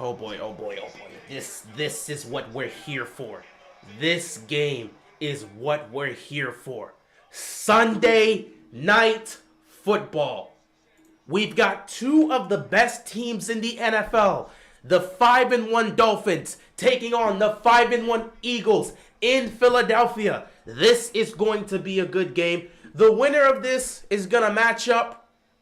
Oh boy, oh boy, oh boy. This is what we're here for. This game is what we're here for. Sunday night football. We've got two of the best teams in the NFL. The 5-1 Dolphins taking on the 5-1 Eagles in Philadelphia. This is going to be a good game. The winner of this is going to match up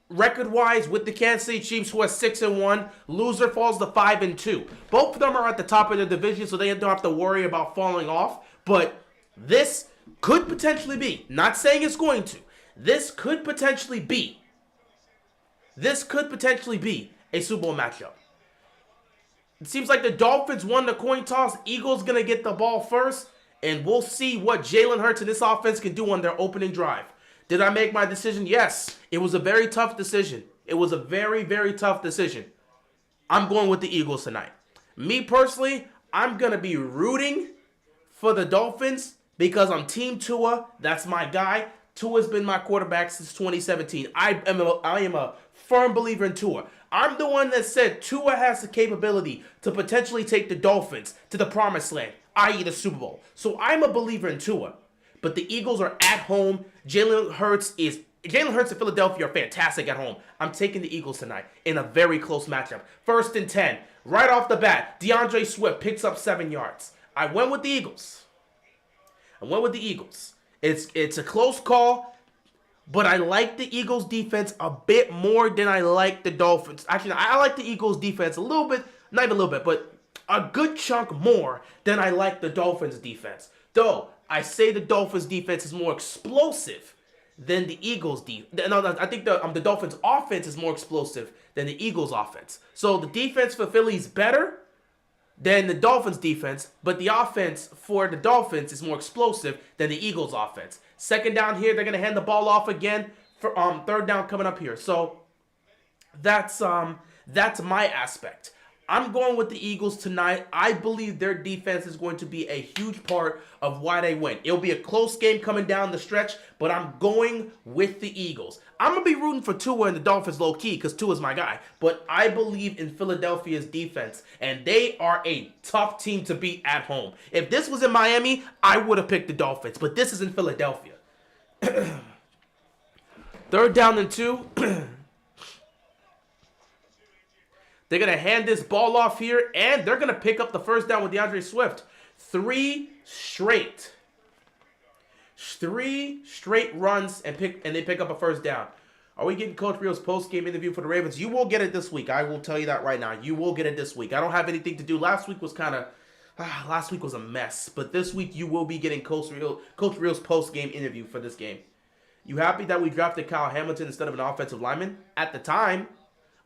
record-wise with the Kansas City Chiefs, who are 6-1. Loser falls to 5-2. Both of them are at the top of the division, so they don't have to worry about falling off. But this could potentially be, not saying it's going to, this could potentially be a Super Bowl matchup. It seems like the Dolphins won the coin toss. Eagles going to get the ball first, and we'll see what Jalen Hurts and this offense can do on their opening drive. Did I make my decision? Yes. It was a very tough decision. It was a very, very tough decision. I'm going with the Eagles tonight. Me personally, I'm going to be rooting for the Dolphins because I'm Team Tua. That's my guy. Tua's been my quarterback since 2017. I am a firm believer in Tua. I'm the one that said Tua has the capability to potentially take the Dolphins to the promised land, i.e. the Super Bowl. So I'm a believer in Tua. But the Eagles are at home. Jalen Hurts and Philadelphia are fantastic at home. I'm taking the Eagles tonight in a very close matchup. 1st and 10. Right off the bat, DeAndre Swift picks up 7 yards. I went with the Eagles. It's a close call, but I like the Eagles defense a bit more than I like the Dolphins. Actually, I like the Eagles defense a little bit, not even a little bit, but a good chunk more than I like the Dolphins defense. Though, I say the Dolphins defense is more explosive than the Eagles defense. No, I think the Dolphins offense is more explosive than the Eagles offense. So the defense for Philly is better than the Dolphins defense, but the offense for the Dolphins is more explosive than the Eagles offense. Second down here, they're going to hand the ball off again for third down coming up here. So that's my aspect. I'm going with the Eagles tonight. I believe their defense is going to be a huge part of why they win. It'll be a close game coming down the stretch, but I'm going with the Eagles. I'm going to be rooting for Tua and the Dolphins low-key because Tua's my guy. But I believe in Philadelphia's defense, and they are a tough team to beat at home. If this was in Miami, I would have picked the Dolphins, but this is in Philadelphia. Third down and 2. They're going to hand this ball off here, and they're going to pick up the first down with DeAndre Swift. 3 straight runs, and they pick up a first down. Are we getting Coach Rio's post-game interview for the Ravens? You will get it this week. I will tell you that right now. You will get it this week. I don't have anything to do. Last week was a mess. But this week, you will be getting Coach Rio's post-game interview for this game. You happy that we drafted Kyle Hamilton instead of an offensive lineman? At the time,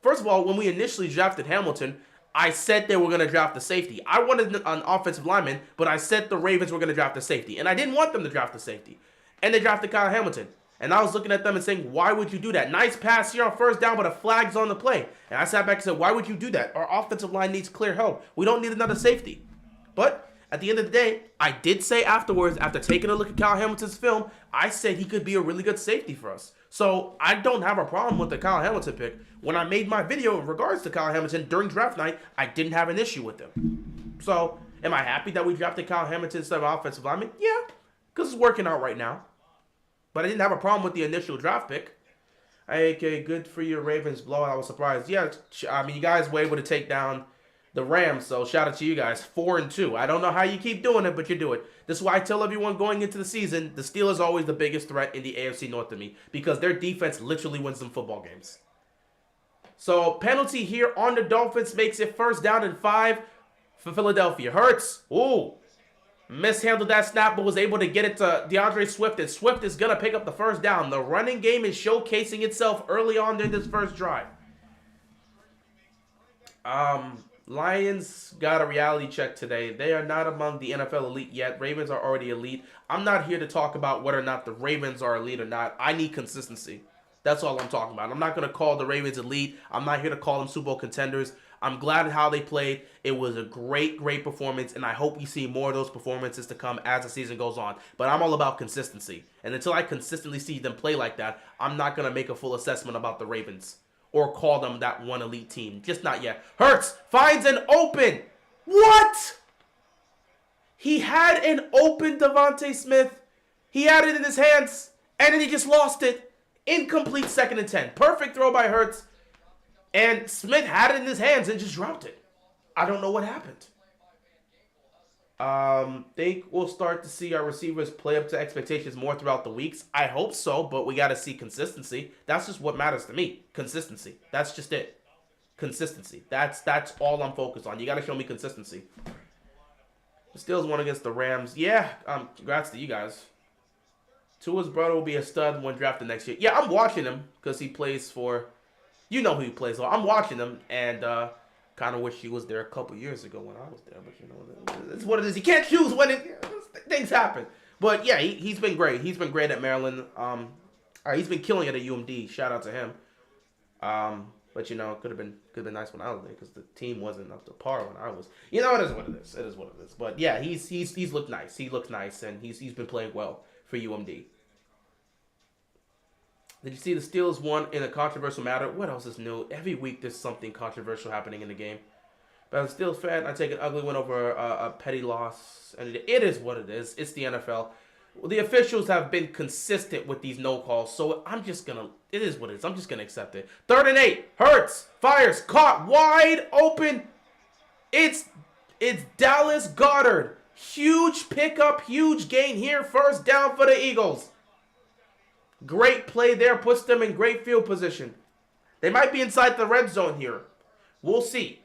first of all, when we initially drafted Hamilton, I said they were going to draft the safety. I wanted an offensive lineman, but I said the Ravens were going to draft the safety. And I didn't want them to draft the safety. And they drafted Kyle Hamilton. And I was looking at them and saying, why would you do that? Nice pass here on first down, but a flag's on the play. And I sat back and said, why would you do that? Our offensive line needs clear help. We don't need another safety. But at the end of the day, I did say afterwards, after taking a look at Kyle Hamilton's film, I said he could be a really good safety for us. So I don't have a problem with the Kyle Hamilton pick. When I made my video in regards to Kyle Hamilton during draft night, I didn't have an issue with him. So am I happy that we drafted Kyle Hamilton instead of offensive lineman? Yeah, because it's working out right now. But I didn't have a problem with the initial draft pick. Okay, good for your Ravens blowout. I was surprised. Yeah, I mean, you guys were able to take down the Rams, so shout out to you guys. 4-2. I don't know how you keep doing it, but you do it. This is why I tell everyone going into the season, the Steelers are always the biggest threat in the AFC North to me because their defense literally wins them football games. So penalty here on the Dolphins makes it first down and 5 for Philadelphia. Hurts. Ooh. Mishandled that snap, but was able to get it to DeAndre Swift, and Swift is going to pick up the first down. The running game is showcasing itself early on in this first drive. Lions got a reality check today. They are not among the NFL elite yet. Ravens are already elite. I'm not here to talk about whether or not the Ravens are elite or not. I need consistency. That's all I'm talking about. I'm not going to call the Ravens elite. I'm not here to call them Super Bowl contenders. I'm glad how they played. It was a great performance, and I hope we see more of those performances to come as the season goes on. But I'm all about consistency. And until I consistently see them play like that, I'm not going to make a full assessment about the Ravens or call them that one elite team. Just not yet. Hurts finds an open. What? He had an open Devontae Smith. He had it in his hands, and then he just lost it. Incomplete 2nd and 10. Perfect throw by Hurts. And Smith had it in his hands and just dropped it. I don't know what happened. Think we'll start to see our receivers play up to expectations more throughout the weeks. I hope so, but we got to see consistency. That's just what matters to me. Consistency. That's just it. Consistency. That's all I'm focused on. You got to show me consistency. The Steelers won against the Rams. Yeah, congrats to you guys. Tua's brother will be a stud when drafted next year. Yeah, I'm watching him because he plays for, you know who he plays for. I'm watching him, and kind of wish he was there a couple years ago when I was there. But, you know, it's what it is. You can't choose when things happen. But, yeah, he's been great. He's been great at Maryland. He's been killing it at UMD. Shout out to him. But, you know, it could have been nice when I was there because the team wasn't up to par when I was. You know, it is what it is. It is what it is. But, yeah, he's looked nice. He looks nice, and he's been playing well for UMD. Did you see the Steelers won in a controversial matter? What else is new? Every week there's something controversial happening in the game. But as a Steelers fan, I take an ugly win over a petty loss. And it is what it is. It's the NFL. Well, the officials have been consistent with these no calls, so I'm just going to... It is what it is. I'm just going to accept it. 3rd and 8. Hurts. Fires. Caught. Wide open. It's Dallas Goedert. Huge pickup. Huge gain here. First down for the Eagles. Great play there. Puts them in great field position. They might be inside the red zone here. We'll see.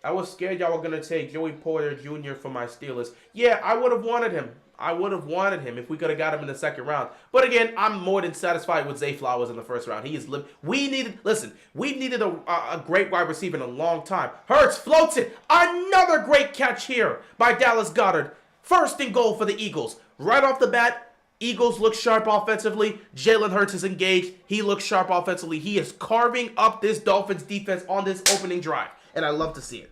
I was scared y'all were going to take Joey Porter Jr. for my Steelers. Yeah, I would have wanted him. I would have wanted him if we could have got him in the 2nd round. But again, I'm more than satisfied with Zay Flowers in the 1st round. He is we needed a great wide receiver in a long time. Hurts floats it. Another great catch here by Dallas Goedert. 1st and goal for the Eagles. Right off the bat, Eagles look sharp offensively. Jalen Hurts is engaged. He looks sharp offensively. He is carving up this Dolphins defense on this opening drive. And I love to see it.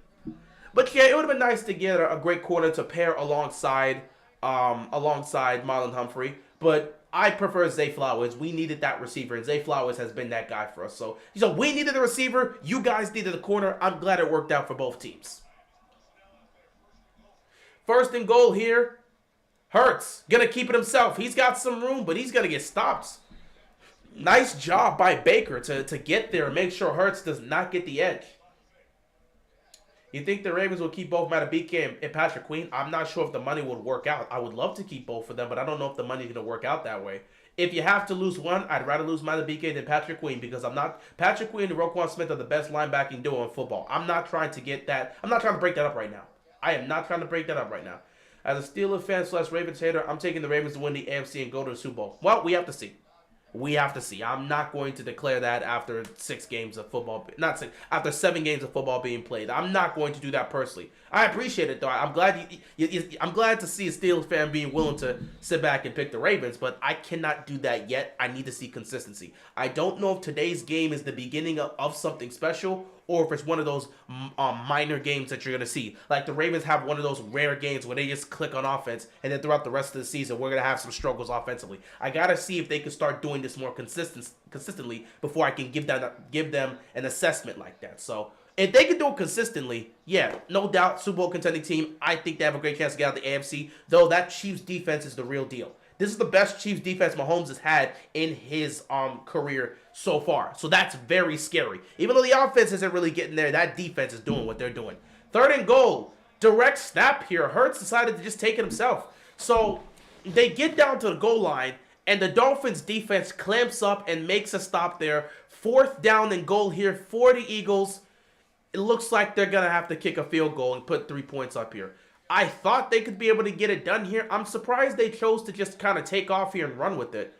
But yeah, it would have been nice to get a great corner to pair alongside Marlon Humphrey. But I prefer Zay Flowers. We needed that receiver, and Zay Flowers has been that guy for us. So we needed a receiver. You guys needed a corner. I'm glad it worked out for both teams. 1st and goal here. Hurts gonna keep it himself. He's got some room, but he's gonna get stopped. Nice job by Baker to get there and make sure Hurts does not get the edge. You think the Ravens will keep both Matabike and Patrick Queen? I'm not sure if the money would work out. I would love to keep both of them, but I don't know if the money's gonna work out that way. If you have to lose one, I'd rather lose Matabike than Patrick Queen because Patrick Queen and Roquan Smith are the best linebacking duo in football. I'm not trying to break that up right now. I am not trying to break that up right now. As a Steelers fan / Ravens hater, I'm taking the Ravens to win the AFC and go to the Super Bowl. Well, we have to see. We have to see. I'm not going to declare that after 6 games of football. After 7 games of football being played. I'm not going to do that personally. I appreciate it, though. I'm glad I'm glad to see a Steelers fan being willing to sit back and pick the Ravens, but I cannot do that yet. I need to see consistency. I don't know if today's game is the beginning of something special or if it's one of those minor games that you're going to see. Like the Ravens have one of those rare games where they just click on offense, and then throughout the rest of the season, we're going to have some struggles offensively. I got to see if they can start doing this more consistently before I can give them an assessment like that. So if they can do it consistently, yeah, no doubt, Super Bowl contending team. I think they have a great chance to get out of the AFC, though that Chiefs defense is the real deal. This is the best Chiefs defense Mahomes has had in his career so far. So that's very scary. Even though the offense isn't really getting there, that defense is doing what they're doing. 3rd and goal. Direct snap here. Hurts decided to just take it himself. So they get down to the goal line, and the Dolphins defense clamps up and makes a stop there. 4th down and goal here for the Eagles. It looks like they're going to have to kick a field goal and put 3 points up here. I thought they could be able to get it done here. I'm surprised they chose to just kind of take off here and run with it.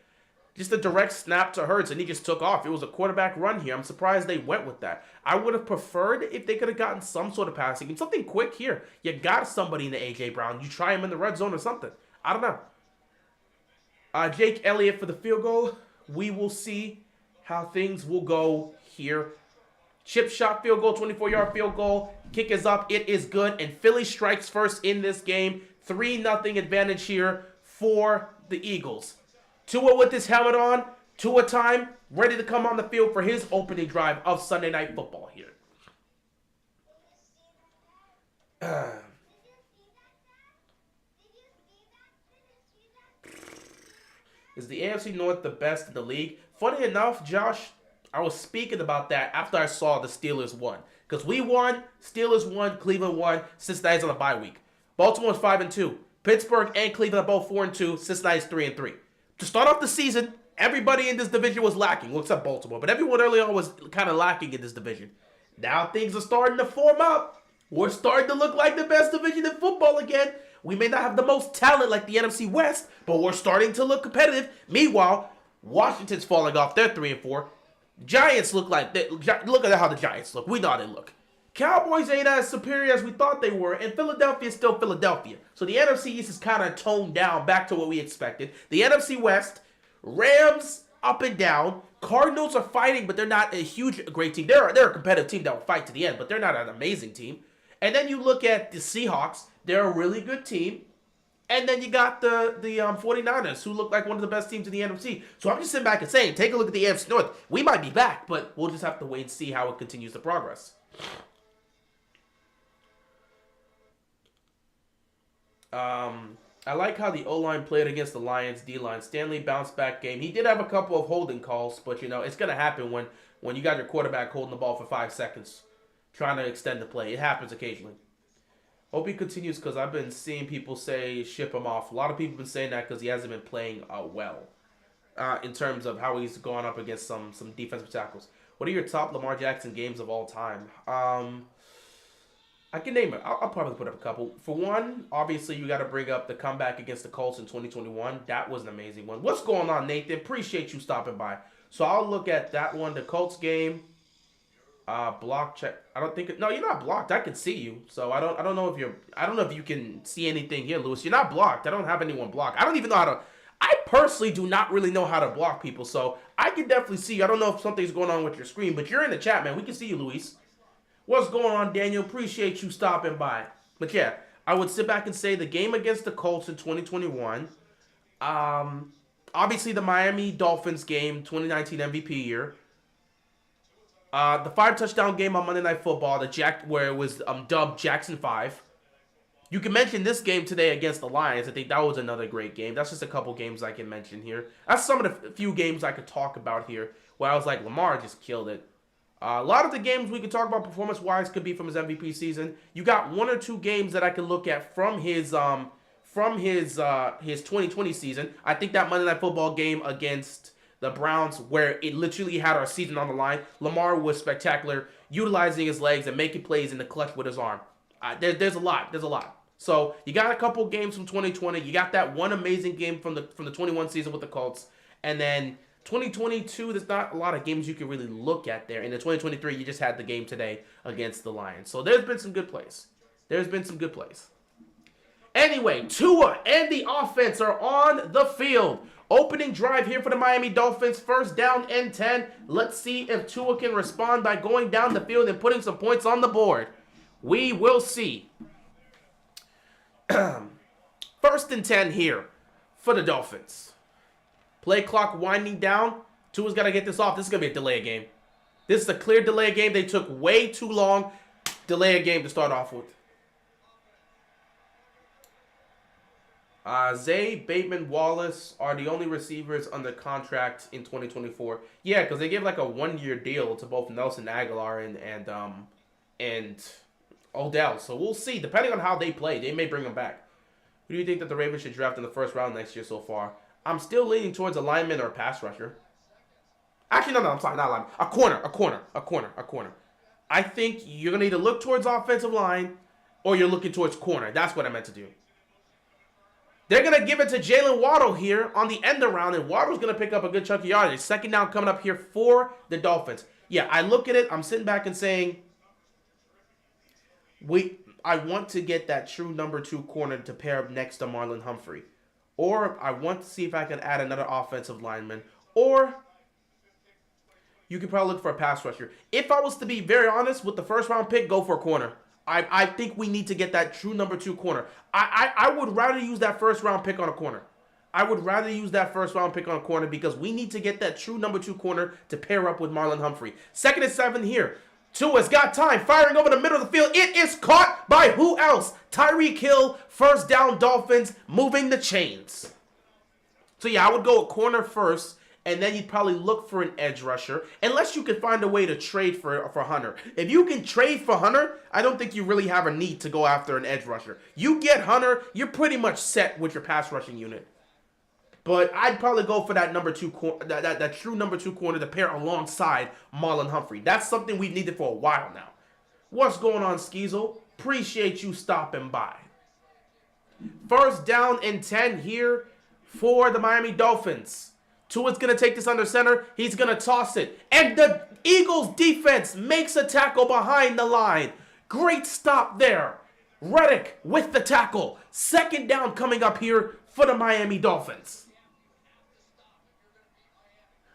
Just a direct snap to Hurts, and he just took off. It was a quarterback run here. I'm surprised they went with that. I would have preferred if they could have gotten some sort of passing and something quick here. You got somebody in the A.J. Brown. You try him in the red zone or something. I don't know. Jake Elliott for the field goal. We will see how things will go here. Chip shot field goal, 24-yard field goal. Kick is up. It is good. And Philly strikes first in this game. 3-0 advantage here for the Eagles. Tua with his helmet on. Tua time, ready to come on the field for his opening drive of Sunday Night Football here. Is the AFC North the best in the league? Funny enough, Josh, I was speaking about that after I saw the Steelers won. Because we won, Steelers won, Cleveland won, Cincinnati's on a bye week. Baltimore's 5-2. Pittsburgh and Cleveland are both 4-2. Cincinnati's 3-3. To start off the season, everybody in this division was lacking. Well, except Baltimore. But everyone early on was kind of lacking in this division. Now things are starting to form up. We're starting to look like the best division in football again. We may not have the most talent like the NFC West, but we're starting to look competitive. Meanwhile, Washington's falling off. They're 3-4. Giants look like look at how the Giants look. We know how they look. Cowboys ain't as superior as we thought they were, and Philadelphia is still Philadelphia. So the NFC East is kind of toned down back to what we expected. The NFC West, Rams up and down. Cardinals are fighting, but they're not a great team. They're a competitive team that will fight to the end, but they're not an amazing team. And then you look at the Seahawks. They're a really good team. And then you got the 49ers, who look like one of the best teams in the NFC. So I'm just sitting back and saying, take a look at the AFC North. We might be back, but we'll just have to wait and see how it continues to progress. I like how the O-line played against the Lions D-line. Stanley bounced back game. He did have a couple of holding calls, but, you know, it's going to happen when you got your quarterback holding the ball for 5 seconds, trying to extend the play. It happens occasionally. Hope he continues because I've been seeing people say ship him off. A lot of people have been saying that because he hasn't been playing well in terms of how he's gone up against some defensive tackles. What are your top Lamar Jackson games of all time? I can name it. I'll probably put up a couple. For one, obviously, you got to bring up the comeback against the Colts in 2021. That was an amazing one. What's going on, Nathan? Appreciate you stopping by. So I'll look at that one, the Colts game. Block check. I don't think no, you're not blocked. I can see you. So I don't know if you can see anything here, Lewis. You're not blocked. I don't have anyone blocked. I don't even know how to. I personally do not really know how to block people. So I can definitely see you. I don't know if something's going on with your screen, but you're in the chat, man. We can see you, Luis. What's going on, Daniel? Appreciate you stopping by. But yeah, I would sit back and say the game against the Colts in 2021. Obviously the Miami Dolphins game, 2019 MVP year. The 5-touchdown game on Monday Night Football, where it was dubbed Jackson 5. You can mention this game today against the Lions. I think that was another great game. That's just a couple games I can mention here. That's some of the few games I could talk about here where I was like, Lamar just killed it. A lot of the games we could talk about performance-wise could be from his MVP season. You got 1 or 2 games that I can look at from his 2020 season. I think that Monday Night Football game against the Browns, where it literally had our season on the line, Lamar was spectacular, utilizing his legs and making plays in the clutch with his arm. There's a lot. So you got a couple games from 2020. You got that one amazing game from the 21 season with the Colts, and then 2022, there's not a lot of games you can really look at there. In the 2023, you just had the game today against the Lions. So there's been some good plays. Anyway, Tua and the offense are on the field. Opening drive here for the Miami Dolphins. First down and 10. Let's see if Tua can respond by going down the field and putting some points on the board. We will see. First and 10 here for the Dolphins. Play clock winding down. Tua's got to get this off. This is going to be a delay game. This is a clear delay game. They took way too long. Delay a game to start off with. Zay, Bateman, Wallace are the only receivers under contract in 2024. Yeah, because they gave like a 1-year deal to both Nelson Aguilar and Odell. So we'll see. Depending on how they play, they may bring them back. Who do you think that the Ravens should draft in the first round next year so far? I'm still leaning towards a lineman or a pass rusher. Actually, no, I'm sorry, not a lineman. A corner. I think you're going to either look towards offensive line or you're looking towards corner. That's what I meant to do. They're going to give it to Jalen Waddle here on the end around, and Waddle's going to pick up a good chunk of yardage. Second down coming up here for the Dolphins. Yeah, I look at it. I'm sitting back and saying, I want to get that true number 2 corner to pair up next to Marlon Humphrey. Or I want to see if I can add another offensive lineman. Or you could probably look for a pass rusher. If I was to be very honest with the first round pick, go for a corner. I think we need to get that true number 2 corner. I would rather use that first round pick on a corner. I would rather use that first round pick on corner because we need to get that true number 2 corner to pair up with Marlon Humphrey. 2nd and 7 here. Tua's got time, firing over the middle of the field. It is caught by who else? Tyreek Hill, first down Dolphins, moving the chains. So yeah, I would go a corner first, and then you'd probably look for an edge rusher, unless you can find a way to trade for Hunter. If you can trade for Hunter, I don't think you really have a need to go after an edge rusher. You get Hunter, you're pretty much set with your pass rushing unit. But I'd probably go for that number 2 that true number 2 corner to pair alongside Marlon Humphrey. That's something we've needed for a while now. What's going on, Skeezel? Appreciate you stopping by. First down and 10 here for the Miami Dolphins. Tua's going to take this under center. He's going to toss it. And the Eagles defense makes a tackle behind the line. Great stop there. Reddick with the tackle. 2nd down coming up here for the Miami Dolphins.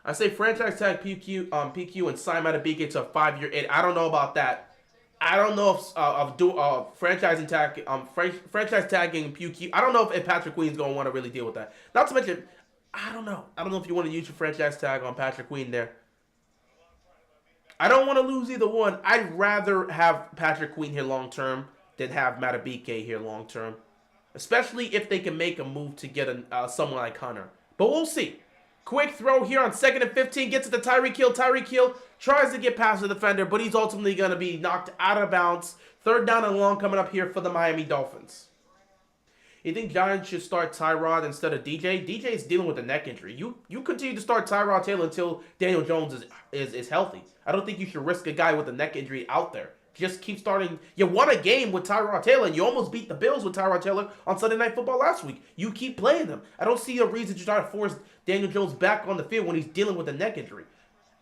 I say franchise tag PQ and sign Matabike to a 5-year 8. I don't know about that. I don't know if franchise tagging PQ. I don't know if Patrick Queen's going to want to really deal with that. Not to mention, I don't know. I don't know if you want to use your franchise tag on Patrick Queen there. I don't want to lose either one. I'd rather have Patrick Queen here long term than have Matabike here long term, especially if they can make a move to get someone like Hunter. But we'll see. Quick throw here on 2nd and 15. Gets it to Tyreek Hill. Tyreek Hill tries to get past the defender, but he's ultimately going to be knocked out of bounds. 3rd down and long coming up here for the Miami Dolphins. You think Giants should start Tyrod instead of DJ? DJ's dealing with a neck injury. You continue to start Tyrod Taylor until Daniel Jones is healthy. I don't think you should risk a guy with a neck injury out there. Just keep starting. You won a game with Tyrod Taylor, and you almost beat the Bills with Tyrod Taylor on Sunday Night Football last week. You keep playing them. I don't see a reason to try to force Daniel Jones back on the field when he's dealing with a neck injury.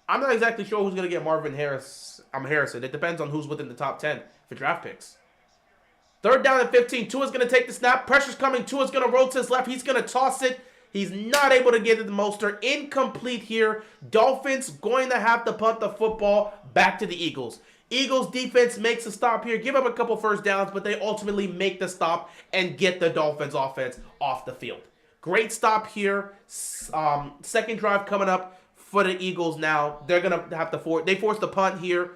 I'm not exactly sure who's going to get Harrison. It depends on who's within the top 10 for draft picks. 3rd down and 15. Tua's going to take the snap. Pressure's coming. Tua's going to roll to his left. He's going to toss it. He's not able to get it to Mostert. Incomplete here. Dolphins going to have to punt the football back to the Eagles. Eagles defense makes a stop here. Give up a couple first downs, but they ultimately make the stop and get the Dolphins offense off the field. Great stop here. 2nd drive coming up for the Eagles now. They're going to have to they force the punt here.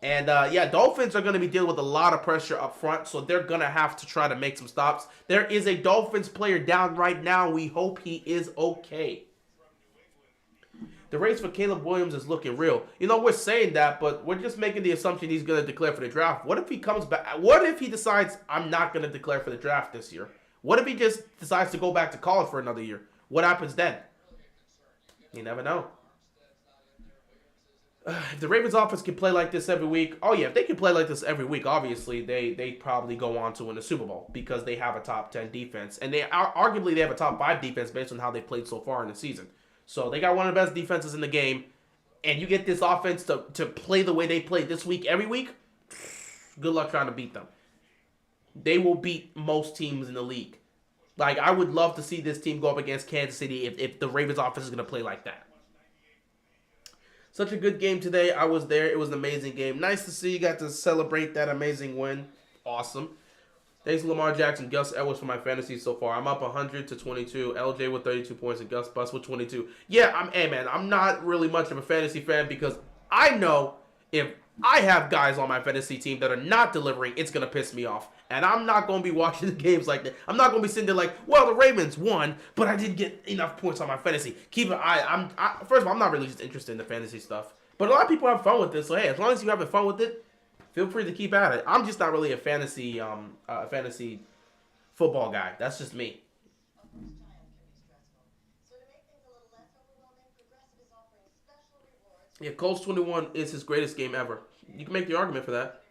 And, yeah, Dolphins are going to be dealing with a lot of pressure up front, so they're going to have to try to make some stops. There is a Dolphins player down right now. We hope he is okay. The race for Caleb Williams is looking real. You know, we're saying that, but we're just making the assumption he's going to declare for the draft. What if he comes back? What if he decides, I'm not going to declare for the draft this year? What if he just decides to go back to college for another year? What happens then? You never know. If the Ravens offense can play like this every week, oh yeah, if they can play like this every week, obviously they probably go on to win the Super Bowl because they have a top 10 defense. And arguably they have a top 5 defense based on how they played so far in the season. So they got one of the best defenses in the game, and you get this offense to play the way they played this week every week, good luck trying to beat them. They will beat most teams in the league. Like, I would love to see this team go up against Kansas City if the Ravens offense is going to play like that. Such a good game today. I was there. It was an amazing game. Nice to see you got to celebrate that amazing win. Awesome. Thanks to Lamar Jackson, Gus Edwards for my fantasy so far. I'm up 100 to 22. LJ with 32 points and Gus Bus with 22. Yeah, I'm not really much of a fantasy fan because I know if I have guys on my fantasy team that are not delivering, it's going to piss me off. And I'm not going to be watching the games like that. I'm not going to be sitting there like, well, the Ravens won, but I didn't get enough points on my fantasy. Keep an eye. First of all, I'm not really just interested in the fantasy stuff. But a lot of people have fun with this. So, hey, as long as you're having fun with it, feel free to keep at it. I'm just not really a fantasy football guy. That's just me. Yeah, Colts 21 is his greatest game ever. You can make the argument for that.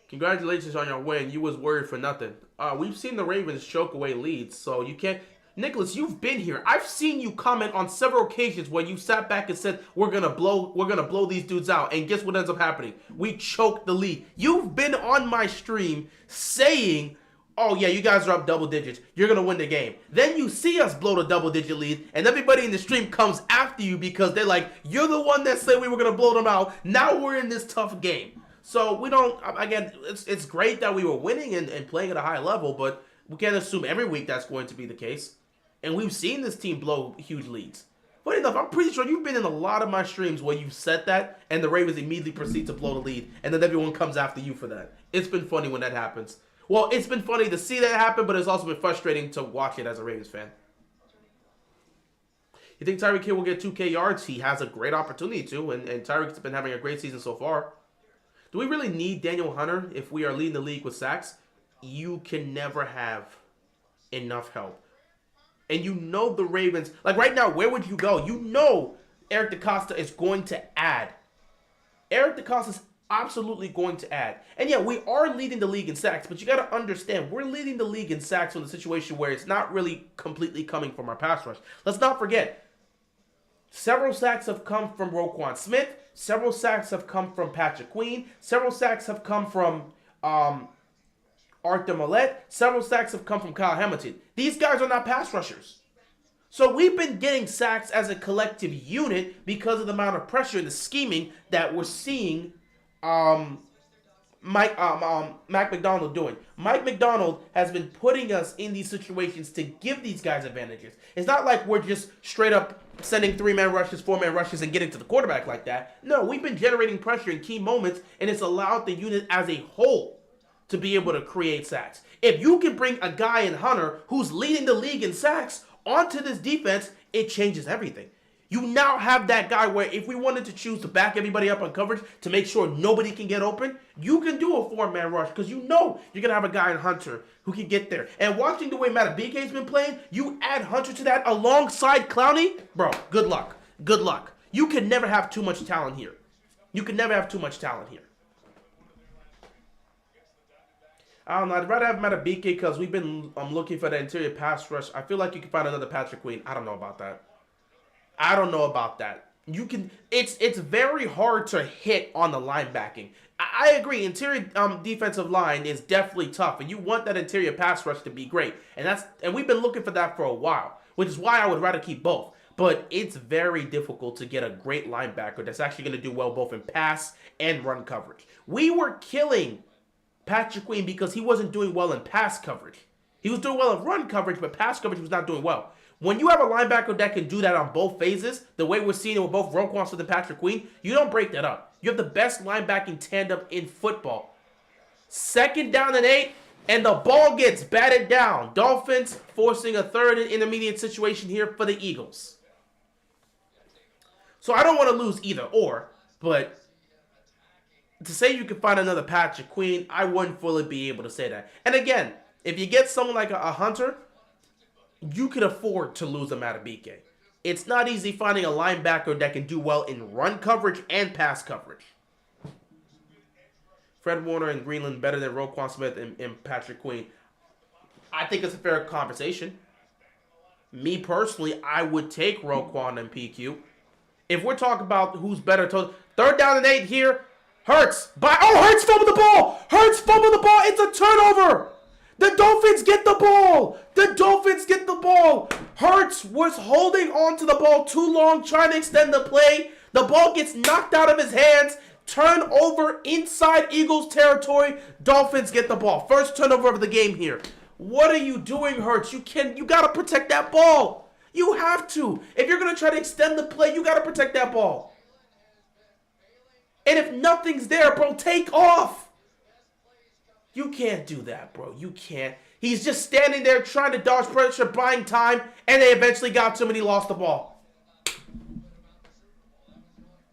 Congratulations on your win. You was worried for nothing. We've seen the Ravens choke away leads, so you can't. Nicholas, you've been here. I've seen you comment on several occasions where you sat back and said, we're gonna blow these dudes out. And guess what ends up happening? We choked the lead. You've been on my stream saying, oh yeah, you guys are up double digits. You're gonna win the game. Then you see us blow the double-digit lead, and everybody in the stream comes after you because they're like, you're the one that said we were gonna blow them out. Now we're in this tough game. So we don't. Again, it's great that we were winning and playing at a high level, but we can't assume every week that's going to be the case. And we've seen this team blow huge leads. Funny enough, I'm pretty sure you've been in a lot of my streams where you've said that, and the Ravens immediately proceed to blow the lead, and then everyone comes after you for that. It's been funny when that happens. Well, it's been funny to see that happen, but it's also been frustrating to watch it as a Ravens fan. You think Tyreek Hill will get 2K yards? He has a great opportunity to, and Tyreek's been having a great season so far. Do we really need Daniel Hunter if we are leading the league with sacks? You can never have enough help. And you know the Ravens, like right now, where would you go? You know Eric DeCosta is going to add. Eric DeCosta is absolutely going to add. And yeah, we are leading the league in sacks, but you got to understand, we're leading the league in sacks in a situation where it's not really completely coming from our pass rush. Let's not forget, several sacks have come from Roquan Smith. Several sacks have come from Patrick Queen. Several sacks have come from Arthur Millette. Several sacks have come from Kyle Hamilton. These guys are not pass rushers. So we've been getting sacks as a collective unit because of the amount of pressure and the scheming that we're seeing Mike McDonald doing. Mike McDonald has been putting us in these situations to give these guys advantages. It's not like we're just straight up sending 3-man rushes, 4-man rushes, and getting to the quarterback like that. No, we've been generating pressure in key moments, and it's allowed the unit as a whole to be able to create sacks. If you can bring a guy in Hunter who's leading the league in sacks onto this defense, it changes everything. You now have that guy where if we wanted to choose to back everybody up on coverage to make sure nobody can get open, you can do a 4-man rush because you know you're going to have a guy in Hunter who can get there. And watching the way Matabike's been playing, you add Hunter to that alongside Clowney, bro, good luck. Good luck. You can never have too much talent here. You can never have too much talent here. I don't know. I'd rather have Matabike because we've been looking for the interior pass rush. I feel like you can find another Patrick Queen. I don't know about that. I don't know about that. You can. It's very hard to hit on the linebacking. I agree. Interior defensive line is definitely tough, and you want that interior pass rush to be great. And we've been looking for that for a while, which is why I would rather keep both. But it's very difficult to get a great linebacker that's actually going to do well both in pass and run coverage. We were killing Patrick Queen because he wasn't doing well in pass coverage. He was doing well in run coverage, but pass coverage was not doing well. When you have a linebacker that can do that on both phases, the way we're seeing it with both Roquan Smith and Patrick Queen, you don't break that up. You have the best linebacking tandem in football. 2nd down and 8, and the ball gets batted down. Dolphins forcing a 3rd and intermediate situation here for the Eagles. So I don't want to lose either or, but to say you can find another Patrick Queen, I wouldn't fully be able to say that. And again, if you get someone like a Hunter, you can afford to lose a Matabike. It's not easy finding a linebacker that can do well in run coverage and pass coverage. Fred Warner and Greenland better than Roquan Smith and Patrick Queen. I think it's a fair conversation. Me personally, I would take Roquan and PQ. If we're talking about who's better, 3rd down and 8 here. Hurts fumbled the ball. Hurts fumbled the ball. It's a turnover. The Dolphins get the ball. The Dolphins get the ball. Hurts was holding on to the ball too long, trying to extend the play. The ball gets knocked out of his hands. Turnover inside Eagles territory. Dolphins get the ball. First turnover of the game here. What are you doing, Hurts? You got to protect that ball. You have to. If you're going to try to extend the play, you got to protect that ball. And if nothing's there, bro, take off. You can't do that, bro. You can't. He's just standing there trying to dodge pressure, buying time, and they eventually got to him and he lost the ball.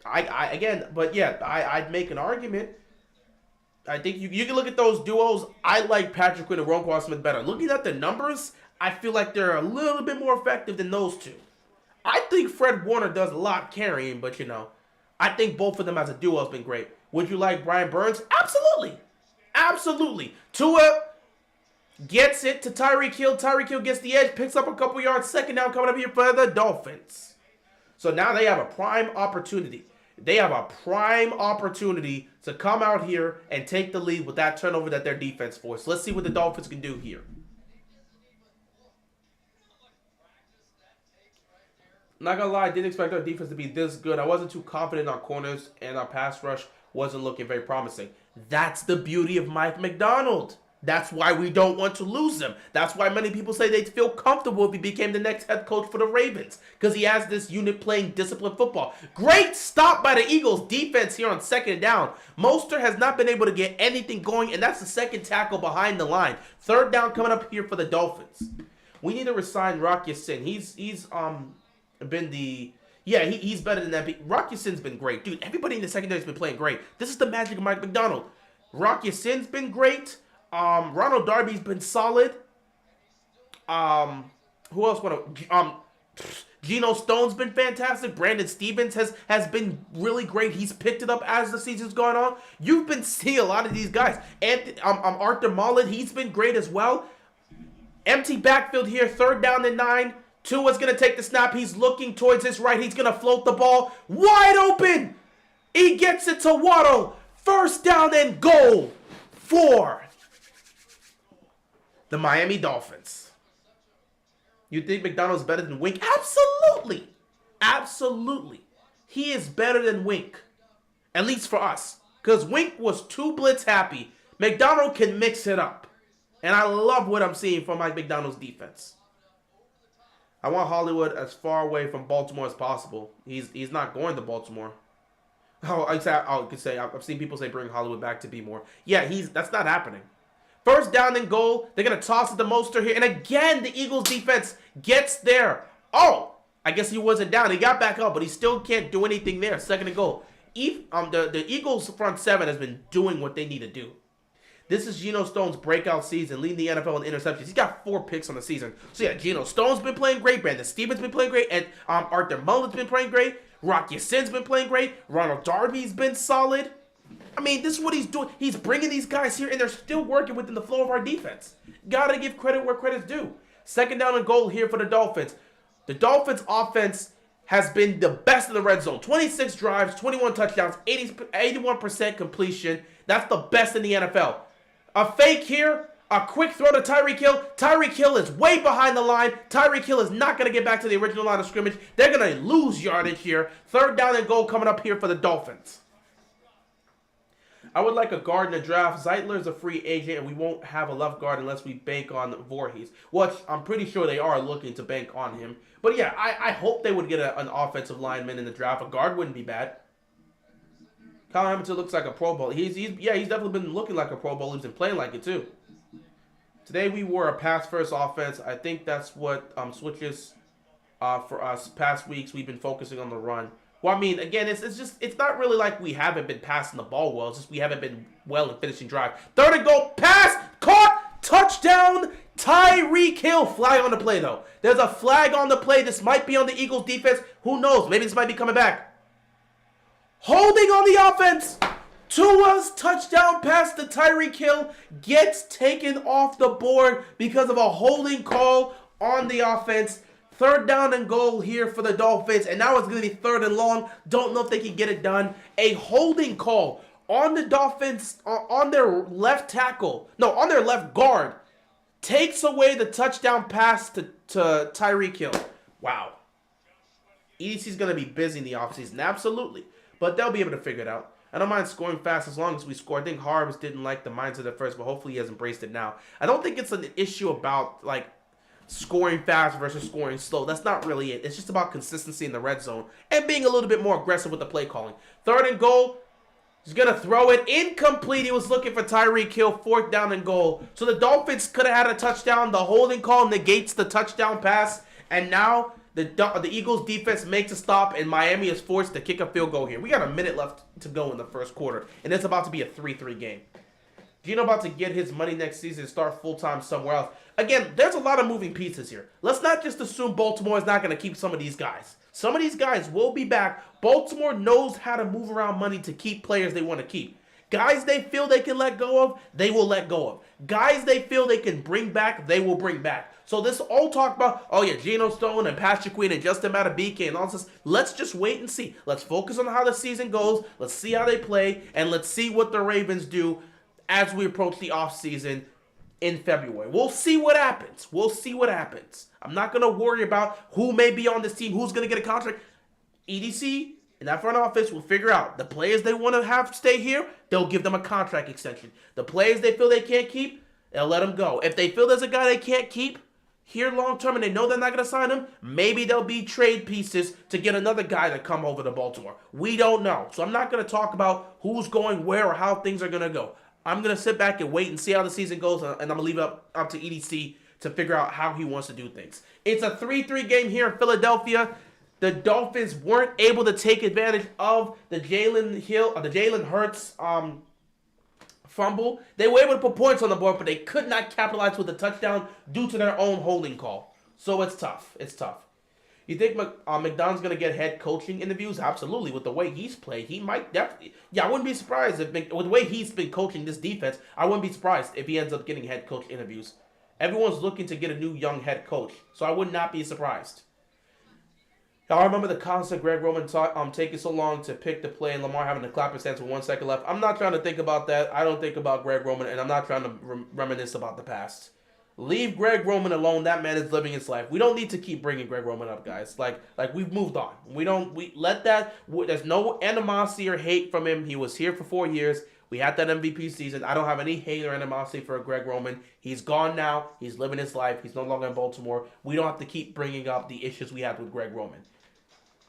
I'd make an argument. I think you can look at those duos. I like Patrick Quinn and Roquan Smith better. Looking at the numbers, I feel like they're a little bit more effective than those two. I think Fred Warner does a lot carrying, but I think both of them as a duo has been great. Would you like Brian Burns? Absolutely. Absolutely. Tua gets it to Tyreek Hill. Tyreek Hill gets the edge, picks up a couple yards. 2nd down coming up here for the Dolphins. So now they have a prime opportunity. They have a prime opportunity to come out here and take the lead with that turnover that their defense forced. Let's see what the Dolphins can do here. Not gonna lie, I didn't expect our defense to be this good. I wasn't too confident on corners, and our pass rush wasn't looking very promising. That's the beauty of Mike McDonald. That's why we don't want to lose him. That's why many people say they'd feel comfortable if he became the next head coach for the Ravens, because he has this unit playing disciplined football. Great stop by the Eagles defense here on second down. Mostert has not been able to get anything going, and that's the second tackle behind the line. Third down coming up here for the Dolphins. We need to resign Rock Ya-Sin. He's been the... Yeah, he's better than that. Rock Ya-Sin's been great. Dude, everybody in the secondary has been playing great. This is the magic of Mike Macdonald. Rock Ya-Sin's been great. Ronald Darby's been solid. Who else Geno Stone's been fantastic. Brandon Stevens has been really great. He's picked it up as the season's gone on. You've been seeing a lot of these guys. And Arthur Mullen, he's been great as well. Empty backfield here, third down and 9. Tua's going to take the snap. He's looking towards his right. He's going to float the ball. Wide open. He gets it to Waddle. First down and goal for the Miami Dolphins. You think McDonald's better than Wink? Absolutely. Absolutely. He is better than Wink. At least for us. Because Wink was too blitz happy. McDonald can mix it up. And I love what I'm seeing from Mike McDonald's defense. I want Hollywood as far away from Baltimore as possible. He's not going to Baltimore. I could say I've seen people say bring Hollywood back to be more. Yeah, that's not happening. First down and goal. They're gonna toss it to Mostert here, and again the Eagles defense gets there. Oh, I guess he wasn't down. He got back up, but he still can't do anything there. Second and goal. The Eagles front seven has been doing what they need to do. This is Geno Stone's breakout season, leading the NFL in interceptions. He's got 4 picks on the season. So yeah, Geno Stone's been playing great. Brandon Stevens been playing great. And Arthur Mullen's been playing great. Rock Ya-Sin's been playing great. Ronald Darby's been solid. I mean, this is what he's doing. He's bringing these guys here, and they're still working within the flow of our defense. Gotta give credit where credit's due. Second down and goal here for the Dolphins. The Dolphins' offense has been the best in the red zone. 26 drives, 21 touchdowns, 81% completion. That's the best in the NFL. A fake here, a quick throw to Tyreek Hill. Tyreek Hill is way behind the line. Tyreek Hill is not going to get back to the original line of scrimmage. They're going to lose yardage here. Third down and goal coming up here for the Dolphins. I would like a guard in the draft. Zeitler's a free agent, and we won't have a left guard unless we bank on Voorhees. Which I'm pretty sure they are looking to bank on him. But yeah, I hope they would get an offensive lineman in the draft. A guard wouldn't be bad. Kyle Hamilton looks like a Pro Bowl. He's definitely been looking like a Pro Bowl. He's been playing like it too. Today we were a pass-first offense. I think that's what switches for us. Past weeks we've been focusing on the run. Well, I mean, again, it's not really like we haven't been passing the ball well. It's just we haven't been well in finishing drive. Third and goal, pass, caught, touchdown, Tyreek Hill. Flag on the play though. There's a flag on the play. This might be on the Eagles defense. Who knows? Maybe this might be coming back. Holding on the offense. Tua's touchdown pass to Tyreek Hill gets taken off the board because of a holding call on the offense. Third down and goal here for the Dolphins. And now it's going to be third and long. Don't know if they can get it done. A holding call on the Dolphins, on their left tackle. No, on their left guard. Takes away the touchdown pass to Tyreek Hill. Wow. EDC's going to be busy in the offseason. Absolutely. But they'll be able to figure it out. I don't mind scoring fast as long as we score. I think Harbs didn't like the mindset at first, but hopefully he has embraced it now. I don't think it's an issue about, like, scoring fast versus scoring slow. That's not really it. It's just about consistency in the red zone and being a little bit more aggressive with the play calling. Third and goal. He's going to throw it. Incomplete. He was looking for Tyreek Hill. Fourth down and goal. So the Dolphins could have had a touchdown. The holding call negates the touchdown pass. And now the Eagles defense makes a stop, and Miami is forced to kick a field goal here. We got a minute left to go in the first quarter, and it's about to be a 3-3 game. Geno about to get his money next season and start full-time somewhere else. Again, there's a lot of moving pieces here. Let's not just assume Baltimore is not going to keep some of these guys. Some of these guys will be back. Baltimore knows how to move around money to keep players they want to keep. Guys they feel they can let go of, they will let go of. Guys they feel they can bring back, they will bring back. So this all talk about, oh yeah, Geno Stone and Patrick Queen and Justin Matabike and all this. Let's just wait and see. Let's focus on how the season goes. Let's see how they play. And let's see what the Ravens do as we approach the offseason in February. We'll see what happens. We'll see what happens. I'm not going to worry about who may be on this team, who's going to get a contract. EDC and that front office will figure out the players they want to have stay here, they'll give them a contract extension. The players they feel they can't keep, They'll let him go. If they feel there's a guy they can't keep here long term and they know they're not going to sign him, maybe there'll be trade pieces to get another guy to come over to Baltimore. We don't know. So I'm not going to talk about who's going where or how things are going to go. I'm going to sit back and wait and see how the season goes, and I'm going to leave it up to EDC to figure out how he wants to do things. It's a 3-3 game here in Philadelphia. The Dolphins weren't able to take advantage of the Jalen Hurts fumble. They were able to put points on the board, but they could not capitalize with a touchdown due to their own holding call. So it's tough. It's tough. You think McDonald's going to get head coaching interviews? Absolutely. With the way he's played, he might definitely. Yeah, I wouldn't be surprised with the way he's been coaching this defense. I wouldn't be surprised if he ends up getting head coach interviews. Everyone's looking to get a new young head coach, so I would not be surprised. Y'all remember the concept Greg Roman taking so long to pick the play and Lamar having to clap his hands with 1 second left? I'm not trying to think about that. I don't think about Greg Roman, and I'm not trying to reminisce about the past. Leave Greg Roman alone. That man is living his life. We don't need to keep bringing Greg Roman up, guys. Like we've moved on. We let that. There's no animosity or hate from him. He was here for 4 years. We had that MVP season. I don't have any hate or animosity for Greg Roman. He's gone now. He's living his life. He's no longer in Baltimore. We don't have to keep bringing up the issues we had with Greg Roman.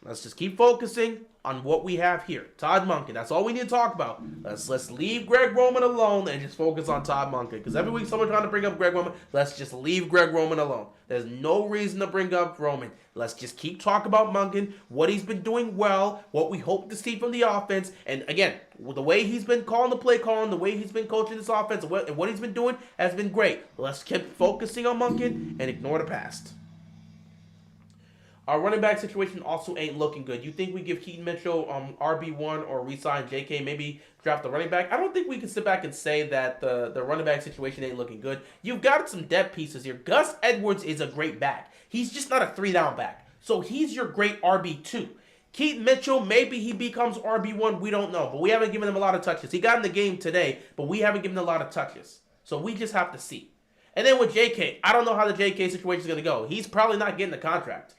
Let's just keep focusing on what we have here. Todd Monken. That's all we need to talk about. Let's leave Greg Roman alone and just focus on Todd Monken. Because every week someone's trying to bring up Greg Roman. Let's just leave Greg Roman alone. There's no reason to bring up Roman. Let's just keep talking about Monken, what he's been doing well, what we hope to see from the offense. And again, the way he's been calling the play calling, the way he's been coaching this offense, and what he's been doing has been great. Let's keep focusing on Monken and ignore the past. Our running back situation also ain't looking good. You think we give Keaton Mitchell RB1 or re-sign JK, maybe draft the running back? I don't think we can sit back and say that the running back situation ain't looking good. You've got some depth pieces here. Gus Edwards is a great back. He's just not a 3-down back. So he's your great RB2. Keaton Mitchell, maybe he becomes RB1. We don't know. But we haven't given him a lot of touches. He got in the game today, but we haven't given him a lot of touches. So we just have to see. And then with JK, I don't know how the JK situation is going to go. He's probably not getting the contract.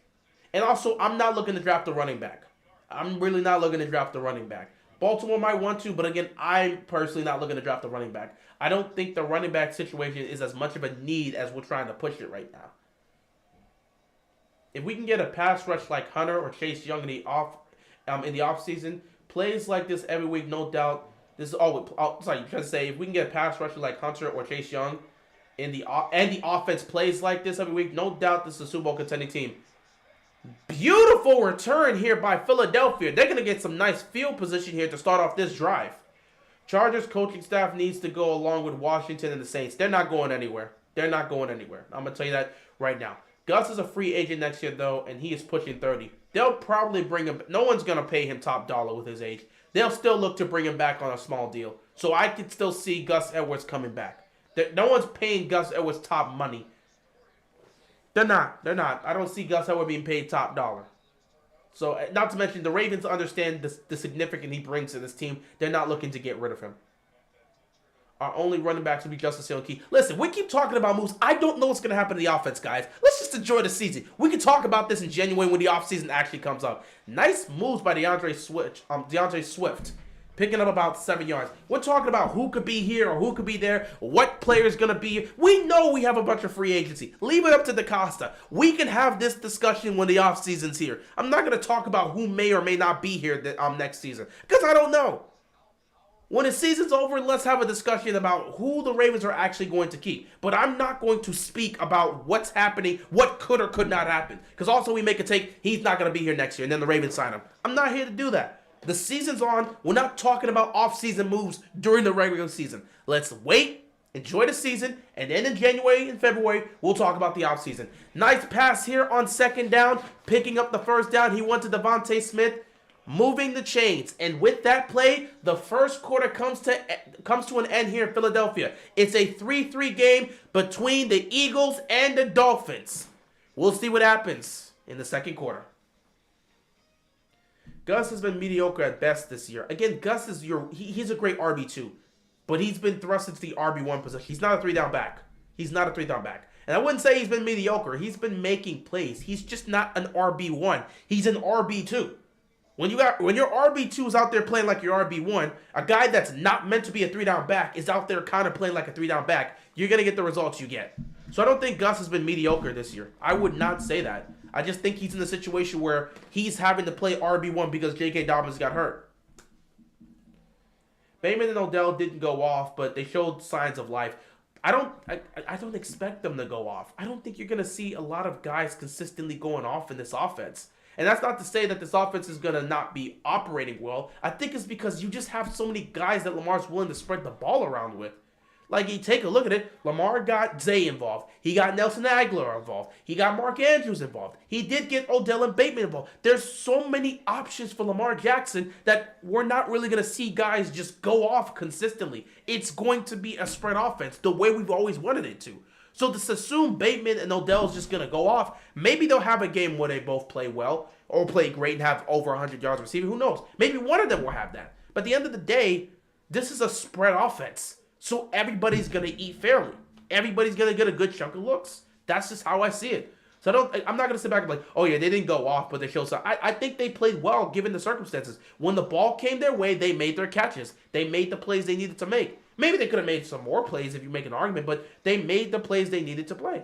And also, I'm not looking to draft a running back. I'm really not looking to draft a running back. Baltimore might want to, but again, I'm personally not looking to draft a running back. I don't think the running back situation is as much of a need as we're trying to push it right now. If we can get a pass rush like Hunter or Chase Young in the off season, plays like this every week, no doubt. This is all. Sorry, you're trying to say if we can get a pass rusher like Hunter or Chase Young, and the offense plays like this every week, no doubt this is a Super Bowl contending team. Beautiful return here by Philadelphia. They're going to get some nice field position here to start off this drive. Chargers coaching staff needs to go along with Washington and the Saints. They're not going anywhere. They're not going anywhere. I'm going to tell you that right now. Gus is a free agent next year, though, and he is pushing 30. They'll probably bring him. No one's going to pay him top dollar with his age. They'll still look to bring him back on a small deal. So I could still see Gus Edwards coming back. No one's paying Gus Edwards top money. They're not. I don't see Gus Edwards being paid top dollar. So, not to mention, the Ravens understand the significance he brings to this team. They're not looking to get rid of him. Our only running backs will be Justice Hill and Key. Listen, we keep talking about moves. I don't know what's going to happen to the offense, guys. Let's just enjoy the season. We can talk about this in January when the offseason actually comes up. Nice moves by DeAndre Swift. Picking up about 7 yards. We're talking about who could be here or who could be there, what player is going to be here. We know we have a bunch of free agency. Leave it up to DaCosta. We can have this discussion when the offseason's here. I'm not going to talk about who may or may not be here next season because I don't know. When the season's over, let's have a discussion about who the Ravens are actually going to keep. But I'm not going to speak about what's happening, what could or could not happen. Because also we make a take, he's not going to be here next year, and then the Ravens sign him. I'm not here to do that. The season's on. We're not talking about off-season moves during the regular season. Let's wait, enjoy the season, and then in January and February, we'll talk about the off-season. Nice pass here on second down, picking up the first down. He went to Devontae Smith, moving the chains. And with that play, the first quarter comes to an end here in Philadelphia. It's a 3-3 game between the Eagles and the Dolphins. We'll see what happens in the second quarter. Gus has been mediocre at best this year. Again, Gus is he's a great RB2, but he's been thrust into the RB1 position. He's not a 3-down back. And I wouldn't say he's been mediocre. He's been making plays. He's just not an RB1. He's an RB2. When your RB2 is out there playing like your RB1, a guy that's not meant to be a 3-down back is out there kind of playing like a 3-down back, you're going to get the results you get. So I don't think Gus has been mediocre this year. I would not say that. I just think he's in a situation where he's having to play RB1 because J.K. Dobbins got hurt. Bateman and Odell didn't go off, but they showed signs of life. I don't expect them to go off. I don't think you're going to see a lot of guys consistently going off in this offense. And that's not to say that this offense is going to not be operating well. I think it's because you just have so many guys that Lamar's willing to spread the ball around with. Like, you take a look at it, Lamar got Zay involved. He got Nelson Aguilar involved. He got Mark Andrews involved. He did get Odell and Bateman involved. There's so many options for Lamar Jackson that we're not really going to see guys just go off consistently. It's going to be a spread offense the way we've always wanted it to. So to assume Bateman and Odell is just going to go off, maybe they'll have a game where they both play well or play great and have over 100 yards receiving. Who knows? Maybe one of them will have that. But at the end of the day, this is a spread offense. So everybody's going to eat fairly. Everybody's going to get a good chunk of looks. That's just how I see it. So I'm not going to sit back and be like, oh yeah, they didn't go off, but they showed some. I think they played well given the circumstances. When the ball came their way, they made their catches. They made the plays they needed to make. Maybe they could have made some more plays if you make an argument, but they made the plays they needed to play.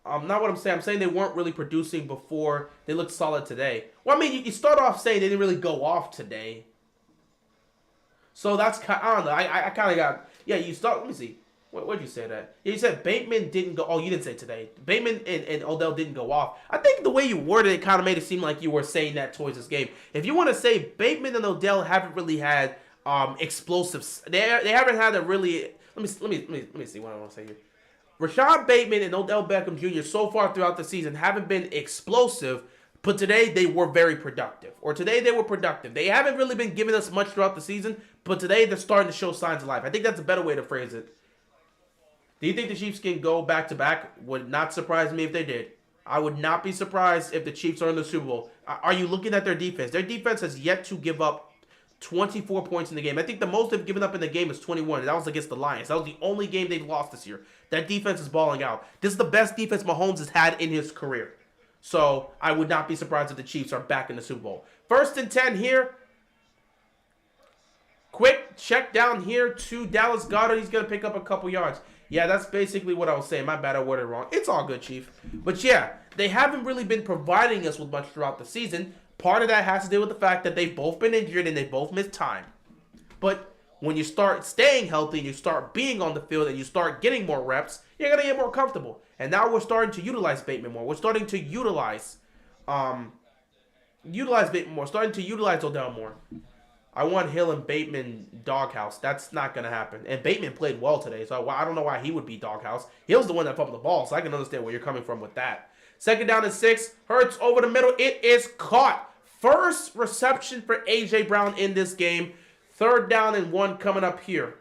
Not what I'm saying. I'm saying they weren't really producing before. They looked solid today. Well, I mean, you start off saying they didn't really go off today. So that's kind of, I don't know. I kind of got, yeah, you start, let me see. Where'd you say that? Yeah, you said Bateman didn't go, oh, you didn't say today. Bateman and Odell didn't go off. I think the way you worded it kind of made it seem like you were saying that towards this game. If you want to say Bateman and Odell haven't really had explosives, they haven't had a really, let me see what I want to say here. Rashad Bateman and Odell Beckham Jr. so far throughout the season haven't been explosive, but today they were very productive. Or today they were productive. They haven't really been giving us much throughout the season, but today they're starting to show signs of life. I think that's a better way to phrase it. Do you think the Chiefs can go back-to-back? Would not surprise me if they did. I would not be surprised if the Chiefs are in the Super Bowl. Are you looking at their defense? Their defense has yet to give up 24 points in the game. I think the most they've given up in the game is 21, and that was against the Lions. That was the only game they've lost this year. That defense is balling out. This is the best defense Mahomes has had in his career. So I would not be surprised if the Chiefs are back in the Super Bowl. 1st and 10 here. Quick check down here to Dallas Goedert. He's going to pick up a couple yards. Yeah, that's basically what I was saying. My bad, I worded it wrong. It's all good, Chief. But yeah, they haven't really been providing us with much throughout the season. Part of that has to do with the fact that they've both been injured and they both missed time. But when you start staying healthy and you start being on the field and you start getting more reps, you're going to get more comfortable. And now we're starting to utilize Bateman more. We're starting to utilize Bateman more. Starting to utilize Odell more. I want Hill and Bateman doghouse. That's not going to happen. And Bateman played well today, so I don't know why he would be doghouse. Hill's the one that fumbled the ball, so I can understand where you're coming from with that. 2nd down and 6. Hurts over the middle. It is caught. First reception for A.J. Brown in this game. 3rd down and 1 coming up here.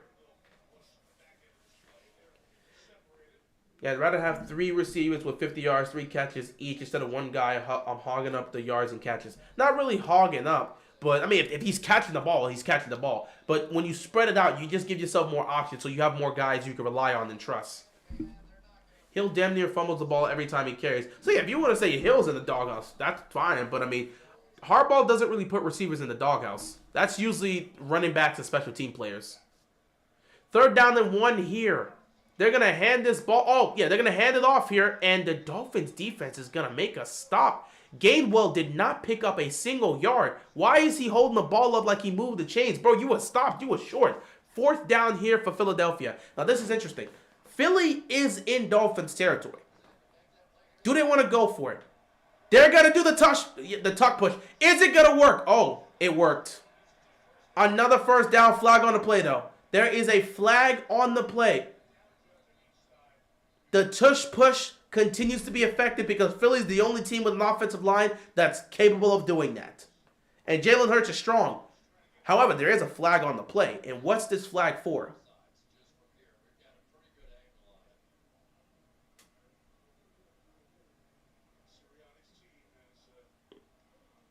Yeah, I'd rather have 3 receivers with 50 yards, 3 catches each instead of one guy hogging up the yards and catches. Not really hogging up. But, I mean, if he's catching the ball, he's catching the ball. But when you spread it out, you just give yourself more options so you have more guys you can rely on and trust. Hill damn near fumbles the ball every time he carries. So, yeah, if you want to say Hill's in the doghouse, that's fine. But, I mean, Harbaugh doesn't really put receivers in the doghouse. That's usually running backs and special team players. 3rd down and 1 here. They're going to hand this ball. Oh, yeah, they're going to hand it off here. And the Dolphins defense is going to make a stop. Gainwell did not pick up a single yard. Why is he holding the ball up like he moved the chains? Bro, you were stopped. You were short. 4th down here for Philadelphia. Now, this is interesting. Philly is in Dolphins territory. Do they want to go for it? They're going to do the tuck push. Is it going to work? Oh, it worked. Another 1st down flag on the play, though. There is a flag on the play. The tush push continues to be effective because Philly's the only team with an offensive line that's capable of doing that. And Jalen Hurts is strong. However, there is a flag on the play. And what's this flag for?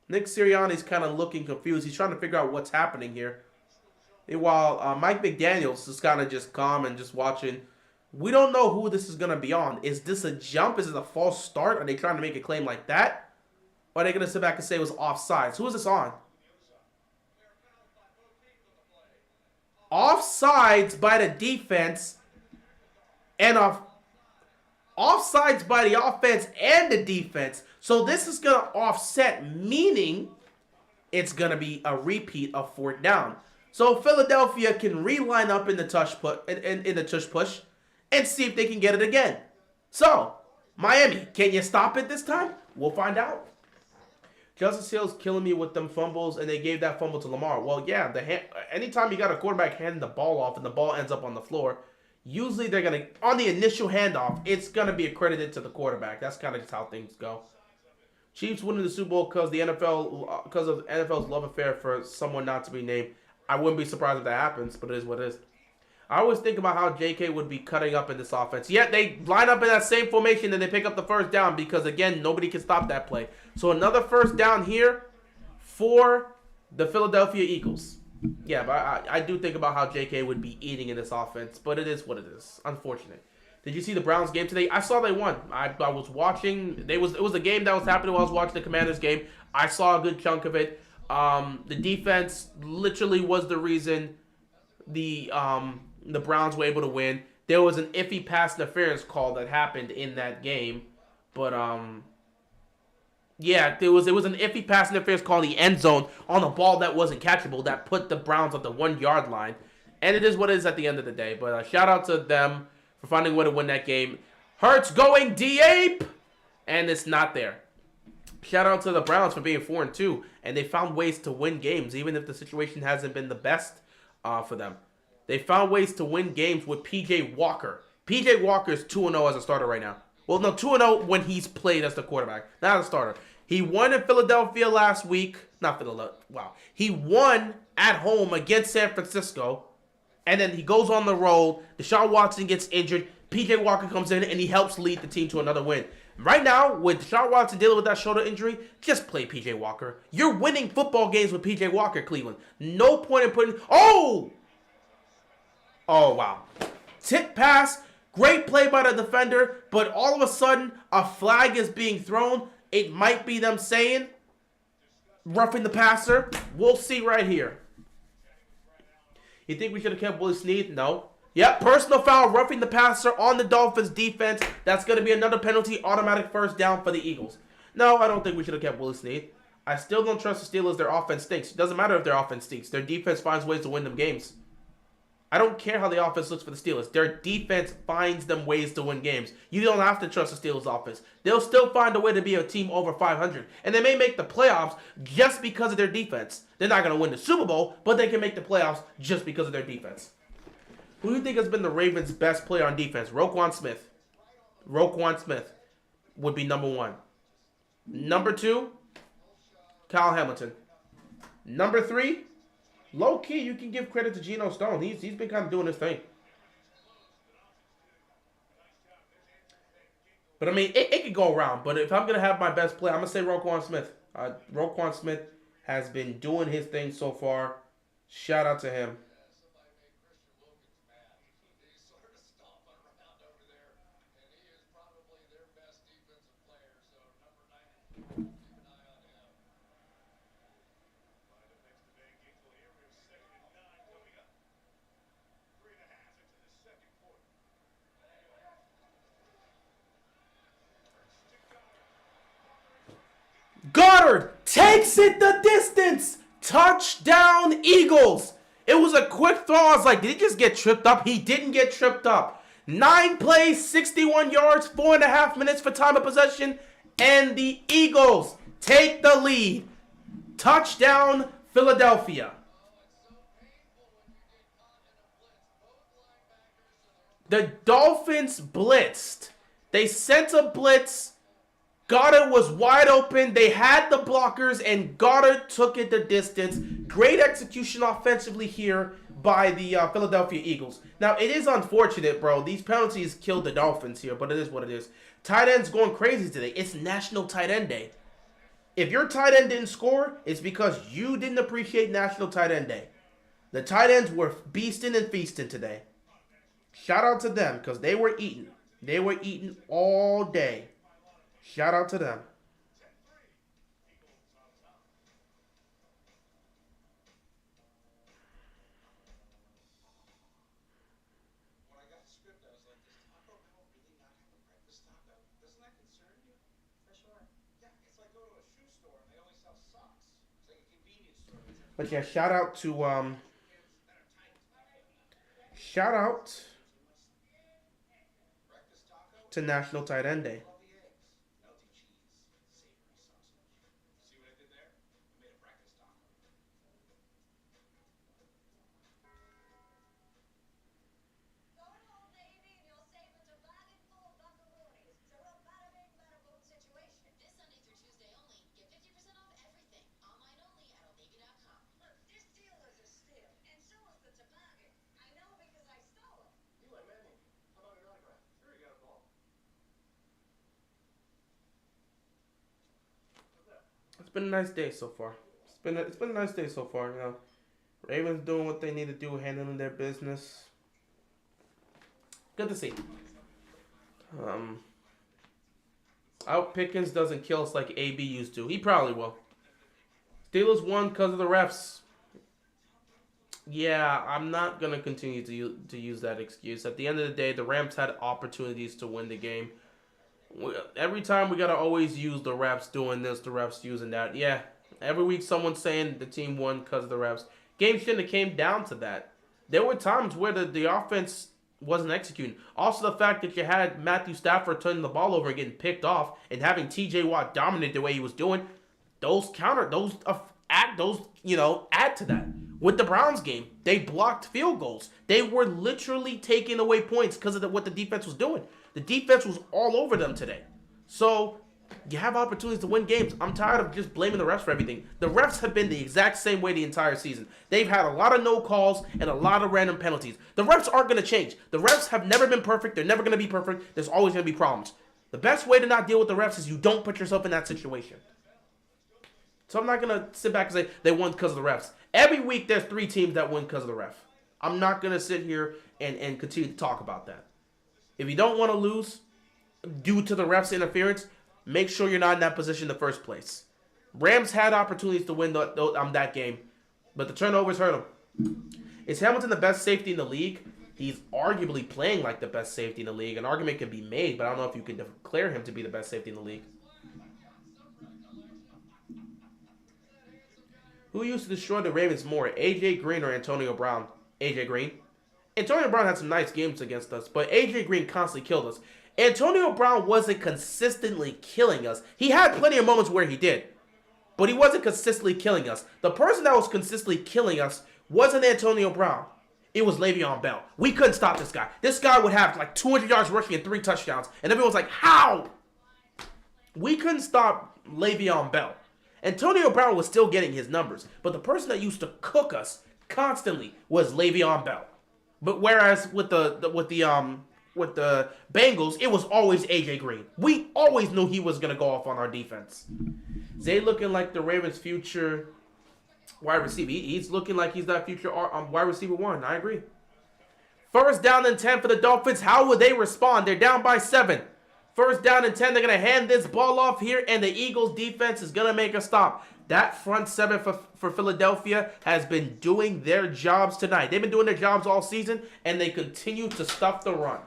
Nick Sirianni's kind of looking confused. He's trying to figure out what's happening here. While Mike McDaniels is kind of just calm and just watching. We don't know who this is going to be on. Is this a jump? Is it a false start? Are they trying to make a claim like that? Or are they going to sit back and say it was offsides? Who is this on? Offsides by the defense and offsides by the offense and the defense. So this is going to offset, meaning it's going to be a repeat of 4th down. So Philadelphia can reline up in the tush push and see if they can get it again. So Miami, can you stop it this time? We'll find out. Justice Hill's killing me with them fumbles, and they gave that fumble to Lamar. Well, yeah, anytime you got a quarterback handing the ball off and the ball ends up on the floor, usually they're going to, on the initial handoff, it's going to be accredited to the quarterback. That's kind of just how things go. Chiefs winning the Super Bowl because of NFL's love affair for someone not to be named. I wouldn't be surprised if that happens, but it is what it is. I always think about how JK would be cutting up in this offense. Yet they line up in that same formation and they pick up the 1st down because, again, nobody can stop that play. So another 1st down here for the Philadelphia Eagles. Yeah, but I do think about how JK would be eating in this offense, but it is what it is. Unfortunate. Did you see the Browns game today? I saw they won. I was watching. It was a game that was happening while I was watching the Commanders game. I saw a good chunk of it. The defense literally was the reason the Browns were able to win. There was an iffy pass interference call that happened in that game, but yeah, there was an iffy pass interference call in the end zone on a ball that wasn't catchable that put the Browns on the 1-yard line, and it is what it is at the end of the day. But shout out to them for finding a way to win that game. Hurts going D-Ape, and it's not there. Shout out to the Browns for being 4-2, and they found ways to win games even if the situation hasn't been the best for them. They found ways to win games with P.J. Walker. P.J. Walker is 2-0 as a starter right now. Well, no, 2-0 when he's played as the quarterback, not as a starter. He won in Philadelphia last week. Not Philadelphia. Wow. He won at home against San Francisco, and then he goes on the road. Deshaun Watson gets injured. P.J. Walker comes in, and he helps lead the team to another win. Right now, with Deshaun Watson dealing with that shoulder injury, just play P.J. Walker. You're winning football games with P.J. Walker, Cleveland. No point in putting... Oh, wow. Tip pass, great play by the defender, but all of a sudden, a flag is being thrown. It might be them saying, roughing the passer. We'll see right here. You think we should have kept Willie Snead? No. Yep, personal foul, roughing the passer on the Dolphins defense. That's going to be another penalty, automatic 1st down for the Eagles. No, I don't think we should have kept Willie Snead. I still don't trust the Steelers. Their offense stinks. It doesn't matter if their offense stinks. Their defense finds ways to win them games. I don't care how the offense looks for the Steelers. Their defense finds them ways to win games. You don't have to trust the Steelers' offense. They'll still find a way to be a team over 500. And they may make the playoffs just because of their defense. They're not going to win the Super Bowl, but they can make the playoffs just because of their defense. Who do you think has been the Ravens' best player on defense? Roquan Smith. Roquan Smith would be number 1. Number 2, Kyle Hamilton. Number 3, low key, you can give credit to Geno Stone. He's been kind of doing his thing. But I mean, it could go around. But if I'm gonna have my best player, I'm gonna say Roquan Smith. Roquan Smith has been doing his thing so far. Shout out to him. Goddard takes it the distance. Touchdown, Eagles. It was a quick throw. I was like, did he just get tripped up? He didn't get tripped up. 9 plays, 61 yards, 4.5 minutes for time of possession, and the Eagles take the lead. Touchdown, Philadelphia. The Dolphins blitzed. They sent a blitz. Goddard was wide open. They had the blockers, and Goddard took it the distance. Great execution offensively here by the Philadelphia Eagles. Now, it is unfortunate, bro. These penalties killed the Dolphins here, but it is what it is. Tight end's going crazy today. It's National Tight End Day. If your tight end didn't score, it's because you didn't appreciate National Tight End Day. The tight ends were beasting and feasting today. Shout out to them, because they were eating. They were eating all day. Shout out to them. But yeah, shout out to National Tight End Day. It's been a nice day so far. It's been a nice day so far. You know, Ravens doing what they need to do, handling their business. Good to see. Um, I hope Pickens doesn't kill us like AB used to. He probably will. Steelers won because of the refs. Yeah, I'm not gonna continue to use that excuse. At the end of the day, the Rams had opportunities to win the game. Every time we gotta always use the refs doing this, the refs using that. Yeah, every week someone's saying the team won because of the refs. Game shouldn't have came down to that. There were times where the offense wasn't executing. Also, the fact that you had Matthew Stafford turning the ball over and getting picked off, and having T.J. Watt dominate the way he was doing, add to that. With the Browns game, they blocked field goals. They were literally taking away points because of what the defense was doing. The defense was all over them today. So, you have opportunities to win games. I'm tired of just blaming the refs for everything. The refs have been the exact same way the entire season. They've had a lot of no calls and a lot of random penalties. The refs aren't going to change. The refs have never been perfect. They're never going to be perfect. There's always going to be problems. The best way to not deal with the refs is you don't put yourself in that situation. So I'm not going to sit back and say they won because of the refs. Every week there's 3 teams that win because of the ref. I'm not going to sit here and continue to talk about that. If you don't want to lose due to the refs' interference, make sure you're not in that position in the first place. Rams had opportunities to win that game, but the turnovers hurt them. Is Hamilton the best safety in the league? He's arguably playing like the best safety in the league. An argument can be made, but I don't know if you can declare him to be the best safety in the league. Who used to destroy the Ravens more, A.J. Green or Antonio Brown? A.J. Green. Antonio Brown had some nice games against us, but A.J. Green constantly killed us. Antonio Brown wasn't consistently killing us. He had plenty of moments where he did, but he wasn't consistently killing us. The person that was consistently killing us wasn't Antonio Brown. It was Le'Veon Bell. We couldn't stop this guy. This guy would have like 200 yards rushing and 3 touchdowns, and everyone's like, how? We couldn't stop Le'Veon Bell. Antonio Brown was still getting his numbers, but the person that used to cook us constantly was Le'Veon Bell. But whereas with the Bengals, it was always AJ Green. We always knew he was gonna go off on our defense. Zay looking like the Ravens' future wide receiver. He's looking like he's that future wide receiver 1. I agree. First down and 10 for the Dolphins. How will they respond? They're down by 7. First down and 10. They're going to hand this ball off here, and the Eagles' defense is going to make a stop. That front 7 for Philadelphia has been doing their jobs tonight. They've been doing their jobs all season, and they continue to stuff the run.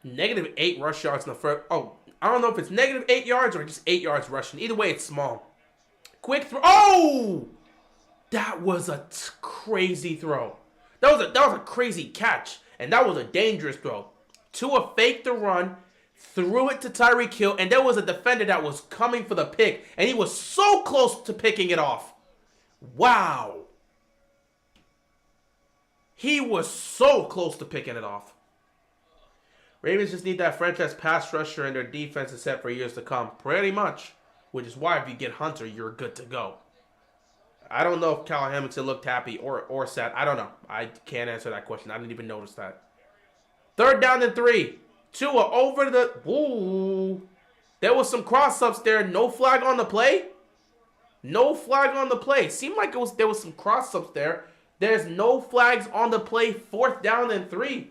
-8 rush yards in the first. Oh, I don't know if it's -8 yards or just 8 yards rushing. Either way, it's small. Quick throw. Oh! That was a crazy throw. That was a crazy catch. And that was a dangerous throw. Tua faked the run, threw it to Tyreek Hill, and there was a defender that was coming for the pick, and he was so close to picking it off. Wow. He was so close to picking it off. Ravens just need that franchise pass rusher, and their defense is set for years to come. Pretty much. Which is why if you get Hunter, you're good to go. I don't know if Kyle Hamilton looked happy or sad. I don't know. I can't answer that question. I didn't even notice that. 3rd down and 3. Tua over the... Ooh. There was some cross-ups there. No flag on the play. No flag on the play. Seemed like there was some cross-ups there. There's no flags on the play. 4th down and 3.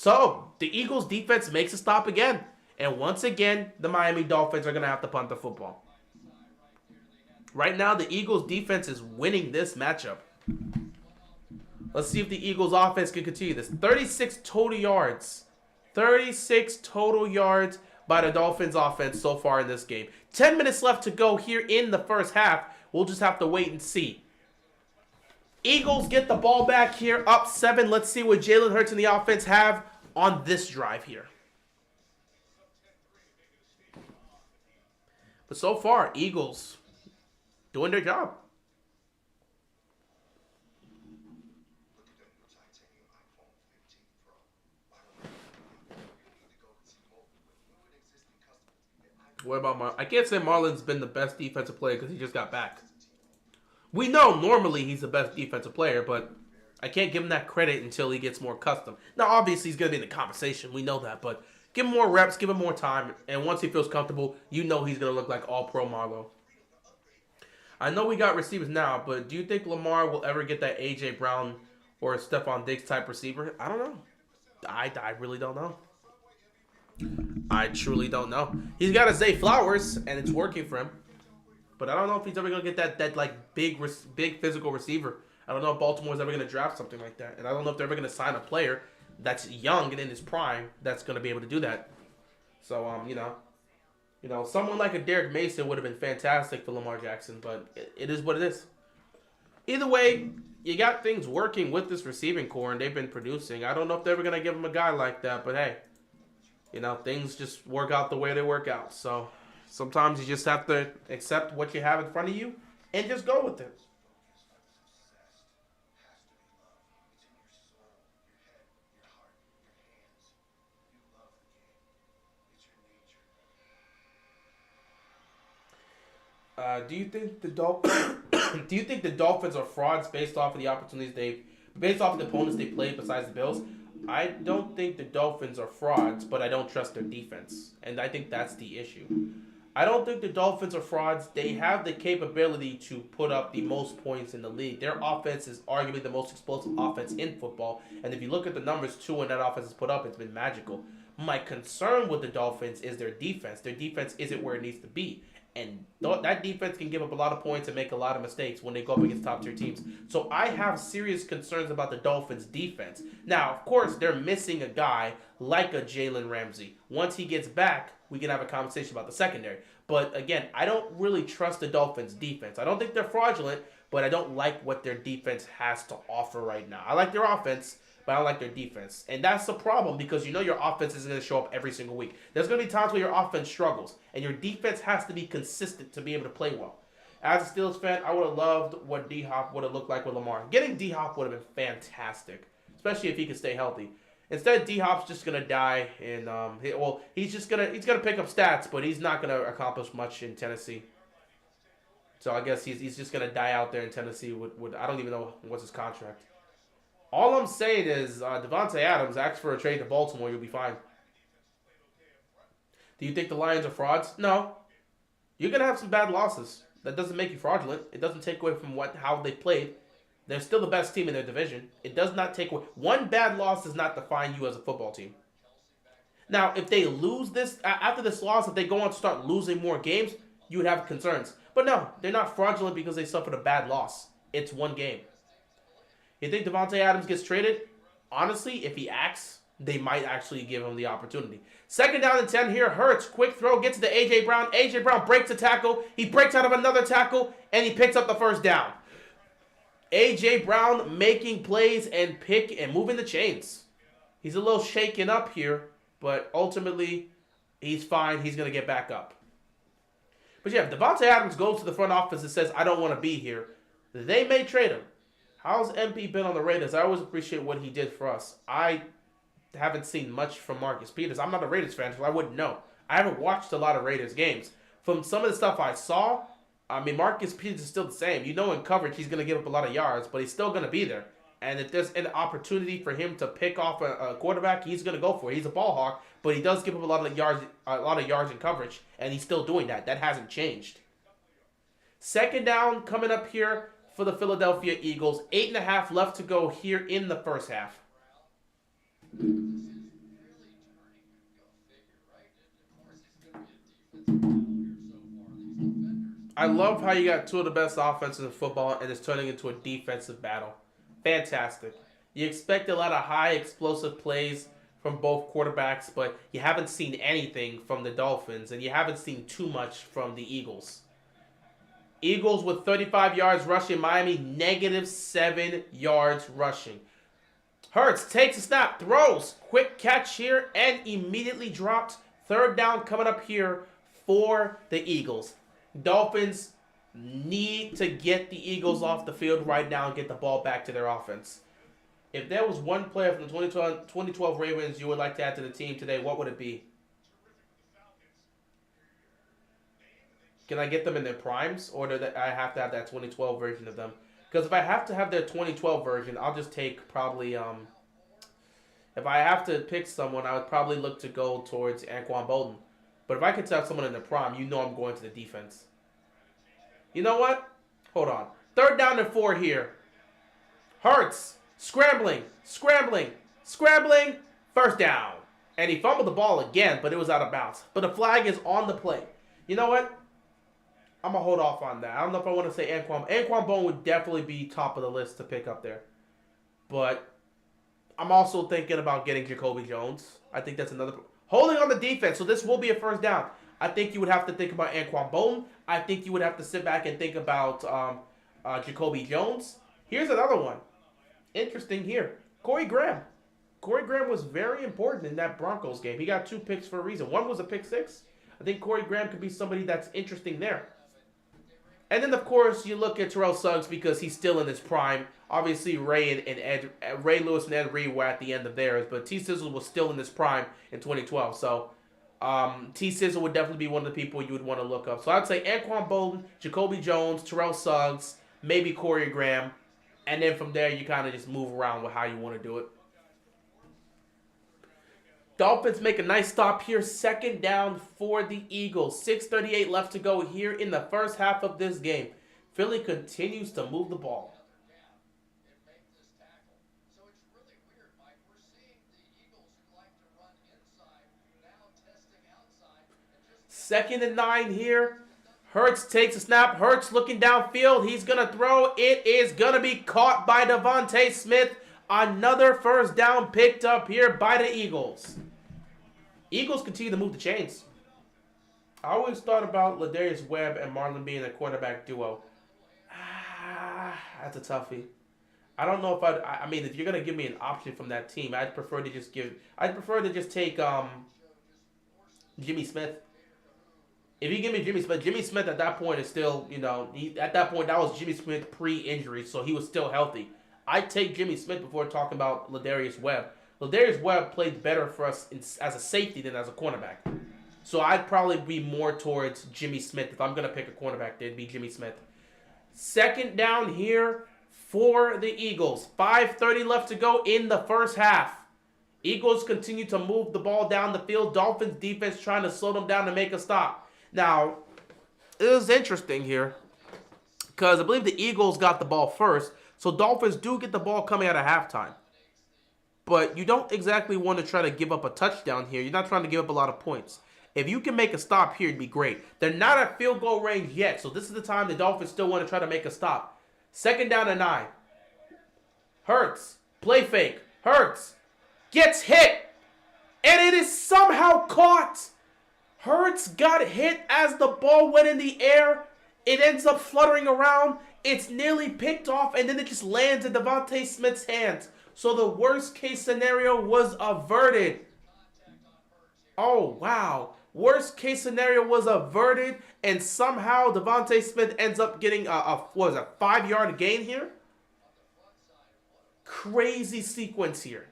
So, the Eagles defense makes a stop again. And once again, the Miami Dolphins are going to have to punt the football. Right now, the Eagles defense is winning this matchup. Let's see if the Eagles offense can continue this. 36 total yards. 36 total yards by the Dolphins offense so far in this game. 10 minutes left to go here in the first half. We'll just have to wait and see. Eagles get the ball back here, up 7. Let's see what Jalen Hurts and the offense have on this drive here. But so far, Eagles doing their job. What about Marlon? I can't say Marlon's been the best defensive player because he just got back. We know normally he's the best defensive player, but I can't give him that credit until he gets more accustomed. Now, obviously, he's going to be in the conversation. We know that, but give him more reps, give him more time, and once he feels comfortable, you know he's going to look like all-pro Marlo. I know we got receivers now, but do you think Lamar will ever get that A.J. Brown or Stephon Diggs type receiver? I don't know. I really don't know. I truly don't know. He's got Zay Flowers, and it's working for him. But I don't know if he's ever going to get that like big physical receiver. I don't know if Baltimore's ever going to draft something like that. And I don't know if they're ever going to sign a player that's young and in his prime that's going to be able to do that. So, you know, someone like a Derek Mason would have been fantastic for Lamar Jackson, but it is what it is. Either way, you got things working with this receiving core, and they've been producing. I don't know if they're ever going to give him a guy like that, but hey, you know, things just work out the way they work out. So sometimes you just have to accept what you have in front of you and just go with it. Do you think the Dolphins are frauds based off of the opponents they played besides the Bills? I don't think the Dolphins are frauds, but I don't trust their defense, and I think that's the issue. I don't think the Dolphins are frauds. They have the capability to put up the most points in the league. Their offense is arguably the most explosive offense in football, and if you look at the numbers too when that offense has put up, it's been magical. My concern with the Dolphins is their defense. Their defense isn't where it needs to be. And that defense can give up a lot of points and make a lot of mistakes when they go up against top-tier teams. So I have serious concerns about the Dolphins' defense. Now, of course, they're missing a guy like a Jalen Ramsey. Once he gets back, we can have a conversation about the secondary. But again, I don't really trust the Dolphins' defense. I don't think they're fraudulent, but I don't like what their defense has to offer right now. I like their offense, but I don't like their defense. And that's the problem because you know your offense isn't going to show up every single week. There's going to be times where your offense struggles, and your defense has to be consistent to be able to play well. As a Steelers fan, I would have loved what D-Hop would have looked like with Lamar. Getting D-Hop would have been fantastic, especially if he could stay healthy. Instead, D-Hop's just going to die, and he's going to pick up stats, but he's not going to accomplish much in Tennessee. So I guess he's just going to die out there in Tennessee with I don't even know what's his contract. All I'm saying is Devontae Adams asked for a trade to Baltimore. You'll be fine. Do you think the Lions are frauds? No. You're going to have some bad losses. That doesn't make you fraudulent. It doesn't take away from how they played. They're still the best team in their division. It does not take away. One bad loss does not define you as a football team. Now, if they lose this, after this loss, if they go on to start losing more games, you would have concerns. But no, they're not fraudulent because they suffered a bad loss. It's one game. You think Devontae Adams gets traded? Honestly, if he acts, they might actually give him the opportunity. 2nd down and 10 here. Hurts, quick throw, gets to A.J. Brown. A.J. Brown breaks a tackle. He breaks out of another tackle, and he picks up the first down. A.J. Brown making plays and moving the chains. He's a little shaken up here, but ultimately, he's fine. He's going to get back up. But yeah, if Devontae Adams goes to the front office and says, I don't want to be here, they may trade him. How's MP been on the Raiders? I always appreciate what he did for us. I haven't seen much from Marcus Peters. I'm not a Raiders fan, so I wouldn't know. I haven't watched a lot of Raiders games. From some of the stuff I saw, I mean, Marcus Peters is still the same. You know in coverage he's going to give up a lot of yards, but he's still going to be there. And if there's an opportunity for him to pick off a quarterback, he's going to go for it. He's a ball hawk, but he does give up a lot of yards in coverage, and he's still doing that. That hasn't changed. 2nd down coming up here for the Philadelphia Eagles. 8.5 left to go here in the first half. I love how you got two of the best offenses in football and it's turning into a defensive battle. Fantastic. You expect a lot of high explosive plays from both quarterbacks, but you haven't seen anything from the Dolphins and you haven't seen too much from the Eagles. Eagles with 35 yards rushing, Miami -7 yards rushing. Hurts takes a snap, throws, quick catch here, and immediately dropped. Third down coming up here for the Eagles. Dolphins need to get the Eagles off the field right now and get the ball back to their offense. If there was one player from the 2012 Ravens you would like to add to the team today, what would it be? Can I get them in their primes, or do I have to have that 2012 version of them? Because if I have to have their 2012 version, I'll just take probably, if I have to pick someone, I would probably look to go towards Anquan Bolden. But if I could have someone in the prime, you know I'm going to the defense. You know what? Hold on. Third down and 4 here. Hurts. Scrambling. First down. And he fumbled the ball again, but it was out of bounds. But the flag is on the play. You know what? I'm going to hold off on that. I don't know if I want to say Anquan. Anquan Bolden would definitely be top of the list to pick up there. But I'm also thinking about getting Jacoby Jones. I think that's another... Holding on the defense, so this will be a first down. I think you would have to think about Anquan Bolden. I think you would have to sit back and think about Jacoby Jones. Here's another one. Interesting here. Corey Graham. Corey Graham was very important in that Broncos game. He got 2 picks for a reason. One was a pick 6. I think Corey Graham could be somebody that's interesting there. And then, of course, you look at Terrell Suggs because he's still in his prime. Obviously, Ray Lewis and Ed Reed were at the end of theirs, but T. Sizzle was still in his prime in 2012. So, T. Sizzle would definitely be one of the people you would want to look up. So, I'd say Anquan Bolden, Jacoby Jones, Terrell Suggs, maybe Corey Graham. And then from there, you kind of just move around with how you want to do it. Dolphins make a nice stop here. Second down for the Eagles. 6:38 left to go here in the first half of this game. Philly continues to move the ball. Second and 9 here. Hurts takes a snap. Hurts looking downfield. He's going to throw. It is going to be caught by Devontae Smith. Another first down picked up here by the Eagles. Eagles continue to move the chains. I always thought about Ladarius Webb and Marlon being a quarterback duo. That's a toughie. I don't know if I mean, if you're gonna give me an option from that team, I'd prefer to just take Jimmy Smith. If you give me Jimmy Smith at that point is still, at that point that was Jimmy Smith pre-injury, so he was still healthy. I'd take Jimmy Smith before talking about Ladarius Webb. Ladarius Webb played better for us as a safety than as a cornerback. So I'd probably be more towards Jimmy Smith. If I'm going to pick a cornerback, it'd be Jimmy Smith. Second down here for the Eagles. 5:30 left to go in the first half. Eagles continue to move the ball down the field. Dolphins defense trying to slow them down to make a stop. Now, it is interesting here because I believe the Eagles got the ball first. So Dolphins do get the ball coming out of halftime. But you don't exactly want to try to give up a touchdown here. You're not trying to give up a lot of points. If you can make a stop here, it'd be great. They're not at field goal range yet, so this is the time the Dolphins still want to try to make a stop. Second down and 9. Hurts. Play fake. Hurts. Gets hit. And it is somehow caught. Hurts got hit as the ball went in the air. It ends up fluttering around. It's nearly picked off, and then it just lands in Devontae Smith's hands. So the worst case scenario was averted. Oh, wow. Worst case scenario was averted, and somehow Devontae Smith ends up getting a 5-yard gain here? Crazy sequence here.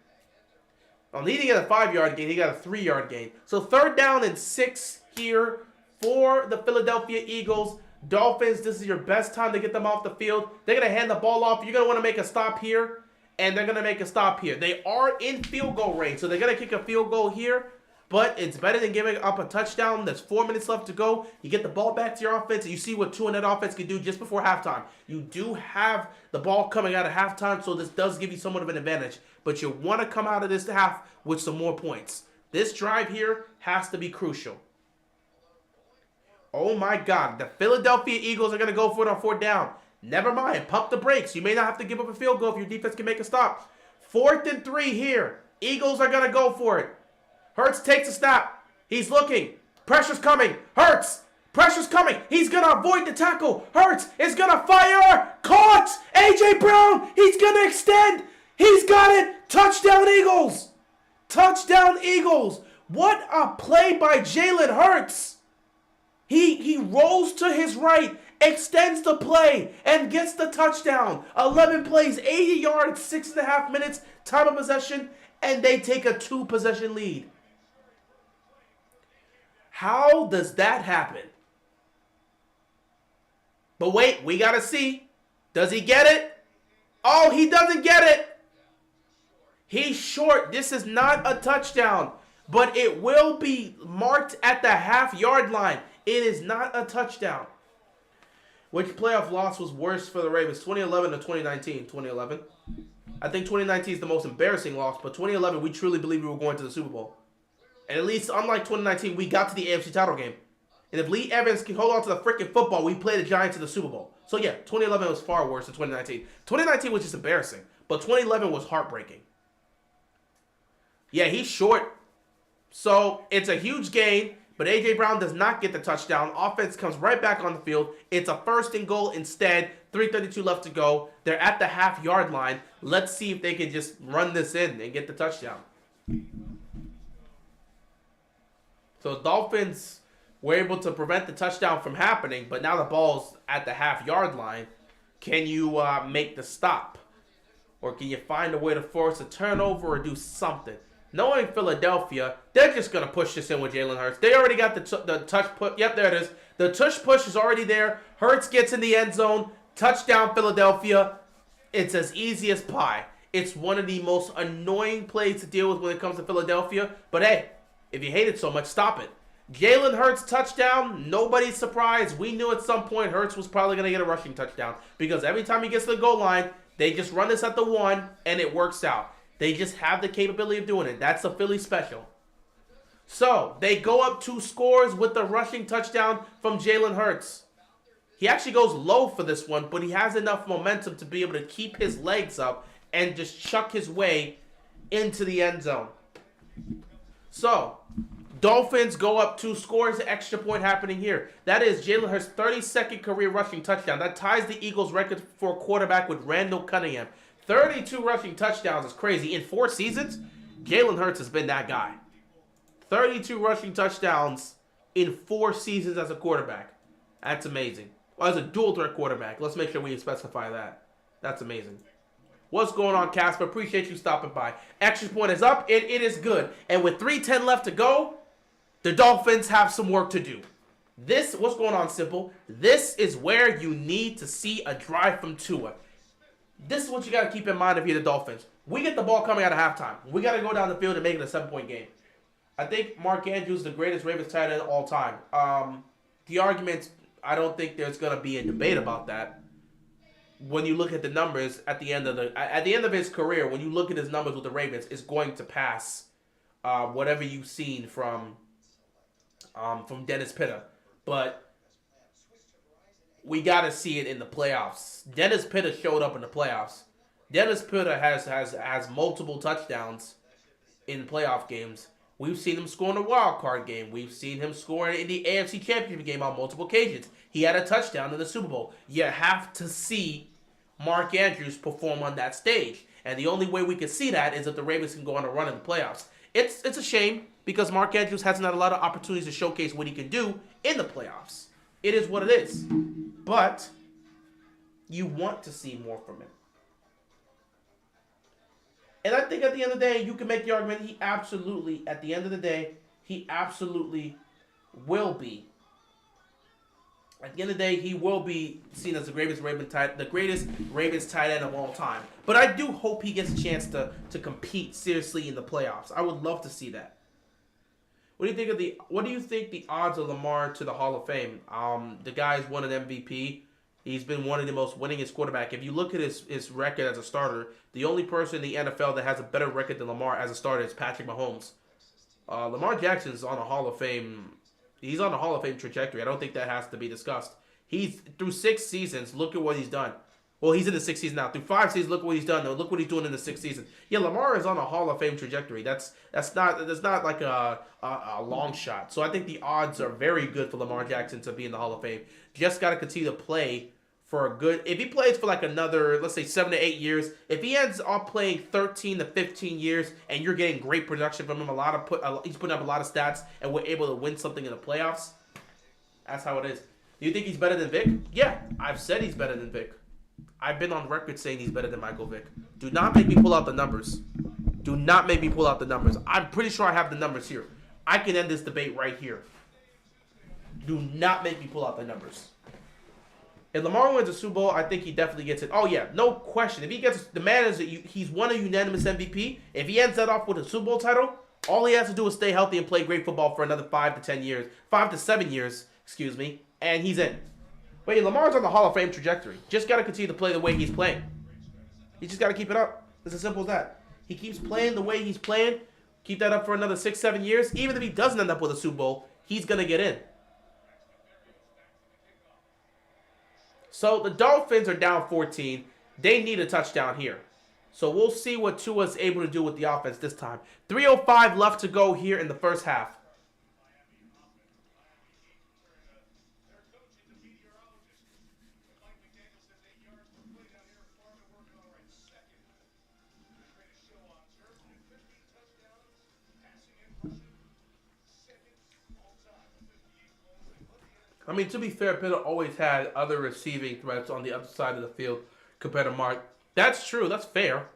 Well, he didn't get a 5-yard gain. He got a 3-yard gain. So third down and 6 here for the Philadelphia Eagles. Dolphins, this is your best time to get them off the field. They're going to hand the ball off. You're going to want to make a stop here, and they're going to make a stop here. They are in field goal range, so they're going to kick a field goal here, but it's better than giving up a touchdown. There's 4 minutes left to go. You get the ball back to your offense, and you see what 2 in that offense can do just before halftime. You do have the ball coming out of halftime, so this does give you somewhat of an advantage, but you want to come out of this half with some more points. This drive here has to be crucial. Oh my God. The Philadelphia Eagles are going to go for it on 4th down. Never mind. Pump the brakes. You may not have to give up a field goal if your defense can make a stop. 4th and 3 here. Eagles are going to go for it. Hurts takes a snap. He's looking. Pressure's coming. Hurts. Pressure's coming. He's going to avoid the tackle. Hurts is going to fire. Caught. A.J. Brown. He's going to extend. He's got it. Touchdown Eagles. Touchdown Eagles. What a play by Jalen Hurts. He rolls to his right, extends the play, and gets the touchdown. 11 plays, 80 yards, 6.5 minutes, time of possession, and they take a 2-possession lead. How does that happen? But wait, we got to see. Does he get it? Oh, he doesn't get it. He's short. This is not a touchdown, but it will be marked at the half-yard line. It is not a touchdown. Which playoff loss was worse for the Ravens, 2011 or 2019? 2011. I think 2019 is the most embarrassing loss, but 2011, we truly believe we were going to the Super Bowl. And at least, unlike 2019, we got to the AFC title game. And if Lee Evans can hold on to the freaking football, we play the Giants in the Super Bowl. So yeah, 2011 was far worse than 2019. 2019 was just embarrassing, but 2011 was heartbreaking. Yeah, he's short. So it's a huge gain, but A.J. Brown does not get the touchdown. Offense comes right back on the field. It's a 1st and goal instead. 3:32 left to go. They're at the half-yard line. Let's see if they can just run this in and get the touchdown. So the Dolphins were able to prevent the touchdown from happening, but now the ball's at the half-yard line. Can you make the stop? Or can you find a way to force a turnover or do something? Knowing Philadelphia, they're just going to push this in with Jalen Hurts. They already got the touch push. Yep, there it is. The tush push is already there. Hurts gets in the end zone. Touchdown, Philadelphia. It's as easy as pie. It's one of the most annoying plays to deal with when it comes to Philadelphia. But hey, if you hate it so much, stop it. Jalen Hurts touchdown. Nobody's surprised. We knew at some point Hurts was probably going to get a rushing touchdown. Because every time he gets to the goal line, they just run this at the 1, and it works out. They just have the capability of doing it. That's a Philly special. So, they go up 2 scores with the rushing touchdown from Jalen Hurts. He actually goes low for this one, but he has enough momentum to be able to keep his legs up and just chuck his way into the end zone. So, Dolphins go up 2 scores, extra point happening here. That is Jalen Hurts' 32nd career rushing touchdown. That ties the Eagles' record for a quarterback with Randall Cunningham. 32 rushing touchdowns is crazy. In 4 seasons, Jalen Hurts has been that guy. 32 rushing touchdowns in 4 seasons as a quarterback. That's amazing. Well, as a dual-threat quarterback. Let's make sure we specify that. That's amazing. What's going on, Casper? Appreciate you stopping by. Extra point is up, and it is good. And with 3:10 left to go, the Dolphins have some work to do. What's going on, Simple? This is where you need to see a drive from Tua. This is what you got to keep in mind if you're the Dolphins. We get the ball coming out of halftime. We got to go down the field and make it a 7-point game. I think Mark Andrews is the greatest Ravens tight end of all time. The arguments, I don't think there's going to be a debate about that. When you look at the numbers at the end of his career, when you look at his numbers with the Ravens, it's going to pass whatever you've seen from Dennis Pitta. But we got to see it in the playoffs. Dennis Pitta showed up in the playoffs. Dennis Pitta has multiple touchdowns in playoff games. We've seen him score in the wild card game. We've seen him score in the AFC Championship game on multiple occasions. He had a touchdown in the Super Bowl. You have to see Mark Andrews perform on that stage. And the only way we can see that is if the Ravens can go on a run in the playoffs. It's a shame because Mark Andrews hasn't had a lot of opportunities to showcase what he can do in the playoffs. It is what it is. But you want to see more from him. And I think at the end of the day, you can make the argument he absolutely will be. At the end of the day, he will be seen as the greatest Ravens tight end of all time. But I do hope he gets a chance to compete seriously in the playoffs. I would love to see that. What do you think the odds of Lamar to the Hall of Fame? The guy's won an MVP. He's been one of the most winningest quarterback. If you look at his record as a starter, the only person in the NFL that has a better record than Lamar as a starter is Patrick Mahomes. Lamar Jackson's on a Hall of Fame He's on a Hall of Fame trajectory. I don't think that has to be discussed. He's through 6 seasons. Look at what he's done. Well, he's in the 6th season now. Through 5 seasons, look what he's done. Though, look what he's doing in the 6th season. Yeah, Lamar is on a Hall of Fame trajectory. That's not like a long shot. So I think the odds are very good for Lamar Jackson to be in the Hall of Fame. Just got to continue to play for a good. If he plays for like another, let's say 7 to 8 years, if he ends up playing 13 to 15 years, and you're getting great production from him, he's putting up a lot of stats, and we're able to win something in the playoffs. That's how it is. Do you think he's better than Vic? Yeah, I've said he's better than Vic. I've been on record saying he's better than Michael Vick. Do not make me pull out the numbers. Do not make me pull out the numbers. I'm pretty sure I have the numbers here. I can end this debate right here. Do not make me pull out the numbers. If Lamar wins a Super Bowl, I think he definitely gets it. Oh yeah, no question. If he gets, the man he's won a unanimous MVP. If he ends that off with a Super Bowl title, all he has to do is stay healthy and play great football for another 5 to 10 years, 5 to 7 years, excuse me, and he's in. But yeah, Lamar's on the Hall of Fame trajectory. Just got to continue to play the way he's playing. He just got to keep it up. It's as simple as that. He keeps playing the way he's playing. Keep that up for another 6, 7 years. Even if he doesn't end up with a Super Bowl, he's going to get in. So the Dolphins are down 14. They need a touchdown here. So we'll see what Tua's able to do with the offense this time. 3:05 left to go here in the first half. I mean, to be fair, Pitt always had other receiving threats on the other side of the field compared to Mark. That's true. That's fair.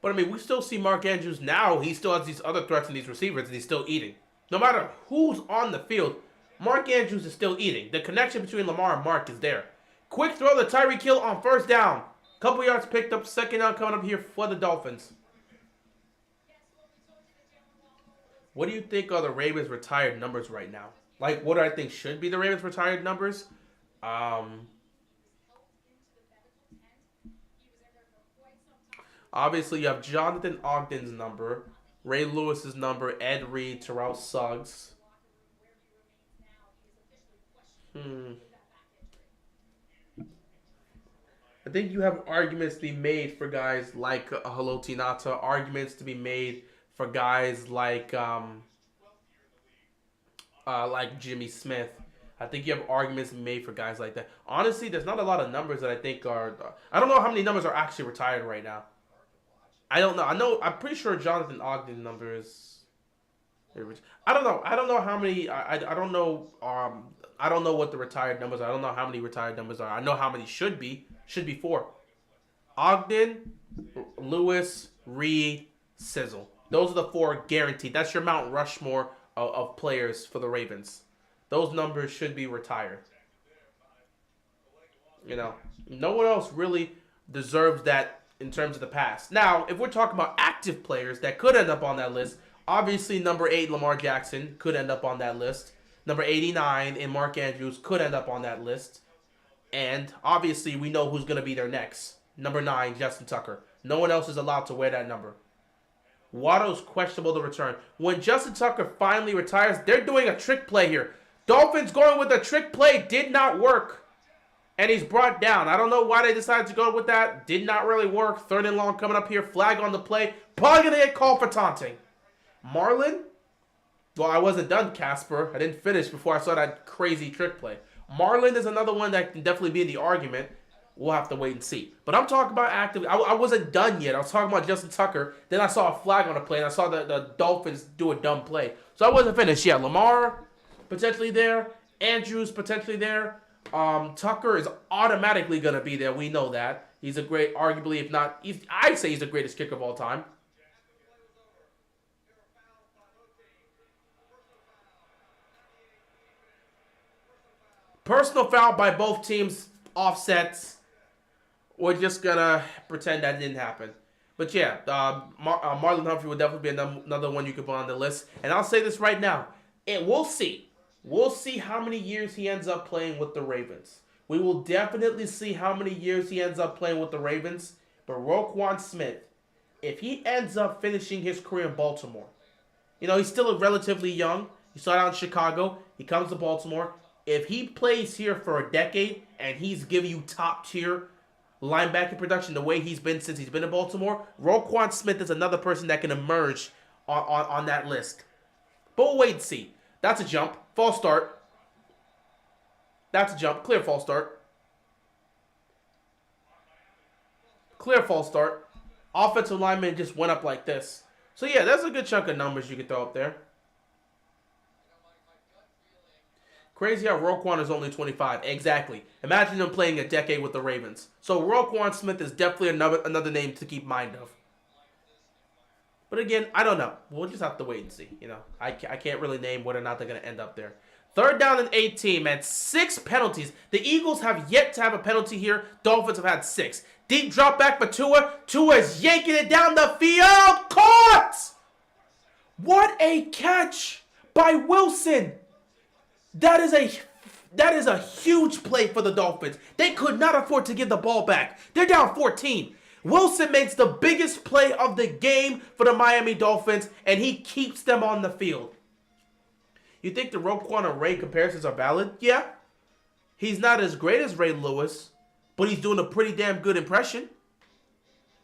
But, I mean, we still see Mark Andrews now. He still has these other threats and these receivers, and he's still eating. No matter who's on the field, Mark Andrews is still eating. The connection between Lamar and Mark is there. Quick throw to Tyreek Hill on first down. Couple yards picked up. Second down coming up here for the Dolphins. What do you think are the Ravens' retired numbers right now? Like, what do I think should be the Ravens' retired numbers? Obviously, you have Jonathan Ogden's number, Ray Lewis's number, Ed Reed, Terrell Suggs. I think you have arguments to be made for guys like Haloti Ngata, arguments to be made for guys like Jimmy Smith. I think you have arguments made for guys like that. Honestly, there's not a lot of numbers that I think are. I don't know how many numbers are actually retired right now. I don't know. I'm pretty sure Jonathan Ogden number is. I don't know. I don't know how many. I don't know. I don't know what the retired numbers are. I don't know how many retired numbers are. I know how many should be. Should be 4. Ogden, Lewis, Reed, Sizzle. Those are the 4 guaranteed. That's your Mount Rushmore of players for the Ravens. Those numbers should be retired. You know, no one else really deserves that in terms of the past. Now, if we're talking about active players that could end up on that list, obviously number 8, Lamar Jackson, could end up on that list. Number 89 in Mark Andrews could end up on that list. And obviously we know who's going to be there next. Number 9, Justin Tucker. No one else is allowed to wear that number. Waddle's questionable to return. When Justin Tucker finally retires, they're doing a trick play here. Dolphins going with a trick play did not work. And he's brought down. I don't know why they decided to go with that. Did not really work. 3rd and long coming up here. Flag on the play. Probably going to get called for taunting. Marlon? Well, I wasn't done, Casper. I didn't finish before I saw that crazy trick play. Marlon is another one that can definitely be in the argument. We'll have to wait and see. But I'm talking about active. I wasn't done yet. I was talking about Justin Tucker. Then I saw a flag on the play, and I saw the Dolphins do a dumb play. So I wasn't finished yet. Lamar, potentially there. Andrews, potentially there. Tucker is automatically going to be there. We know that. He's a great, arguably, if not, I'd say he's the greatest kicker of all time. Personal foul by both teams, offsets. We're just going to pretend that didn't happen. But yeah, Marlon Humphrey will definitely be another one you could put on the list. And I'll say this right now. And we'll see. We'll see how many years he ends up playing with the Ravens. We will definitely see how many years he ends up playing with the Ravens. But Roquan Smith, if he ends up finishing his career in Baltimore, you know, he's still relatively young. You saw it out in Chicago. He comes to Baltimore. If he plays here for a decade and he's giving you top tier linebacker production the way he's been since he's been in Baltimore, Roquan Smith is another person that can emerge on that list. But we'll wait and see. That's a jump. False start. That's a jump. Clear false start. Clear false start. Offensive lineman just went up like this. So yeah, that's a good chunk of numbers you could throw up there. Crazy how Roquan is only 25. Exactly. Imagine him playing a decade with the Ravens. So Roquan Smith is definitely another name to keep mind of. But again, I don't know. We'll just have to wait and see. You know, I can't really name whether or not they're going to end up there. 3rd down and 18, man. 6 penalties. The Eagles have yet to have a penalty here. Dolphins have had 6. Deep drop back for Tua. Tua is yanking it down the field. Caught! What a catch by Wilson. That is a huge play for the Dolphins. They could not afford to give the ball back. They're down 14. Wilson makes the biggest play of the game for the Miami Dolphins, and he keeps them on the field. You think the Roquan and Ray comparisons are valid? Yeah. He's not as great as Ray Lewis, but he's doing a pretty damn good impression.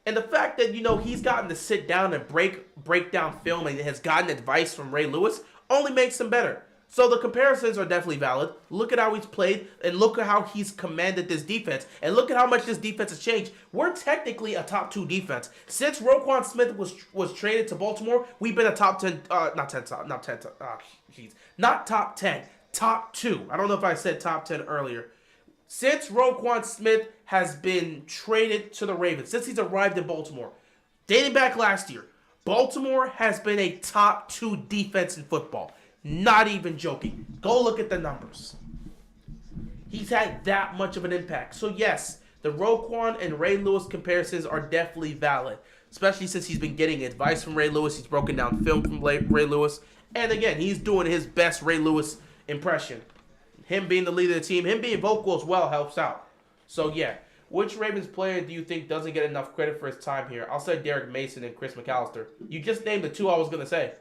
And the fact that, you know, he's gotten to sit down and break down film and has gotten advice from Ray Lewis only makes him better. So the comparisons are definitely valid. Look at how he's played, and look at how he's commanded this defense, and look at how much this defense has changed. We're technically a top 2 defense. Since Roquan Smith was traded to Baltimore, we've been a top 10, not top 10, top 2. I don't know if I said top 10 earlier. Since Roquan Smith has been traded to the Ravens, since he's arrived in Baltimore, dating back last year, Baltimore has been a top 2 defense in football. Not even joking. Go look at the numbers. He's had that much of an impact. So yes, the Roquan and Ray Lewis comparisons are definitely valid. Especially since he's been getting advice from Ray Lewis. He's broken down film from Ray Lewis. And again, he's doing his best Ray Lewis impression. Him being the leader of the team, him being vocal as well helps out. So yeah, which Ravens player do you think doesn't get enough credit for his time here? I'll say Derek Mason and Chris McAllister. You just named the 2 I was going to say.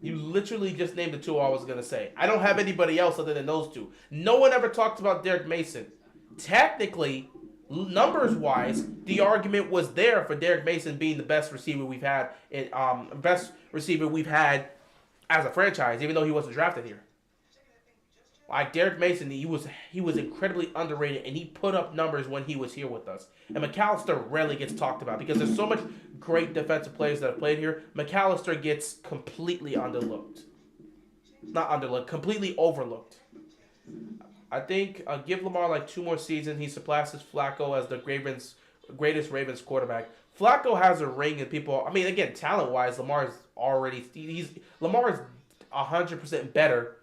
You literally just named the 2 I was going to say. I don't have anybody else other than those 2. No one ever talked about Derek Mason. Technically, numbers-wise, the argument was there for Derek Mason being the best receiver we've had, as a franchise, even though he wasn't drafted here. Like Derek Mason, he was incredibly underrated, and he put up numbers when he was here with us. And McAllister rarely gets talked about because there's so much great defensive players that have played here. McAllister gets completely completely overlooked. I think give Lamar like 2 more seasons. He surpasses Flacco as the greatest Ravens quarterback. Flacco has a ring, and people. I mean, again, talent-wise, Lamar is 100% better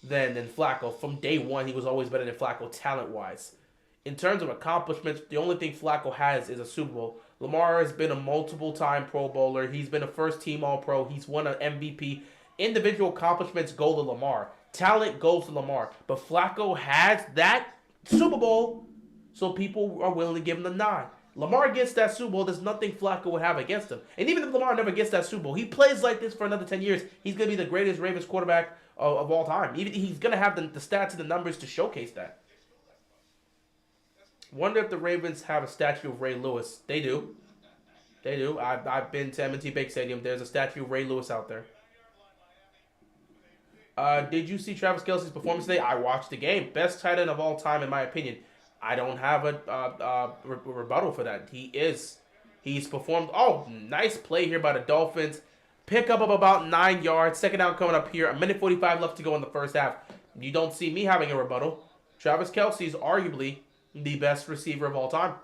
than Flacco. From day one, he was always better than Flacco talent-wise. In terms of accomplishments, the only thing Flacco has is a Super Bowl. Lamar has been a multiple-time Pro Bowler. He's been a first-team All-Pro. He's won an MVP. Individual accomplishments go to Lamar. Talent goes to Lamar. But Flacco has that Super Bowl, so people are willing to give him the nod. Lamar gets that Super Bowl, there's nothing Flacco would have against him. And even if Lamar never gets that Super Bowl, he plays like this for another 10 years, he's going to be the greatest Ravens quarterback of all time. He's going to have the stats and the numbers to showcase that. Wonder if the Ravens have a statue of Ray Lewis. They do. They do. I've been to M&T Bank Stadium. There's a statue of Ray Lewis out there. Did you see Travis Kelce's performance today? I watched the game. Best tight end of all time, in my opinion. I don't have a rebuttal for that. He's performed. Oh, nice play here by the Dolphins. Pick up of about 9 yards. Second down coming up here. 1:45 left to go in the first half. You don't see me having a rebuttal. Travis Kelce is arguably the best receiver of all time.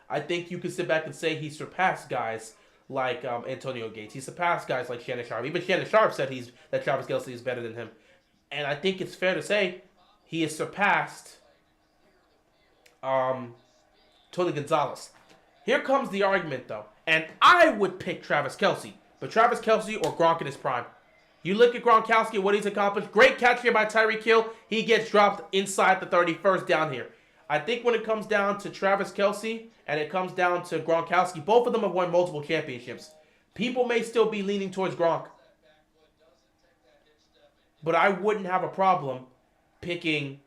I think you could sit back and say he surpassed guys like Antonio Gates. He surpassed guys like Shannon Sharp. Even Shannon Sharp said that Travis Kelce is better than him. And I think it's fair to say he has surpassed Tony Gonzalez. Here comes the argument, though. And I would pick Travis Kelce. But Travis Kelce or Gronk in his prime. You look at Gronkowski, what he's accomplished. Great catch here by Tyreek Hill. He gets dropped inside the 31st down here. I think when it comes down to Travis Kelce and it comes down to Gronkowski, both of them have won multiple championships. People may still be leaning towards Gronk. but I wouldn't have a problem picking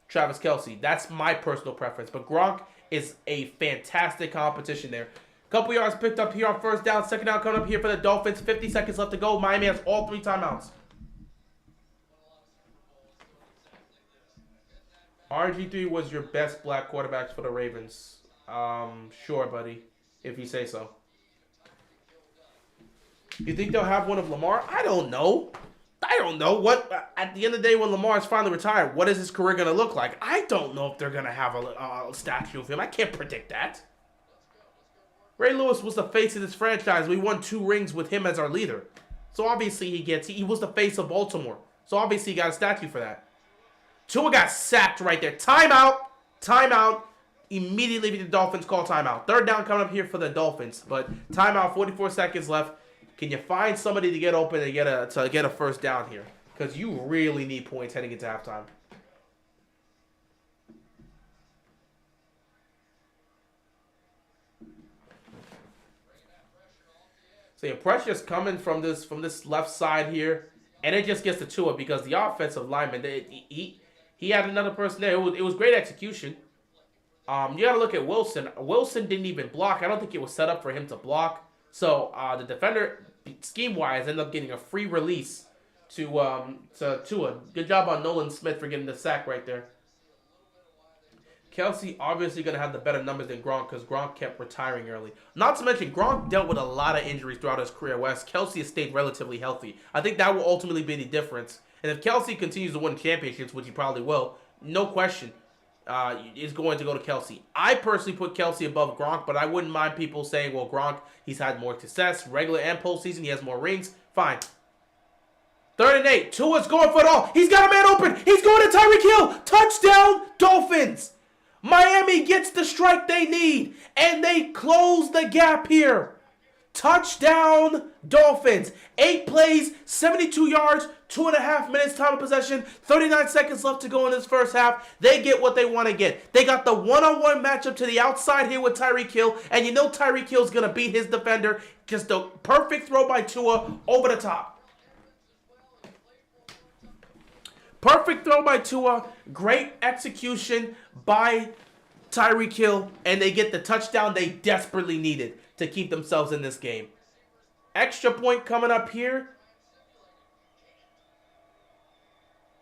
Travis Kelce. That's my personal preference. But Gronk is a fantastic competition there. Couple yards picked up here on first down. Second down coming up here for the Dolphins. 50 seconds left to go. Miami has all 3 timeouts. RG3 was your best black quarterbacks for the Ravens. Sure, buddy, if you say so. You think they'll have one of Lamar? I don't know. What at the end of the day, when Lamar is finally retired, what is his career going to look like? I don't know if they're going to have a statue of him. I can't predict that. Ray Lewis was the face of this franchise. We won 2 rings with him as our leader. So obviously he was the face of Baltimore. So obviously he got a statue for that. Tua got sacked right there. Timeout. Timeout. Immediately the Dolphins call timeout. Third down coming up here for the Dolphins. But timeout, 44 seconds left. Can you find somebody to get open and get a first down here? Because you really need points heading into halftime. So your pressure's coming from this left side here, and it just gets to Tua because the offensive lineman, he had another person there. It was great execution. You got to look at Wilson. Wilson didn't even block. I don't think it was set up for him to block. So the defender, scheme-wise, ended up getting a free release to Tua. Good job on Nolan Smith for getting the sack right there. Kelce obviously going to have the better numbers than Gronk because Gronk kept retiring early. Not to mention, Gronk dealt with a lot of injuries throughout his career, whereas Kelce has stayed relatively healthy. I think that will ultimately be the difference. And if Kelce continues to win championships, which he probably will, no question, is going to go to Kelce. I personally put Kelce above Gronk, but I wouldn't mind people saying, well, Gronk, he's had more success, regular and postseason, he has more rings. Fine. 3rd and 8. Tua's going for it all. He's got a man open. He's going to Tyreek Hill. Touchdown, Dolphins. Miami gets the strike they need, and they close the gap here. Touchdown, Dolphins. 8 plays, 72 yards, 2.5 minutes time of possession, 39 seconds left to go in this first half. They get what they want to get. They got the one-on-one matchup to the outside here with Tyreek Hill, and you know Tyreek Hill's going to beat his defender. Just the perfect throw by Tua over the top. Perfect throw by Tua. Great execution by Tyreek Hill. And they get the touchdown they desperately needed to keep themselves in this game. Extra point coming up here.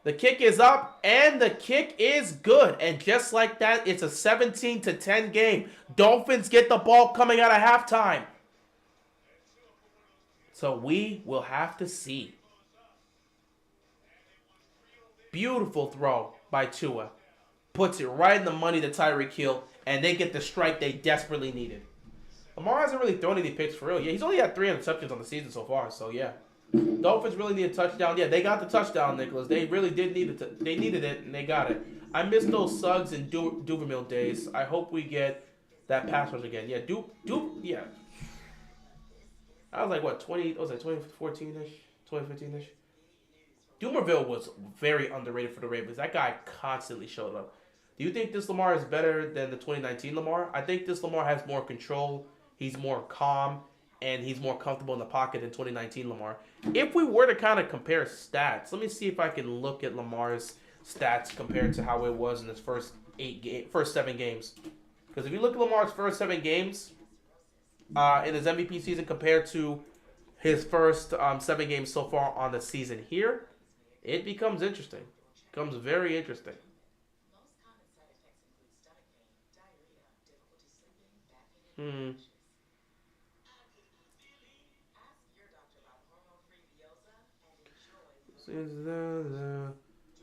The kick is up. And the kick is good. And just like that, it's a 17-10 game. Dolphins get the ball coming out of halftime. So we will have to see. Beautiful throw by Tua. Puts it right in the money to Tyreek Hill, and they get the strike they desperately needed. Lamar hasn't really thrown any picks for real. Yeah, he's only had 3 interceptions on the season so far, so yeah. Dolphins really need a touchdown. Yeah, they got the touchdown, Nicholas. They really did need it. They needed it, and they got it. I miss those Suggs and Duvermill days. I hope we get that pass rush again. Yeah, yeah. I was like, what, 2014-ish? 2015-ish? Dumerville was very underrated for the Ravens. That guy constantly showed up. Do you think this Lamar is better than the 2019 Lamar? I think this Lamar has more control. He's more calm, and he's more comfortable in the pocket than 2019 Lamar. If we were to kind of compare stats, let me see if I can look at Lamar's stats compared to how it was in his first 7 games. Because if you look at Lamar's first 7 games in his MVP season compared to his first 7 games so far on the season here, it becomes interesting. It becomes very interesting.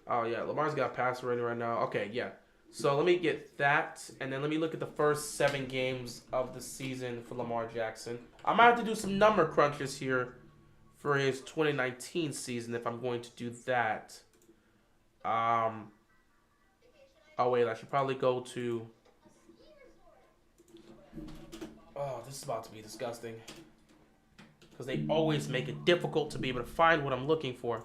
Oh, yeah. Lamar's got passer rating right now. Okay, yeah. So let me get that, and then let me look at the first 7 games of the season for Lamar Jackson. I might have to do some number crunches here for his 2019 season if I'm going to do that. Oh, wait. I should probably go to... Oh, this is about to be disgusting. Because they always make it difficult to be able to find what I'm looking for.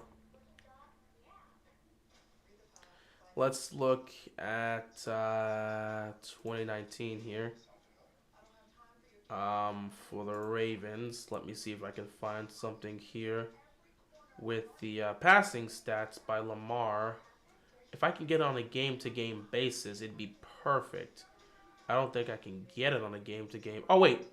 Let's look at 2019 here. For the Ravens. Let me see if I can find something here. with the passing stats by Lamar. If I can get it on a game-to-game basis, it'd be perfect. I don't think I can get it on a game-to-game. Oh, wait.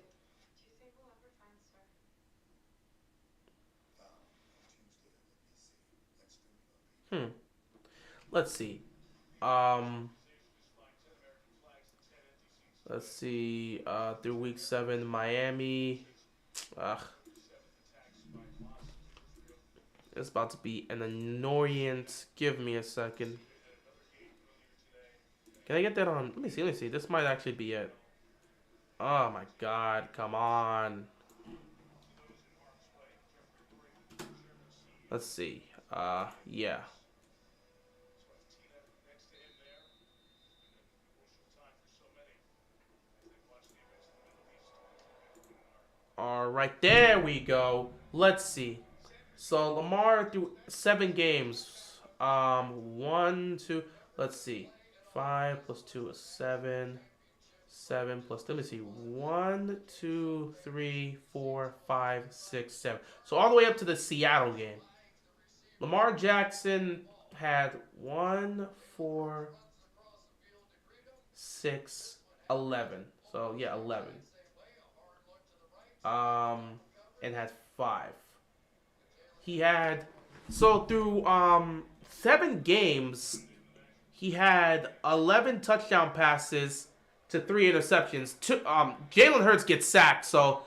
Let's see. Um, let's see. Through week 7, Miami. Ugh. It's about to be an annoyance. Give me a second. Can I get that on? Let me see. Let me see. This might actually be it. Oh my God! Come on. Let's see. Yeah. All right, there we go. Let's see. So Lamar through 7 games. 1, 2. Let's see. 5 plus 2 is 7. 7 plus. Let me see. 1, 2, 3, 4, 5, 6, 7. So all the way up to the Seattle game. Lamar Jackson had 1, 4, 6, 11. So yeah, 11. And had 5. He had through 7 games, he had 11 touchdown passes to 3 interceptions. Jalen Hurts gets sacked, so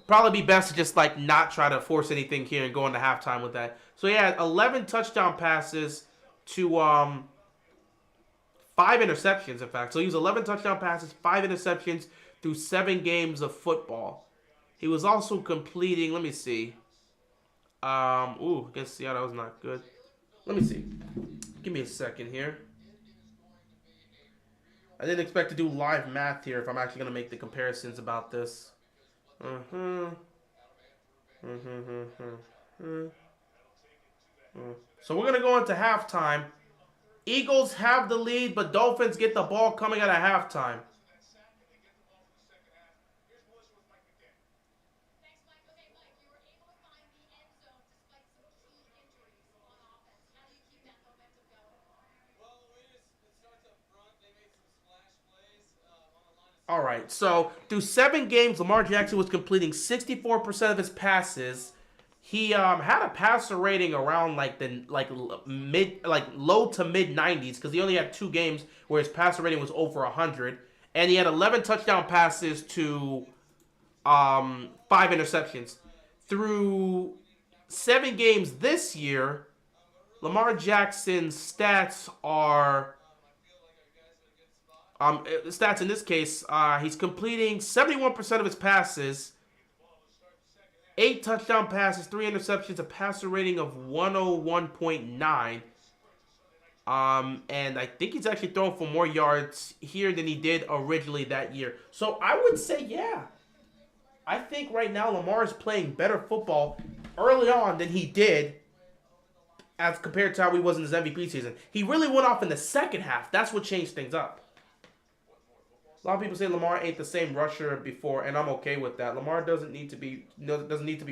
probably be best to just like not try to force anything here and go into halftime with that. So he had 11 touchdown passes to 5 interceptions, in fact. So he was 11 touchdown passes, 5 interceptions through 7 games of football. He was also completing, let me see. Against Seattle, that was not good. Let me see. Give me a second here. I didn't expect to do live math here if I'm actually going to make the comparisons about this. So we're going to go into halftime. Eagles have the lead, but Dolphins get the ball coming out of halftime. All right, so through 7 games, Lamar Jackson was completing 64% of his passes. He had a passer rating around like low to mid 90s because he only had 2 games where his passer rating was over 100, and he had 11 touchdown passes to 5 interceptions. Through 7 games this year, Lamar Jackson's stats are stats in this case, he's completing 71% of his passes, 8 touchdown passes, 3 interceptions, a passer rating of 101.9. And I think he's actually thrown for more yards here than he did originally that year. So I would say, yeah. I think right now Lamar is playing better football early on than he did as compared to how he was in his MVP season. He really went off in the second half. That's what changed things up. A lot of people say Lamar ain't the same rusher before, and I'm okay with that. Lamar doesn't need to be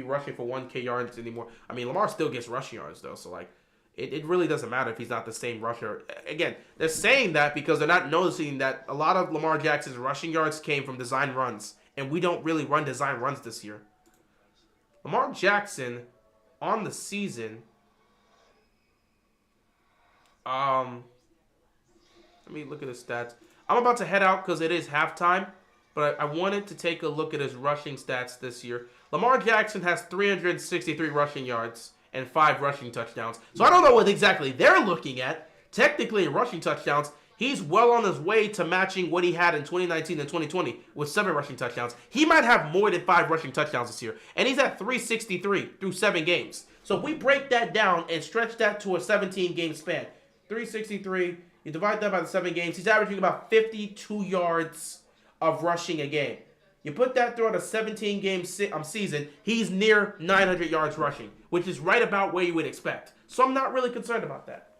rushing for 1K yards anymore. I mean, Lamar still gets rushing yards though, so like, it really doesn't matter if he's not the same rusher. Again, they're saying that because they're not noticing that a lot of Lamar Jackson's rushing yards came from design runs, and we don't really run design runs this year. Lamar Jackson on the season, let me look at his stats. I'm about to head out because it is halftime, but I wanted to take a look at his rushing stats this year. Lamar Jackson has 363 rushing yards and 5 rushing touchdowns. So I don't know what exactly they're looking at. Technically, in rushing touchdowns, he's well on his way to matching what he had in 2019 and 2020 with 7 rushing touchdowns. He might have more than 5 rushing touchdowns this year, and he's at 363 through 7 games. So if we break that down and stretch that to a 17-game span, 363... you divide that by the 7 games, he's averaging about 52 yards of rushing a game. You put that throughout a 17-game season, he's near 900 yards rushing, which is right about where you would expect. So I'm not really concerned about that.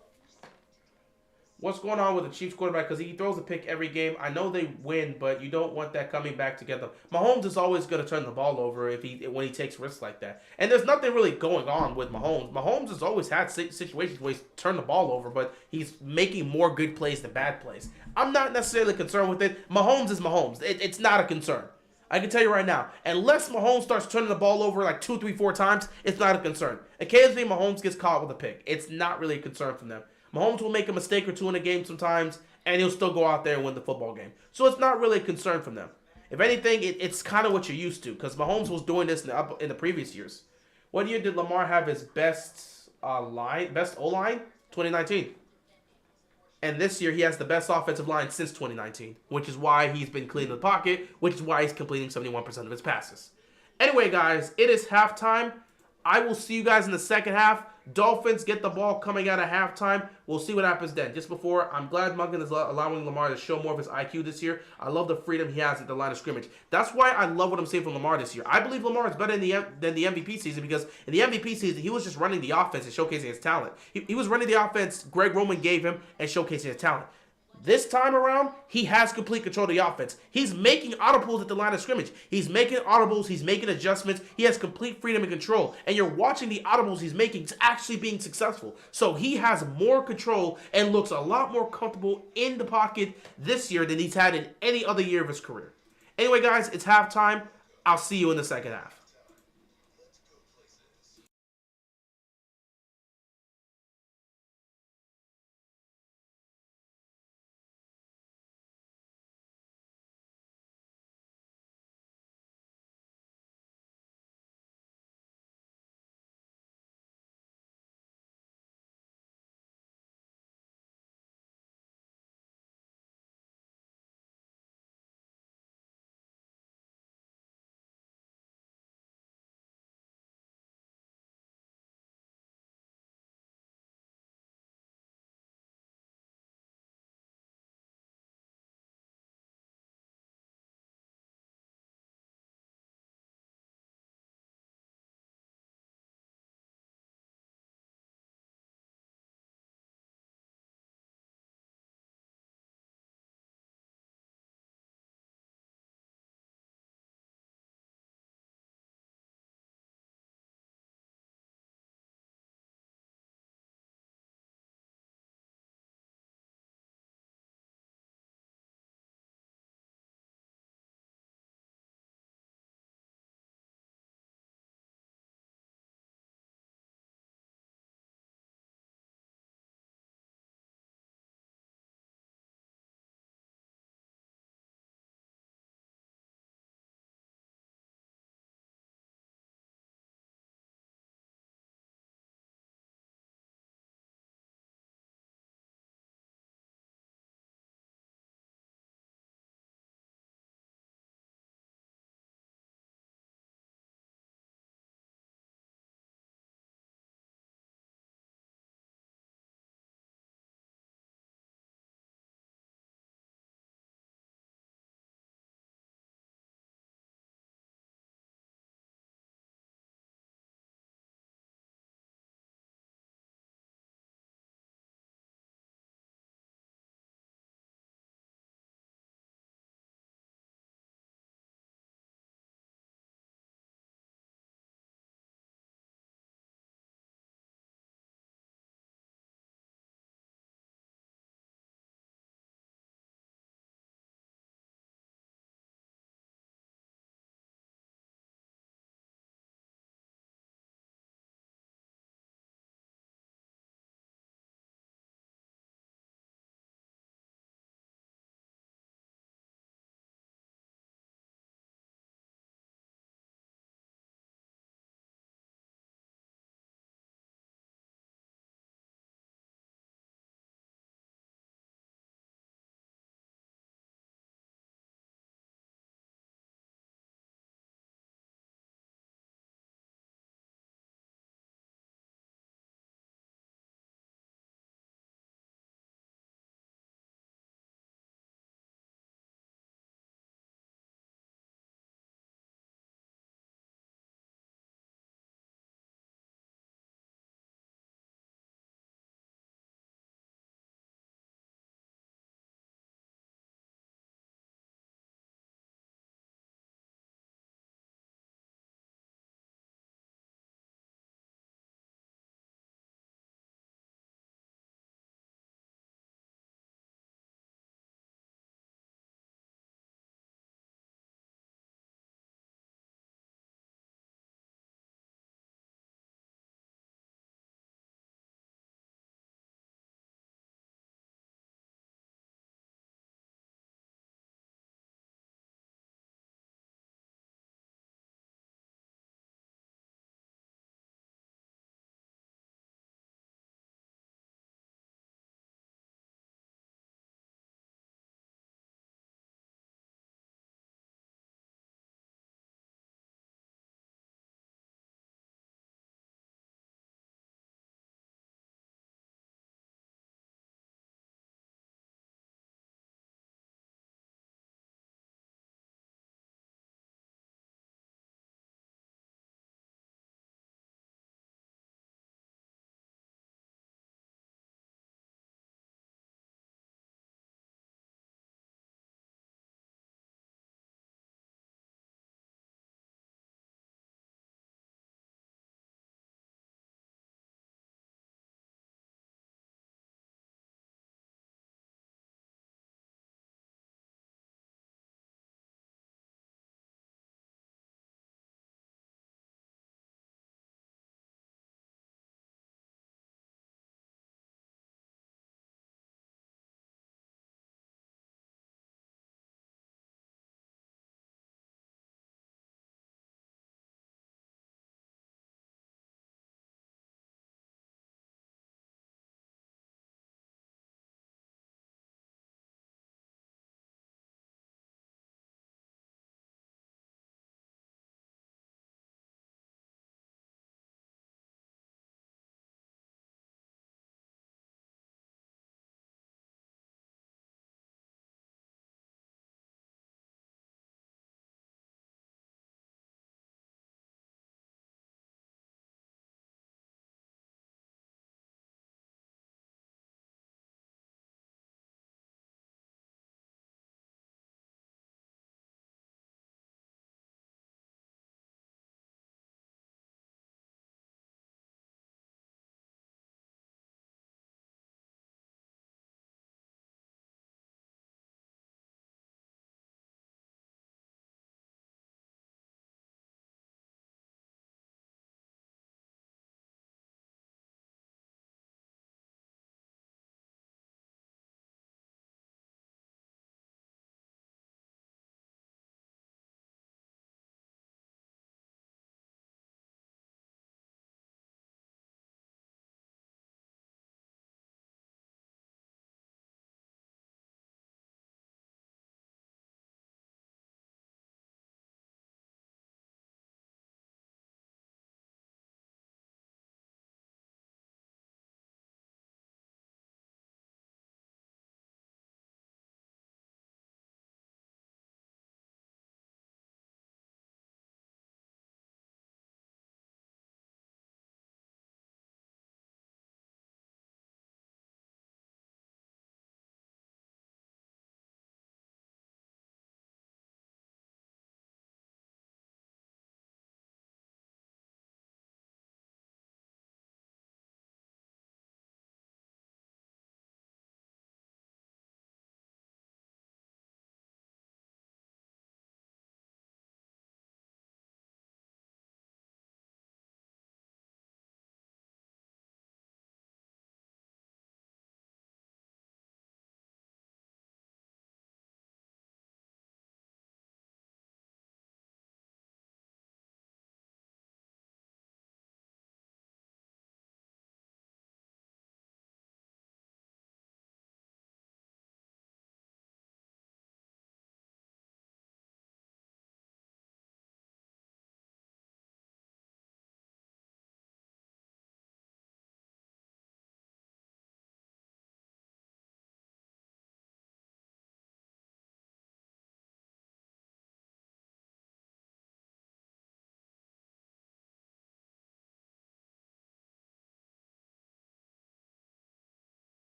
what's going on with the Chiefs quarterback because he throws a pick every game. I know they win, but you don't want that coming back together. Mahomes is always going to turn the ball over if he when he takes risks like that. And there's nothing really going on with Mahomes. Mahomes has always had situations where he's turned the ball over, but he's making more good plays than bad plays. I'm not necessarily concerned with it. Mahomes is Mahomes. It's not a concern. I can tell you right now, unless Mahomes starts turning the ball over like 2, 3, 4 times, it's not a concern. Occasionally, Mahomes gets caught with a pick. It's not really a concern from them. Mahomes will make a mistake or two in a game sometimes, and he'll still go out there and win the football game. So it's not really a concern from them. If anything, it's kind of what you're used to, because Mahomes was doing this in the previous years. What year did Lamar have his best O-line? 2019. And this year, he has the best offensive line since 2019, which is why he's been cleaning the pocket, which is why he's completing 71% of his passes. Anyway, guys, it is halftime. I will see you guys in the second half. Dolphins get the ball coming out of halftime. We'll see what happens then. Just before, I'm glad Mungan is allowing Lamar to show more of his IQ this year. I love the freedom he has at the line of scrimmage. That's why I love what I'm seeing from Lamar this year. I believe Lamar is better than the MVP season because in the MVP season, he was just running the offense and showcasing his talent. He was running the offense Greg Roman gave him and showcasing his talent. This time around, he has complete control of the offense. He's making audibles at the line of scrimmage. He's making audibles. He's making adjustments. He has complete freedom and control. And you're watching the audibles he's making actually being successful. So he has more control and looks a lot more comfortable in the pocket this year than he's had in any other year of his career. Anyway, guys, it's halftime. I'll see you in the second half.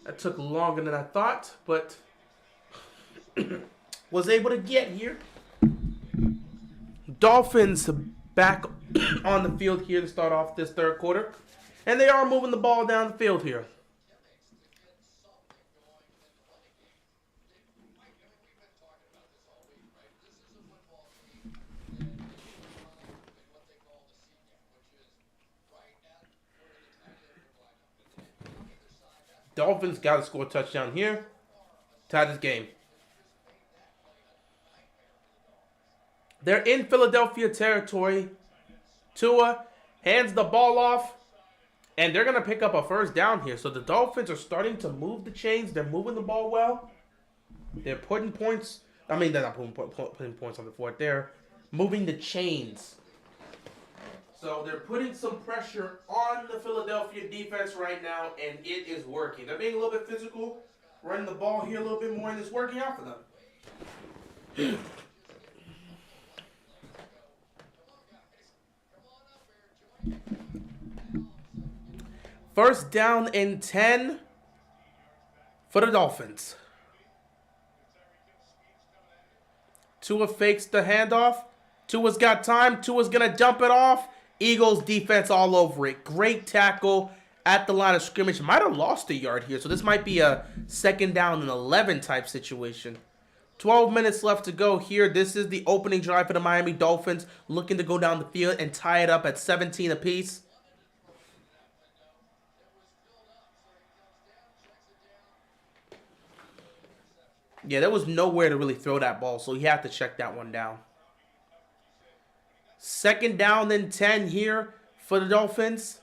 That took longer than I thought, but was able to get here. Dolphins back on the field here to start off this third quarter. And they are moving the ball down the field here. Dolphins got to score a touchdown here. Tie this game. They're in Philadelphia territory. Tua hands the ball off. And they're going to pick up a first down here. So the Dolphins are starting to move the chains. They're moving the ball well. They're putting points. I mean, they're not putting points on the board. They're moving the chains. So they're putting some pressure on the Philadelphia defense right now, and it is working. They're being a little bit physical, running the ball here a little bit more, and it's working out for them. First down and 10 for the Dolphins. Tua fakes the handoff. Tua's got time. Tua's going to jump it off. Eagles defense all over it. Great tackle at the line of scrimmage. Might have lost a yard here, so this might be a second down and 11 type situation. 12 minutes left to go here. This is the opening drive for the Miami Dolphins, looking to go down the field and tie it up at 17 apiece. Yeah, there was nowhere to really throw that ball, so he had to check that one down. Second down and 10 here for the Dolphins.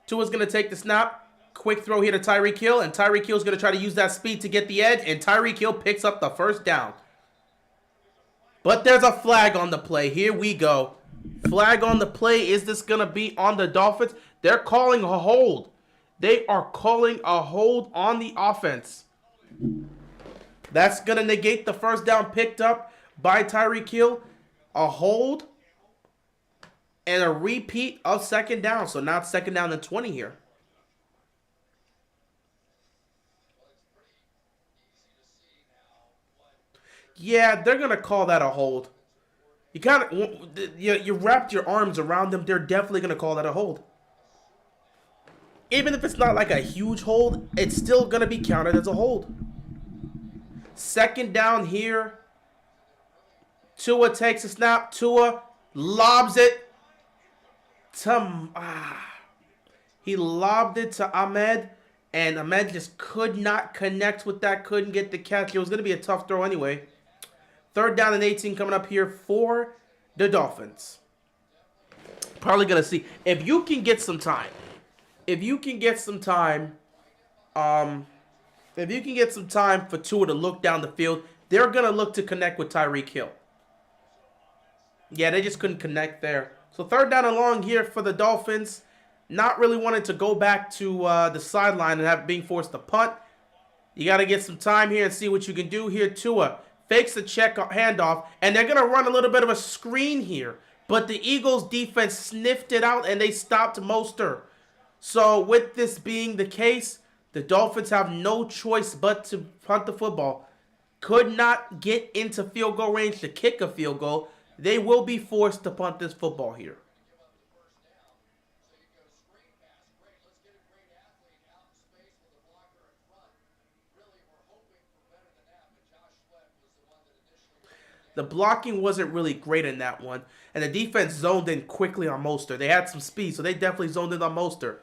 Tua's going to take the snap. Quick throw here to Tyreek Hill, and Tyreek Hill's going to try to use that speed to get the edge, and Tyreek Hill picks up the first down. But there's a flag on the play. Here we go. Flag on the play. Is this going to be on the Dolphins? They're calling a hold. They are calling a hold on the offense. That's going to negate the first down picked up by Tyreek Hill. A hold and a repeat of second down. So now it's second down and 20 here. Yeah, they're going to call that a hold. You kind of you wrapped your arms around them. They're definitely going to call that a hold. Even if it's not like a huge hold, it's still going to be counted as a hold. Second down here. Tua takes a snap. Tua lobs it to he lobbed it to Ahmed, and Ahmed just could not connect with that. Couldn't get the catch. It was going to be a tough throw anyway. Third down and 18 coming up here for the Dolphins. Probably going to see if you can get some time. If you can get some time for Tua to look down the field, they're going to look to connect with Tyreek Hill. Yeah, they just couldn't connect there. So third down and long here for the Dolphins. Not really wanting to go back to the sideline and being forced to punt. You got to get some time here and see what you can do here. Tua fakes the check handoff, and they're going to run a little bit of a screen here. But the Eagles defense sniffed it out, and they stopped Mostert. So with this being the case, the Dolphins have no choice but to punt the football. Could not get into field goal range to kick a field goal. They will be forced to punt this football here. The blocking wasn't really great in that one. And the defense zoned in quickly on Mostert. They had some speed, so they definitely zoned in on Mostert.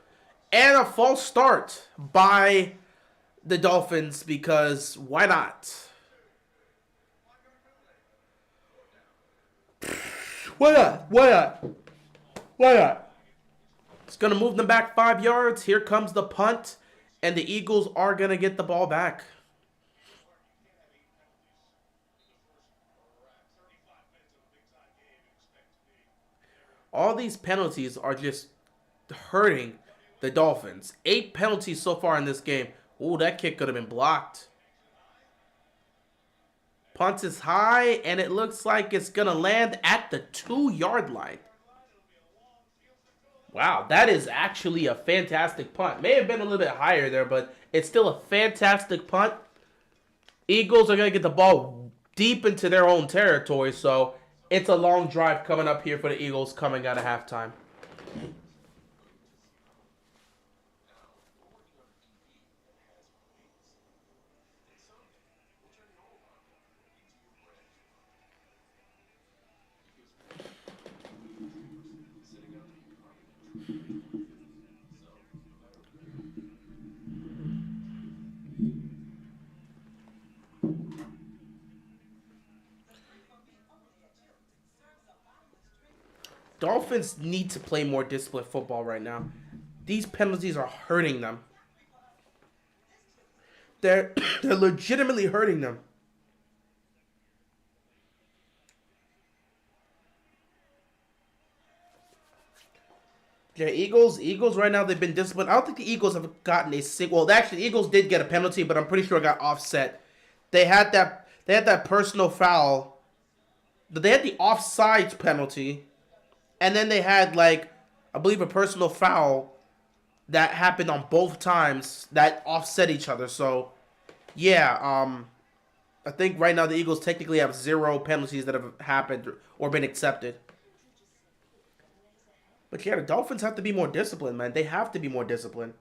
And a false start by the Dolphins because why not? Why not? Why not? Why not? It's going to move them back 5 yards. Here comes the punt. And the Eagles are going to get the ball back. All these penalties are just hurting the Dolphins. 8 penalties so far in this game. Ooh, that kick could have been blocked. Punt is high, and it looks like it's going to land at the 2-yard line. Wow, that is actually a fantastic punt. May have been a little bit higher there, but it's still a fantastic punt. Eagles are going to get the ball deep into their own territory, so it's a long drive coming up here for the Eagles coming out of halftime. Dolphins need to play more disciplined football right now. These penalties are hurting them. They're they're legitimately hurting them. Yeah, Eagles right now they've been disciplined. I don't think the Eagles have gotten a single. Well, actually, the Eagles did get a penalty, but I'm pretty sure it got offset. They had that personal foul. They had the offsides penalty, and then they had like I believe a personal foul that happened on both times that offset each other. So yeah, I think right now the Eagles technically have 0 penalties that have happened or been accepted. But yeah, the Dolphins have to be more disciplined, man. They have to be more disciplined.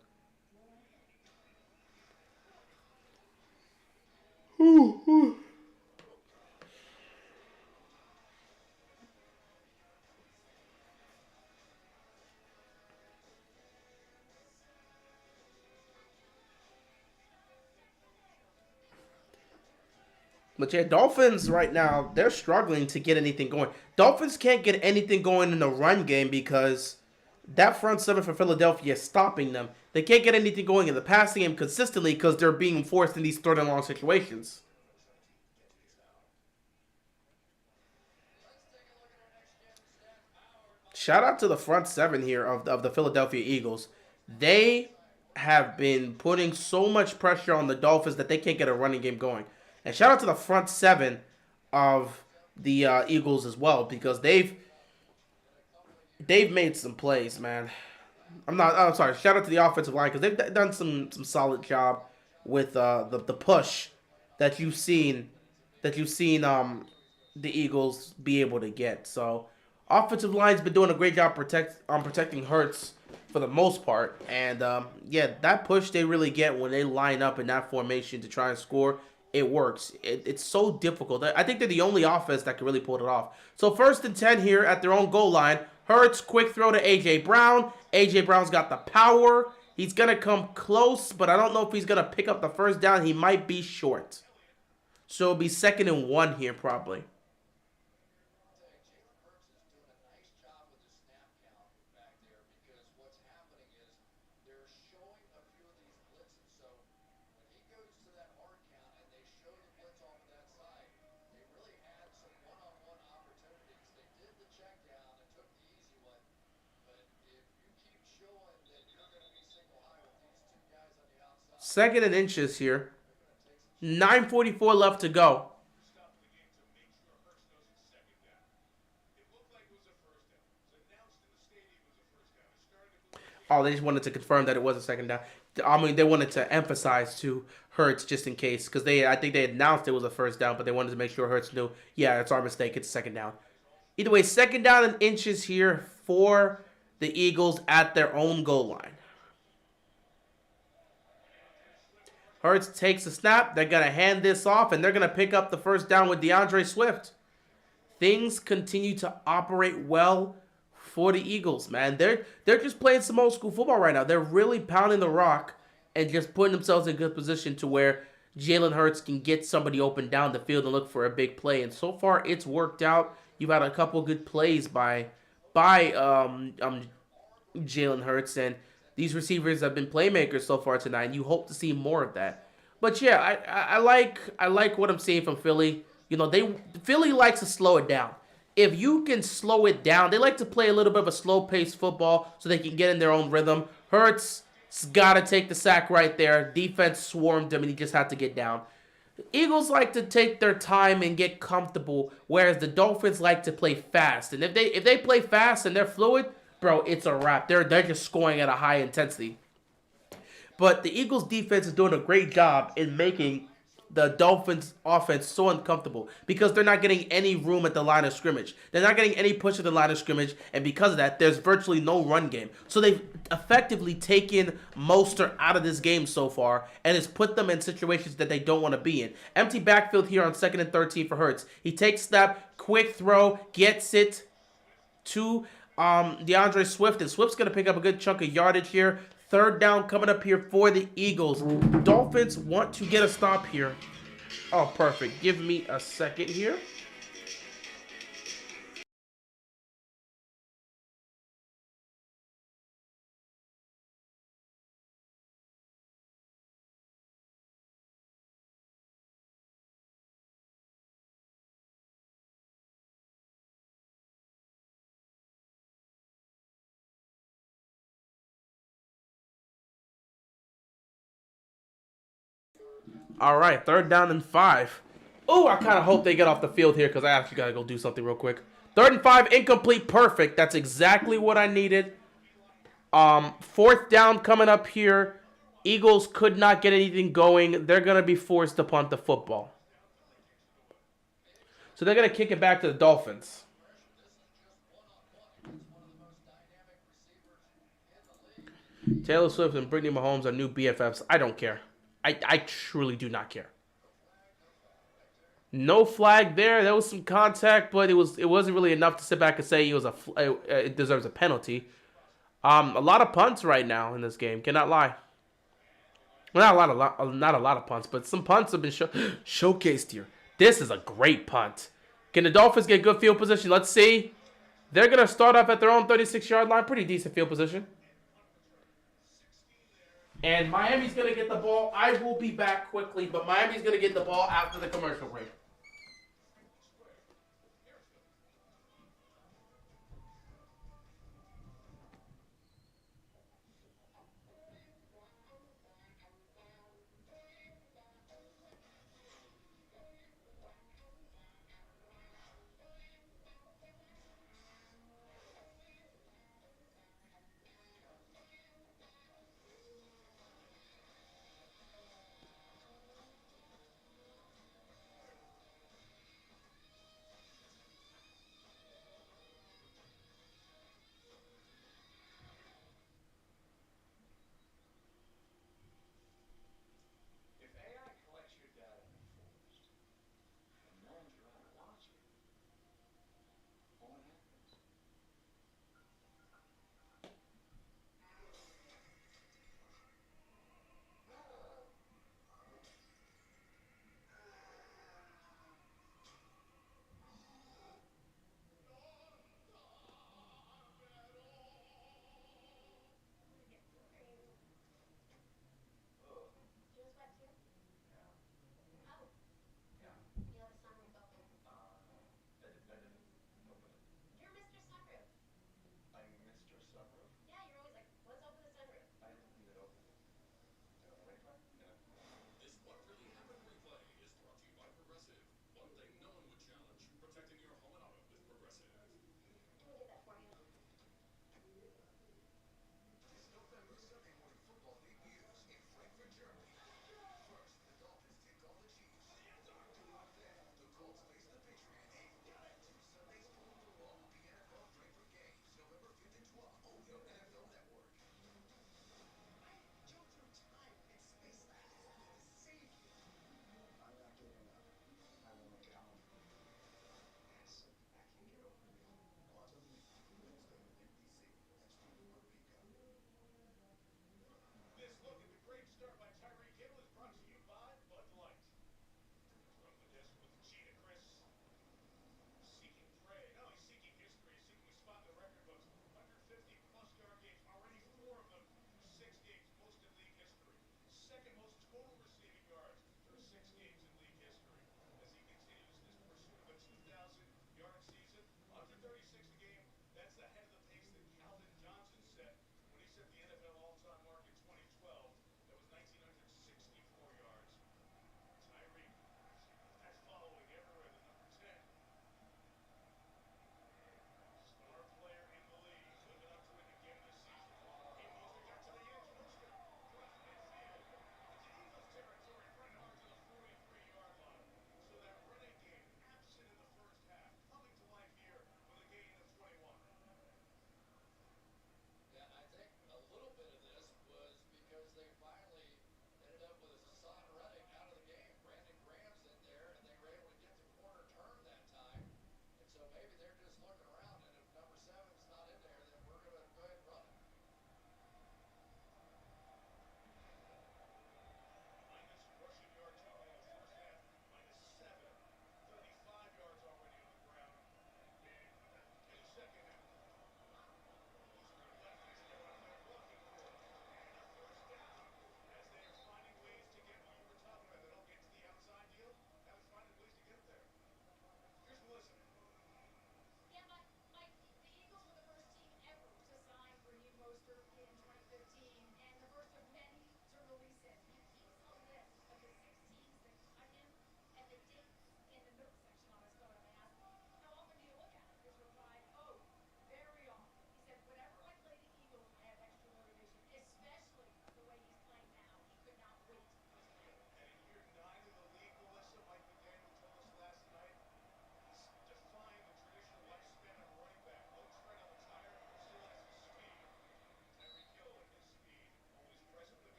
But yeah, Dolphins right now, they're struggling to get anything going. Dolphins can't get anything going in the run game because that front seven for Philadelphia is stopping them. They can't get anything going in the passing game consistently because they're being forced in these third and long situations. Shout out to the front seven here of the Philadelphia Eagles. They have been putting so much pressure on the Dolphins that they can't get a running game going. And shout out to the front seven of the Eagles as well because they've made some plays, man. I'm sorry. Shout out to the offensive line because they've done some solid job with the push that you've seen the Eagles be able to get. So offensive line's been doing a great job protecting Hurts for the most part, and yeah, that push they really get when they line up in that formation to try and score. It works. It's so difficult. I think they're the only offense that can really pull it off. So 1st and 10 here at their own goal line. Hurts, quick throw to A.J. Brown. A.J. Brown's got the power. He's going to come close, but I don't know if he's going to pick up the first down. He might be short. So it'll be 2nd and 1 here probably. Second and inches here. 9:44 left to go. Oh, they just wanted to confirm that it was a second down. I mean, they wanted to emphasize to Hurts just in case because I think they announced it was a first down, but they wanted to make sure Hurts knew. Yeah, it's our mistake. It's a second down. Either way, 2nd down and inches here for the Eagles at their own goal line. Hurts takes a snap. They're going to hand this off, and they're going to pick up the first down with DeAndre Swift. Things continue to operate well for the Eagles, man. They're just playing some old school football right now. They're really pounding the rock and just putting themselves in good position to where Jalen Hurts can get somebody open down the field and look for a big play. And so far, it's worked out. You've had a couple good plays by Jalen Hurts, and these receivers have been playmakers so far tonight. And you hope to see more of that. But yeah, I like what I'm seeing from Philly. You know, Philly likes to slow it down. If you can slow it down, they like to play a little bit of a slow-paced football so they can get in their own rhythm. Hurts got to take the sack right there. Defense swarmed him, and he just had to get down. Eagles like to take their time and get comfortable, whereas the Dolphins like to play fast. And if they play fast and they're fluid, bro, it's a wrap. They're just scoring at a high intensity. But the Eagles defense is doing a great job in making the Dolphins offense so uncomfortable because they're not getting any room at the line of scrimmage. They're not getting any push at the line of scrimmage, and because of that, there's virtually no run game. So they've effectively taken Mostert out of this game so far, and it's put them in situations that they don't want to be in. Empty backfield here on 2nd and 13 for Hurts. He takes snap, quick throw, gets it to DeAndre Swift, and Swift's going to pick up a good chunk of yardage here. 3rd down coming up here for the Eagles. Dolphins want to get a stop here. Oh, perfect. Give me a second here. All right, 3rd down and 5. Oh, I kind of hope they get off the field here because I actually got to go do something real quick. 3rd and 5, incomplete, perfect. That's exactly what I needed. 4th down coming up here. Eagles could not get anything going. They're going to be forced to punt the football. So they're going to kick it back to the Dolphins. Taylor Swift and Brittany Mahomes are new BFFs. I don't care. I truly do not care. No flag there. There was some contact, but it wasn't really enough to sit back and say it deserves a penalty. A lot of punts right now in this game. Cannot lie. Well, not a lot of punts, but some punts have been showcased here. This is a great punt. Can the Dolphins get good field position? Let's see. They're gonna start off at their own 36-yard line. Pretty decent field position. And Miami's going to get the ball. I will be back quickly, but Miami's going to get the ball after the commercial break.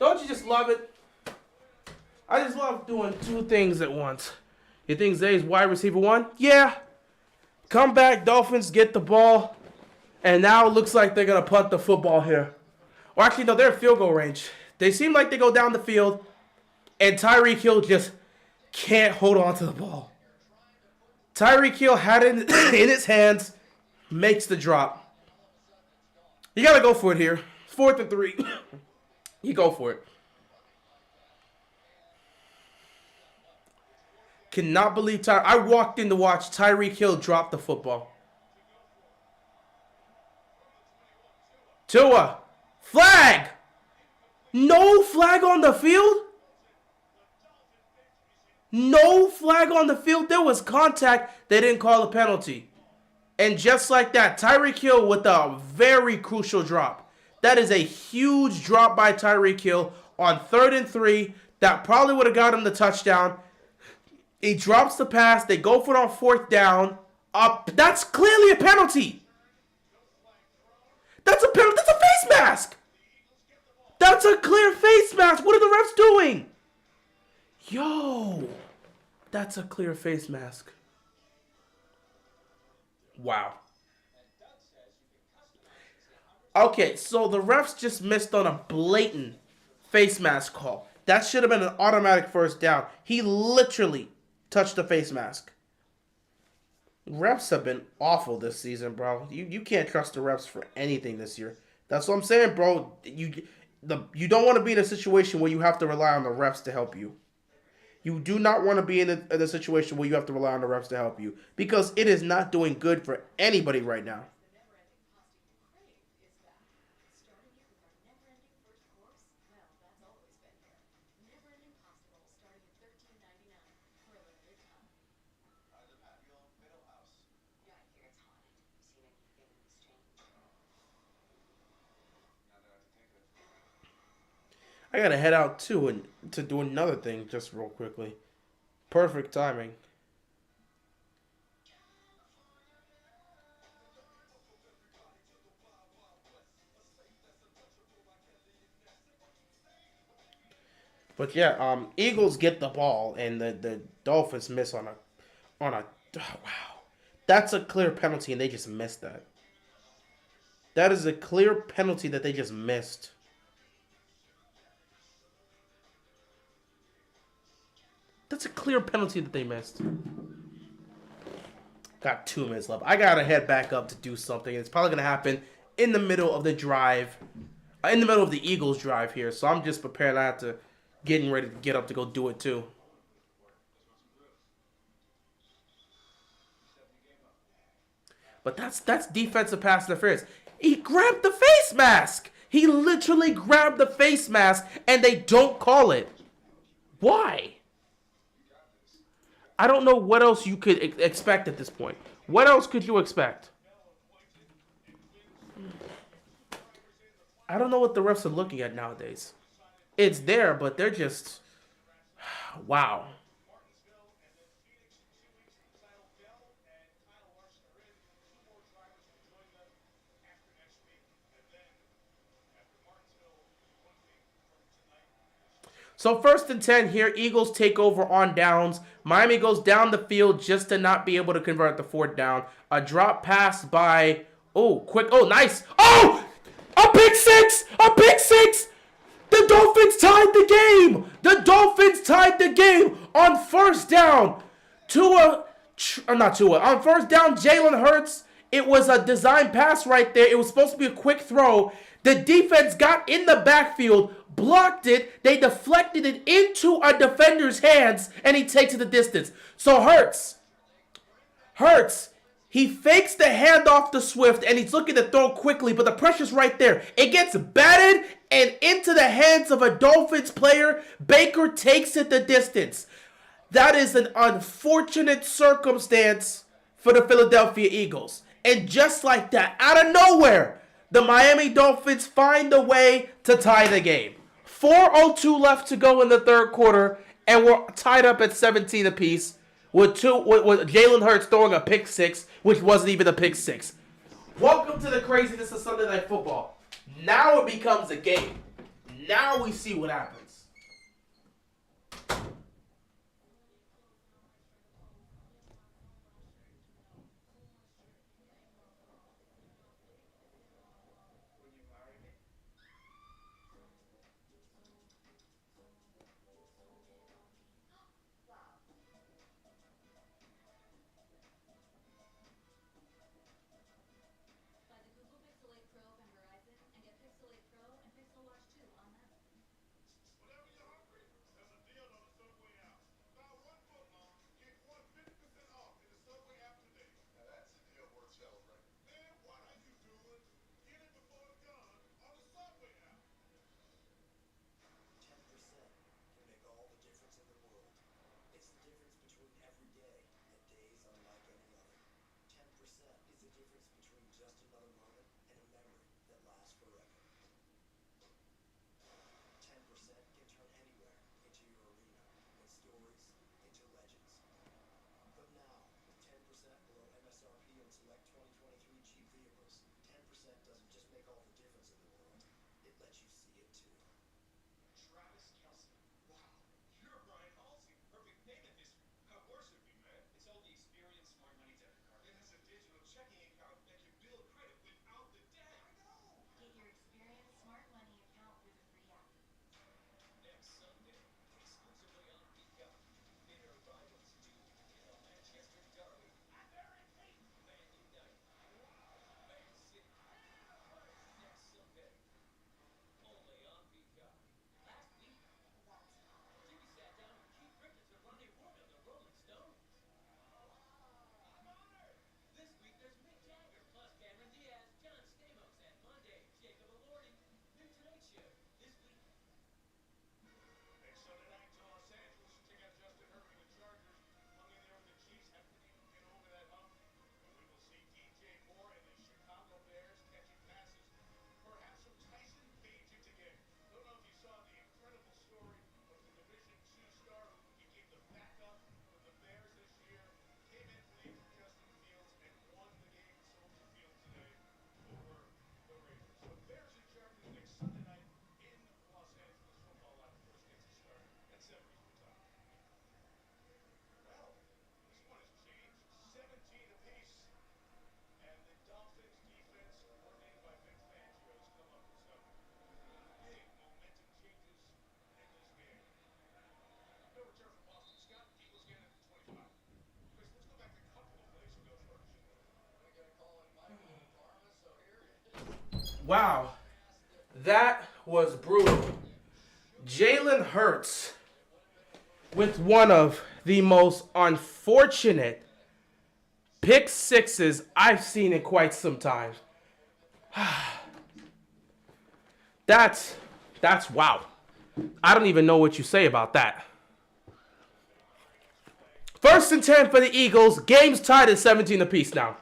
Don't you just love it? I just love doing two things at once. You think Zay's wide receiver one? Yeah. Come back, Dolphins get the ball. And now it looks like they're going to punt the football here. Or actually, no, they're in field goal range. They seem like they go down the field. And Tyreek Hill just can't hold on to the ball. Tyreek Hill had it in his hands. Makes the drop. You got to go for it here. 4th and 3. You go for it. Cannot believe I walked in to watch Tyreek Hill drop the football. Tua. Flag. No flag on the field? No flag on the field. There was contact. They didn't call a penalty. And just like that, Tyreek Hill with a very crucial drop. That is a huge drop by Tyreek Hill on 3rd and 3. That probably would have got him the touchdown. He drops the pass. They go for it on 4th down. That's clearly a penalty. That's a penalty. That's a face mask. That's a clear face mask. What are the refs doing? Yo, that's a clear face mask. Wow. Okay, so the refs just missed on a blatant face mask call. That should have been an automatic 1st down. He literally touched the face mask. Refs have been awful this season, bro. You can't trust the refs for anything this year. That's what I'm saying, bro. You don't want to be in a situation where you have to rely on the refs to help you. You do not want to be in a situation where you have to rely on the refs to help you. Because it is not doing good for anybody right now. I gotta head out too and to do another thing just real quickly. Perfect timing. But yeah, Eagles get the ball and the Dolphins miss on a wow. That's a clear penalty and they just missed that. That is a clear penalty that they just missed. That's a clear penalty that they missed. Got 2 minutes left. I gotta head back up to do something. It's probably gonna happen in the middle of the drive. In the middle of the Eagles drive here. So I'm just prepared. I have to getting ready to get up to go do it too. But that's defensive pass interference. He grabbed the face mask. He literally grabbed the face mask and they don't call it. Why? I don't know what else you could expect at this point. What else could you expect? I don't know what the refs are looking at nowadays. It's there, but they're just... Wow. So 1st and 10 here. Eagles take over on downs. Miami goes down the field just to not be able to convert the 4th down. A drop pass by... Oh, quick. Oh, nice. Oh! A pick six! A pick six! The Dolphins tied the game! The Dolphins tied the game on 1st down. On 1st down, Jalen Hurts. It was a design pass right there. It was supposed to be a quick throw. The defense got in the backfield, blocked it. They deflected it into a defender's hands, and he takes it the distance. So Hurts, he fakes the handoff to Swift, and he's looking to throw quickly, but the pressure's right there. It gets batted and into the hands of a Dolphins player. Baker takes it the distance. That is an unfortunate circumstance for the Philadelphia Eagles. And just like that, out of nowhere, the Miami Dolphins find a way to tie the game. 4:02 left to go in the 3rd quarter, and we're tied up at 17 apiece with Jalen Hurts throwing a pick six, which wasn't even a pick six. Welcome to the craziness of Sunday Night Football. Now it becomes a game. Now we see what happens. Wow, that was brutal. Jalen Hurts with one of the most unfortunate pick sixes I've seen in quite some time. That's wow. I don't even know what you say about that. First and 10 for the Eagles. Game's tied at 17 apiece now.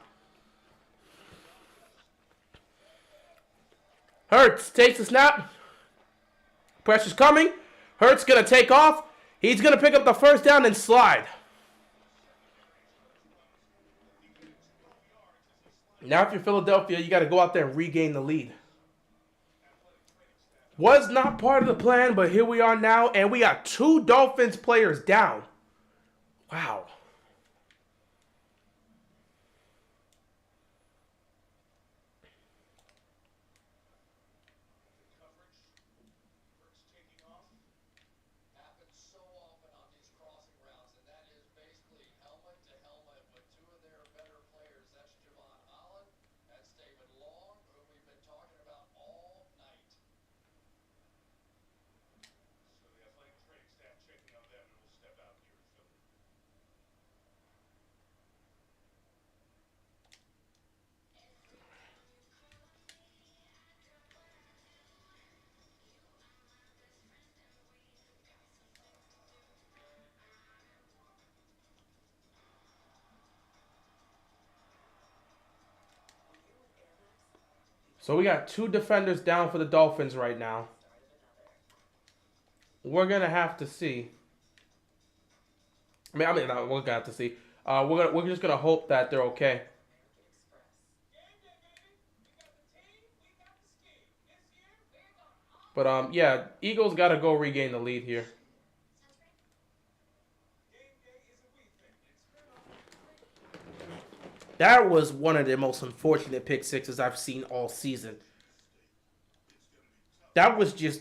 Hurts takes a snap. Pressure's coming. Hurts gonna take off. He's gonna pick up the first down and slide. Now if you're Philadelphia, you gotta go out there and regain the lead. Was not part of the plan, but here we are now, and we got two Dolphins players down. Wow. So we got two defenders down for the Dolphins right now. We're gonna have to see. No, we're gonna have to see. We're just gonna hope that they're okay. But yeah, Eagles got to go regain the lead here. That was one of the most unfortunate pick sixes I've seen all season. That was just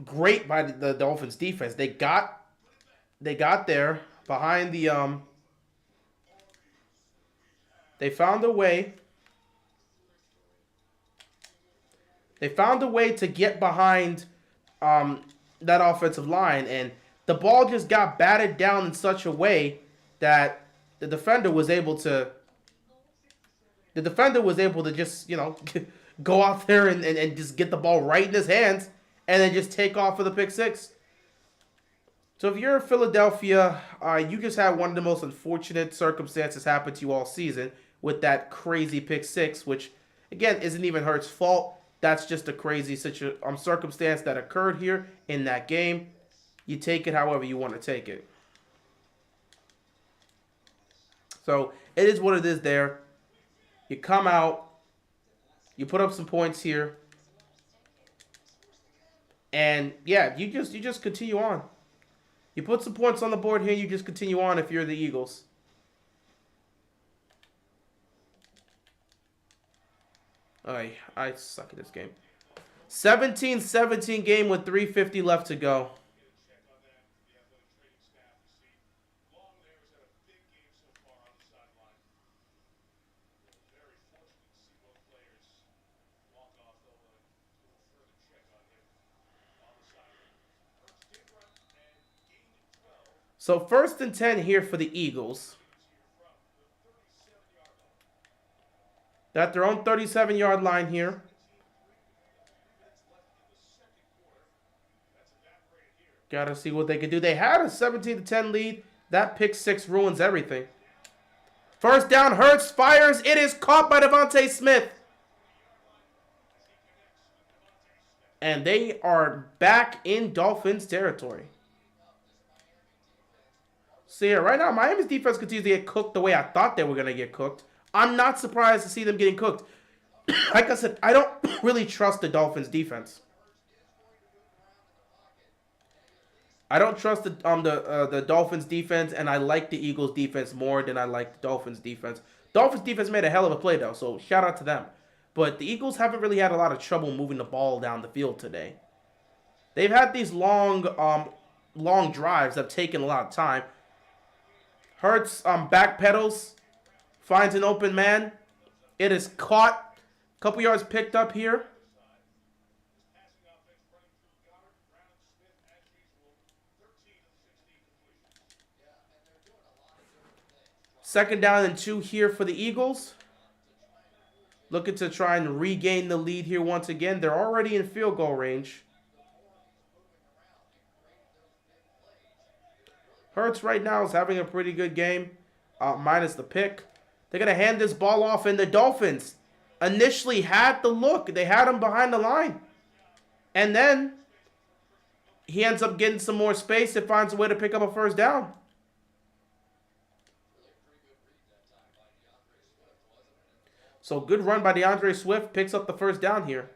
great by the Dolphins defense. They got there behind the they found a way. They found a way to get behind that offensive line, and the ball just got batted down in such a way that the defender was able to just, go out there and just get the ball right in his hands and then just take off for the pick six. So if you're Philadelphia, you just had one of the most unfortunate circumstances happen to you all season with that crazy pick six, which, again, isn't even Hurts' fault. That's just a crazy circumstance that occurred here in that game. You take it however you want to take it. So it is what it is there. You come out, you put up some points here, and yeah, you just continue on. You put some points on the board here, you just continue on if you're the Eagles. I suck at this game. 17-17 game with 3:50 left to go. So 1st and 10 here for the Eagles. They're at their own 37-yard line here. Got to see what they can do. They had a 17-10 lead. That pick six ruins everything. 1st down, Hurts fires. It is caught by Devontae Smith. And they are back in Dolphins territory. So yeah, right now, Miami's defense continues to get cooked the way I thought they were going to get cooked. I'm not surprised to see them getting cooked. Like I said, I don't really trust the Dolphins defense. I don't trust the Dolphins defense, and I like the Eagles defense more than I like the Dolphins defense. Dolphins defense made a hell of a play, though, so shout out to them. But the Eagles haven't really had a lot of trouble moving the ball down the field today. They've had these long drives that have taken a lot of time. Hurts backpedals, finds an open man. It is caught. A couple yards picked up here. Second down and 2 here for the Eagles. Looking to try and regain the lead here once again. They're already in field goal range. Hurts right now is having a pretty good game, minus the pick. They're going to hand this ball off, and the Dolphins initially had the look. They had him behind the line. And then he ends up getting some more space and finds a way to pick up a 1st down. So good run by DeAndre Swift, picks up the 1st down here.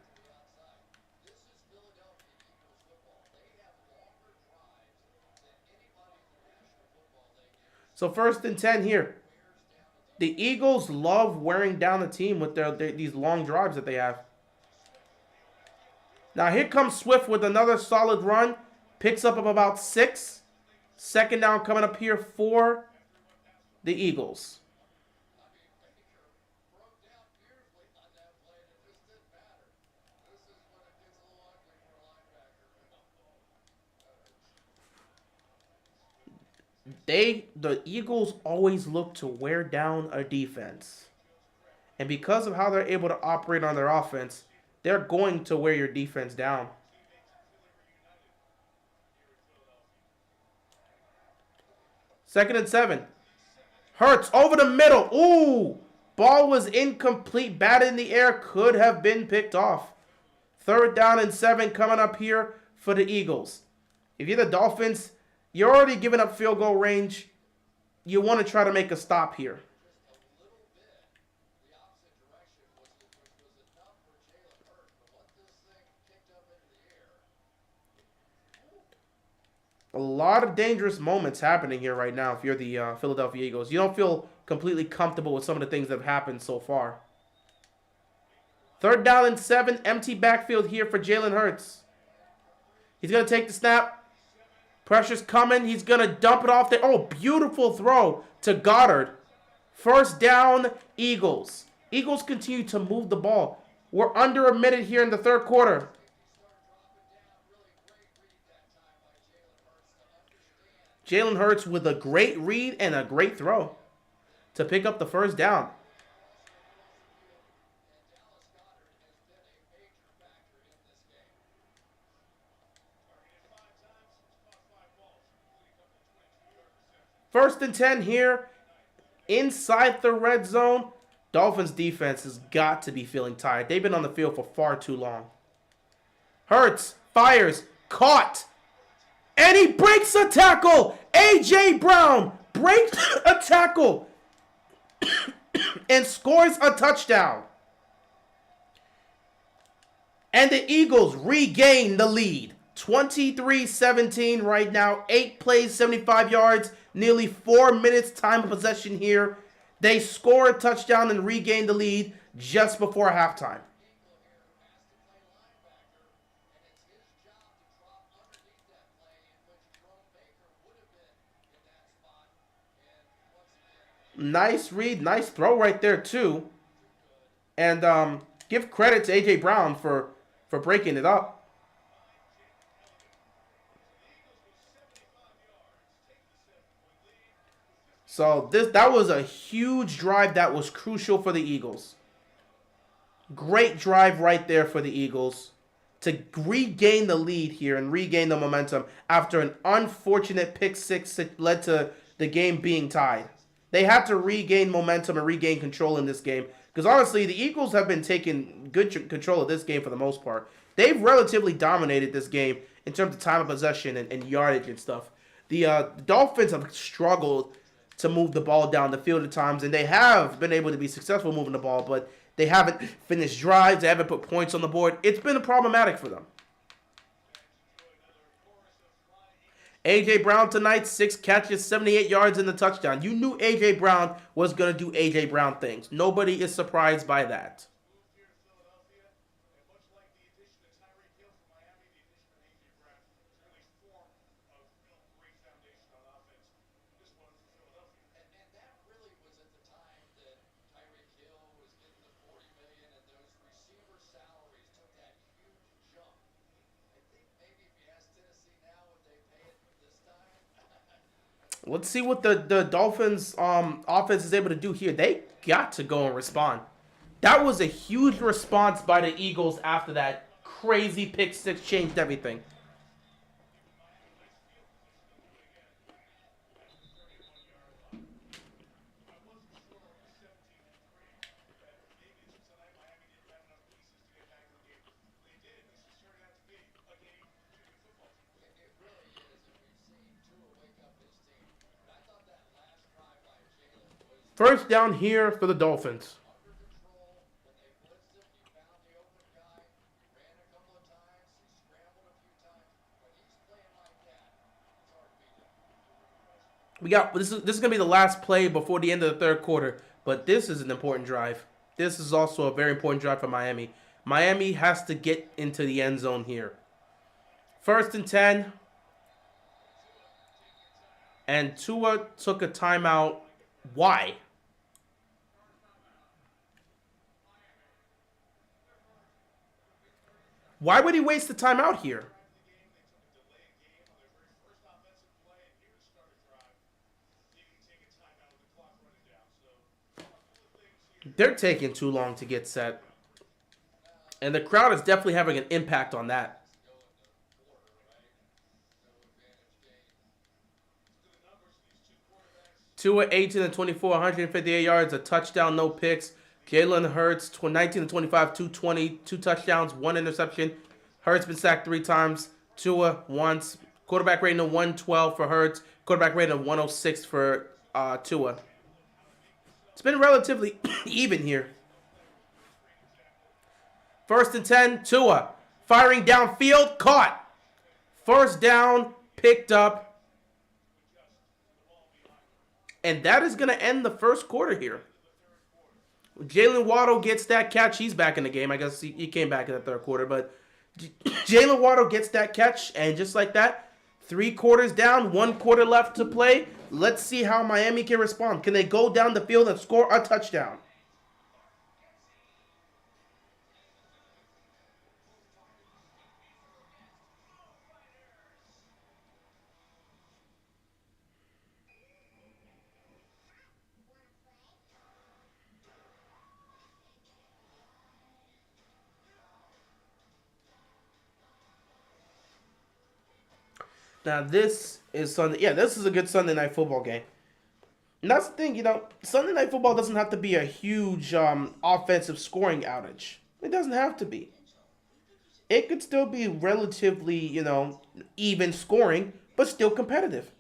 So 1st and 10 here. The Eagles love wearing down the team with these long drives that they have. Now here comes Swift with another solid run. Picks up about 6. 2nd down coming up here for the Eagles. The Eagles always look to wear down a defense. And because of how they're able to operate on their offense, they're going to wear your defense down. Second and 7. Hurts over the middle. Ooh! Ball was incomplete. Batted in the air. Could have been picked off. 3rd down and 7 coming up here for the Eagles. If you're the Dolphins, you're already giving up field goal range. You want to try to make a stop here. A lot of dangerous moments happening here right now if you're the Philadelphia Eagles. You don't feel completely comfortable with some of the things that have happened so far. 3rd down and 7. Empty backfield here for Jalen Hurts. He's going to take the snap. Pressure's coming. He's going to dump it off there. Oh, beautiful throw to Goddard. 1st down, Eagles. Eagles continue to move the ball. We're under a minute here in the 3rd quarter. Jalen Hurts with a great read and a great throw to pick up the 1st down. First and 10 here inside the red zone. Dolphins defense has got to be feeling tired. They've been on the field for far too long. Hurts, fires, caught. And he breaks a tackle. A.J. Brown breaks a tackle and scores a touchdown. And the Eagles regain the lead. 23-17 right now. 8 plays, 75 yards, nearly 4 minutes time of possession here. They score a touchdown and regain the lead just before halftime. Nice read, nice throw right there too. And give credit to A.J. Brown for breaking it up. So that was a huge drive that was crucial for the Eagles. Great drive right there for the Eagles to regain the lead here and regain the momentum after an unfortunate pick six that led to the game being tied. They had to regain momentum and regain control in this game because honestly, the Eagles have been taking good control of this game for the most part. They've relatively dominated this game in terms of time of possession and yardage and stuff. The Dolphins have struggled to move the ball down the field at times, and they have been able to be successful moving the ball, but they haven't finished drives. They haven't put points on the board. It's been problematic for them. A.J. Brown tonight, 6 catches, 78 yards in the touchdown. You knew A.J. Brown was going to do A.J. Brown things. Nobody is surprised by that. Let's see what the Dolphins offense is able to do here. They got to go and respond. That was a huge response by the Eagles after that crazy pick six changed everything. First down here for the Dolphins. This is going to be the last play before the end of the 3rd quarter, but this is an important drive. This is also a very important drive for Miami. Miami has to get into the end zone here. 1st and 10. And Tua took a timeout. Why? Why would he waste the timeout here? They're taking too long to get set. And the crowd is definitely having an impact on that. Tua 18 and 24, 158 yards, a touchdown, no picks. Jalen Hurts 19 and 25, 220, 2 touchdowns, 1 interception. Hurts been sacked 3 times. Tua once. Quarterback rating of 112 for Hurts. Quarterback rating of 106 for Tua. It's been relatively even here. 1st and 10, Tua firing downfield, caught. 1st down, picked up. And that is going to end the first quarter here. Jalen Waddle gets that catch. He's back in the game. I guess he came back in the third quarter. But Jalen Waddle gets that catch. And just like that, 3 quarters down, 1 quarter left to play. Let's see how Miami can respond. Can they go down the field and score a touchdown? Now, this is Sunday. Yeah, this is a good Sunday night football game. And that's the thing, Sunday night football doesn't have to be a huge offensive scoring outage. It doesn't have to be. It could still be relatively, even scoring, but still competitive.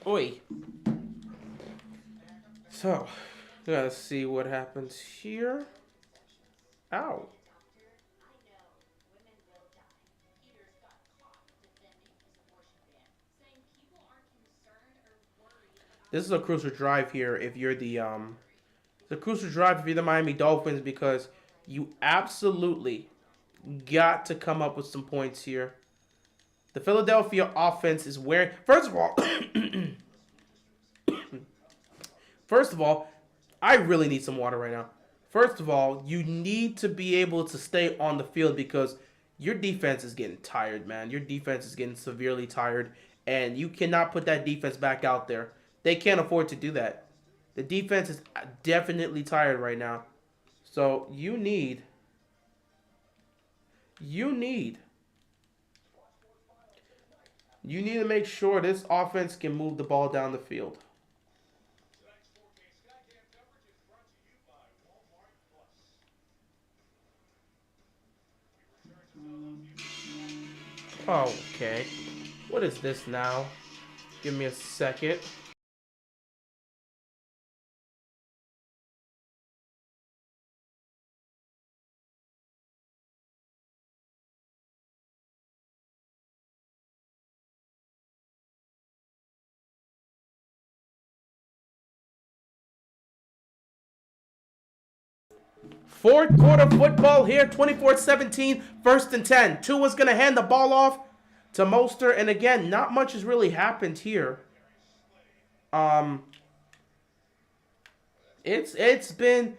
Oi. So, let's see what happens here. Ow. This is a crucial drive here if you're the Miami Dolphins, because you absolutely got to come up with some points here. The Philadelphia offense is wearing. First of all, I really need some water right now. First of all, you need to be able to stay on the field because your defense is getting tired, man. Your defense is getting severely tired, and you cannot put that defense back out there. They can't afford to do that. The defense is definitely tired right now. So you need to make sure this offense can move the ball down the field. Okay. What is this now? Give me a second. Fourth quarter football here, 24-17, 1st and 10. Tua's going to hand the ball off to Mostert, and again, not much has really happened here. It's been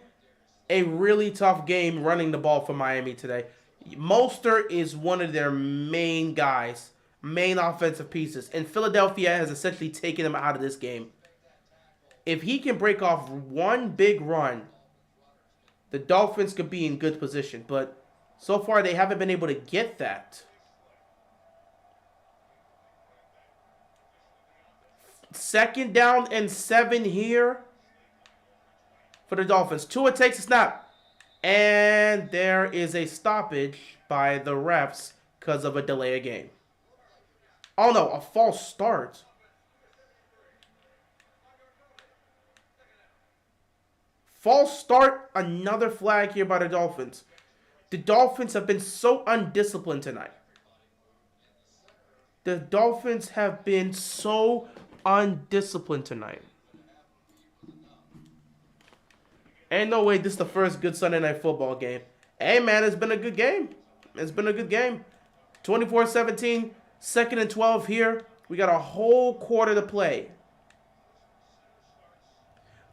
a really tough game running the ball for Miami today. Mostert is one of their main guys, main offensive pieces, and Philadelphia has essentially taken him out of this game. If he can break off one big run, the Dolphins could be in good position, but so far they haven't been able to get that. 2nd down and 7 here for the Dolphins. Tua takes a snap, and there is a stoppage by the refs because of a delay of game. Oh no, a false start. False start, another flag here by the Dolphins. The Dolphins have been so undisciplined tonight. The Dolphins have been so undisciplined tonight. Ain't no way this is the first good Sunday night football game. Hey, man, it's been a good game. It's been a good game. 24-17, 2nd and 12 here. We got a whole quarter to play.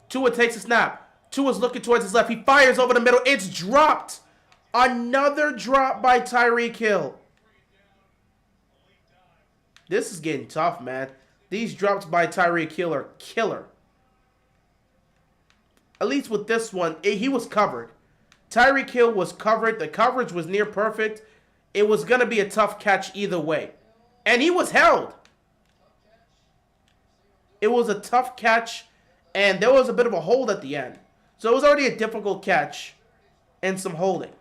Tua takes a snap. Tua's looking towards his left. He fires over the middle. It's dropped. Another drop by Tyreek Hill. This is getting tough, man. These drops by Tyreek Hill are killer. At least with this one, he was covered. Tyreek Hill was covered. The coverage was near perfect. It was going to be a tough catch either way. And he was held. It was a tough catch, and there was a bit of a hold at the end. So it was already a difficult catch and some holding.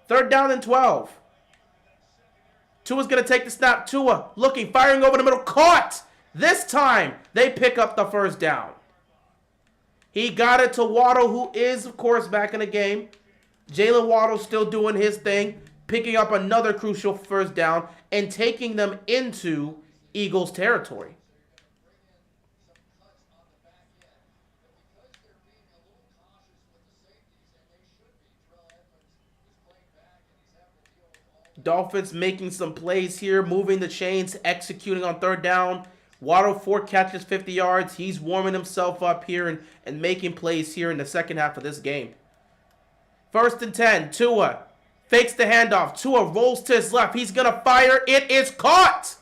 3rd down and 12. Tua's going to take the snap. Tua looking, firing over the middle. Caught! This time, they pick up the first down. He got it to Waddle, who is, of course, back in the game. Jalen Waddle still doing his thing, picking up another crucial first down and taking them into Eagles territory. Dolphins making some plays here, moving the chains, executing on third down. Waddle 4 catches, 50 yards. He's warming himself up here and making plays here in the second half of this game. 1st and 10. Tua fakes the handoff. Tua rolls to his left. He's going to fire. It is caught.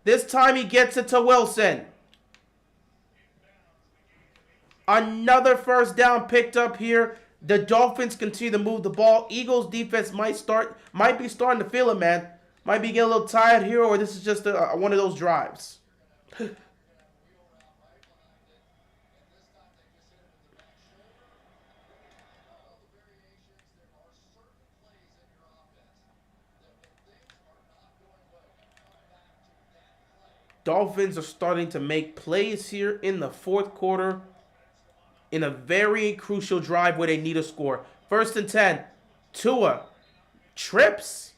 This time he gets it to Wilson. Another first down picked up here. The Dolphins continue to move the ball. Eagles defense might be starting to feel it, man. Might be getting a little tired here, or this is just one of those drives. Dolphins are starting to make plays here in the fourth quarter in a very crucial drive where they need a score. 1st and 10. Tua trips.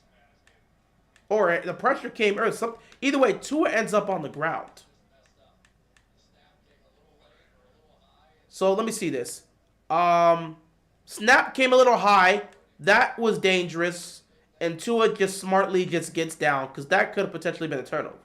Or the pressure came early. Either way, Tua ends up on the ground. So let me see this. Snap came a little high. That was dangerous. And Tua just smartly just gets down because that could have potentially been a turnover.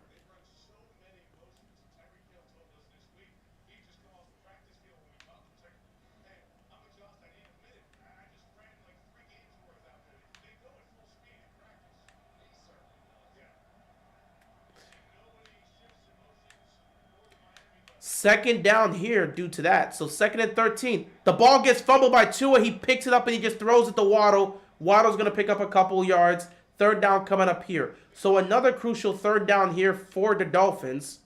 Second down here due to that. So 2nd and 13. The ball gets fumbled by Tua. He picks it up and he just throws it to Waddle. Waddle's going to pick up a couple yards. 3rd down coming up here. So another crucial 3rd down here for the Dolphins.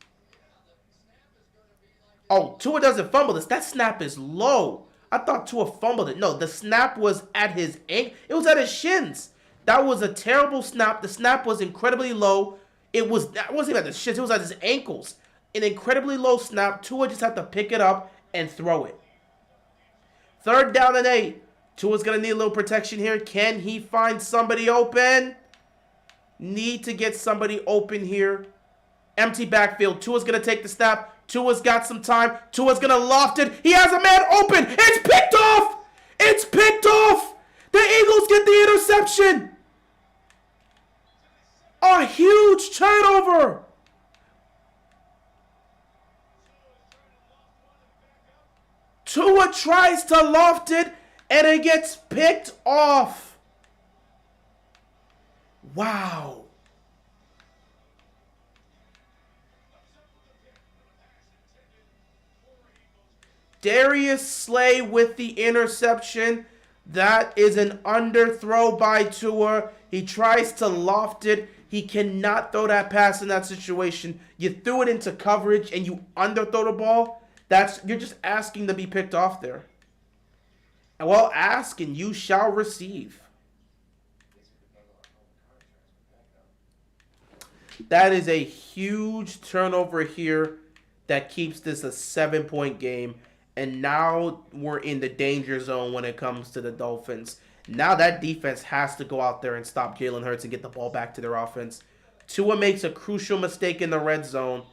Oh, Tua doesn't fumble this. That snap is low. I thought Tua fumbled it. No, the snap was at his ankle. It was at his shins. That was a terrible snap. The snap was incredibly low. That wasn't even at the shins. It was at his ankles. An incredibly low snap. Tua just had to pick it up and throw it. 3rd down and 8. Tua's going to need a little protection here. Can he find somebody open? Need to get somebody open here. Empty backfield. Tua's going to take the snap. Tua's got some time. Tua's going to loft it. He has a man open. It's picked off. It's picked off. The Eagles get the interception. A huge turnover. Tua tries to loft it, and it gets picked off. Wow. Darius Slay with the interception. That is an underthrow by Tua. He tries to loft it. He cannot throw that pass in that situation. You threw it into coverage, and you underthrow the ball. You're just asking to be picked off there. And while asking, you shall receive. That is a huge turnover here that keeps this a 7-point game. And now we're in the danger zone when it comes to the Dolphins. Now that defense has to go out there and stop Jalen Hurts and get the ball back to their offense. Tua makes a crucial mistake in the red zone.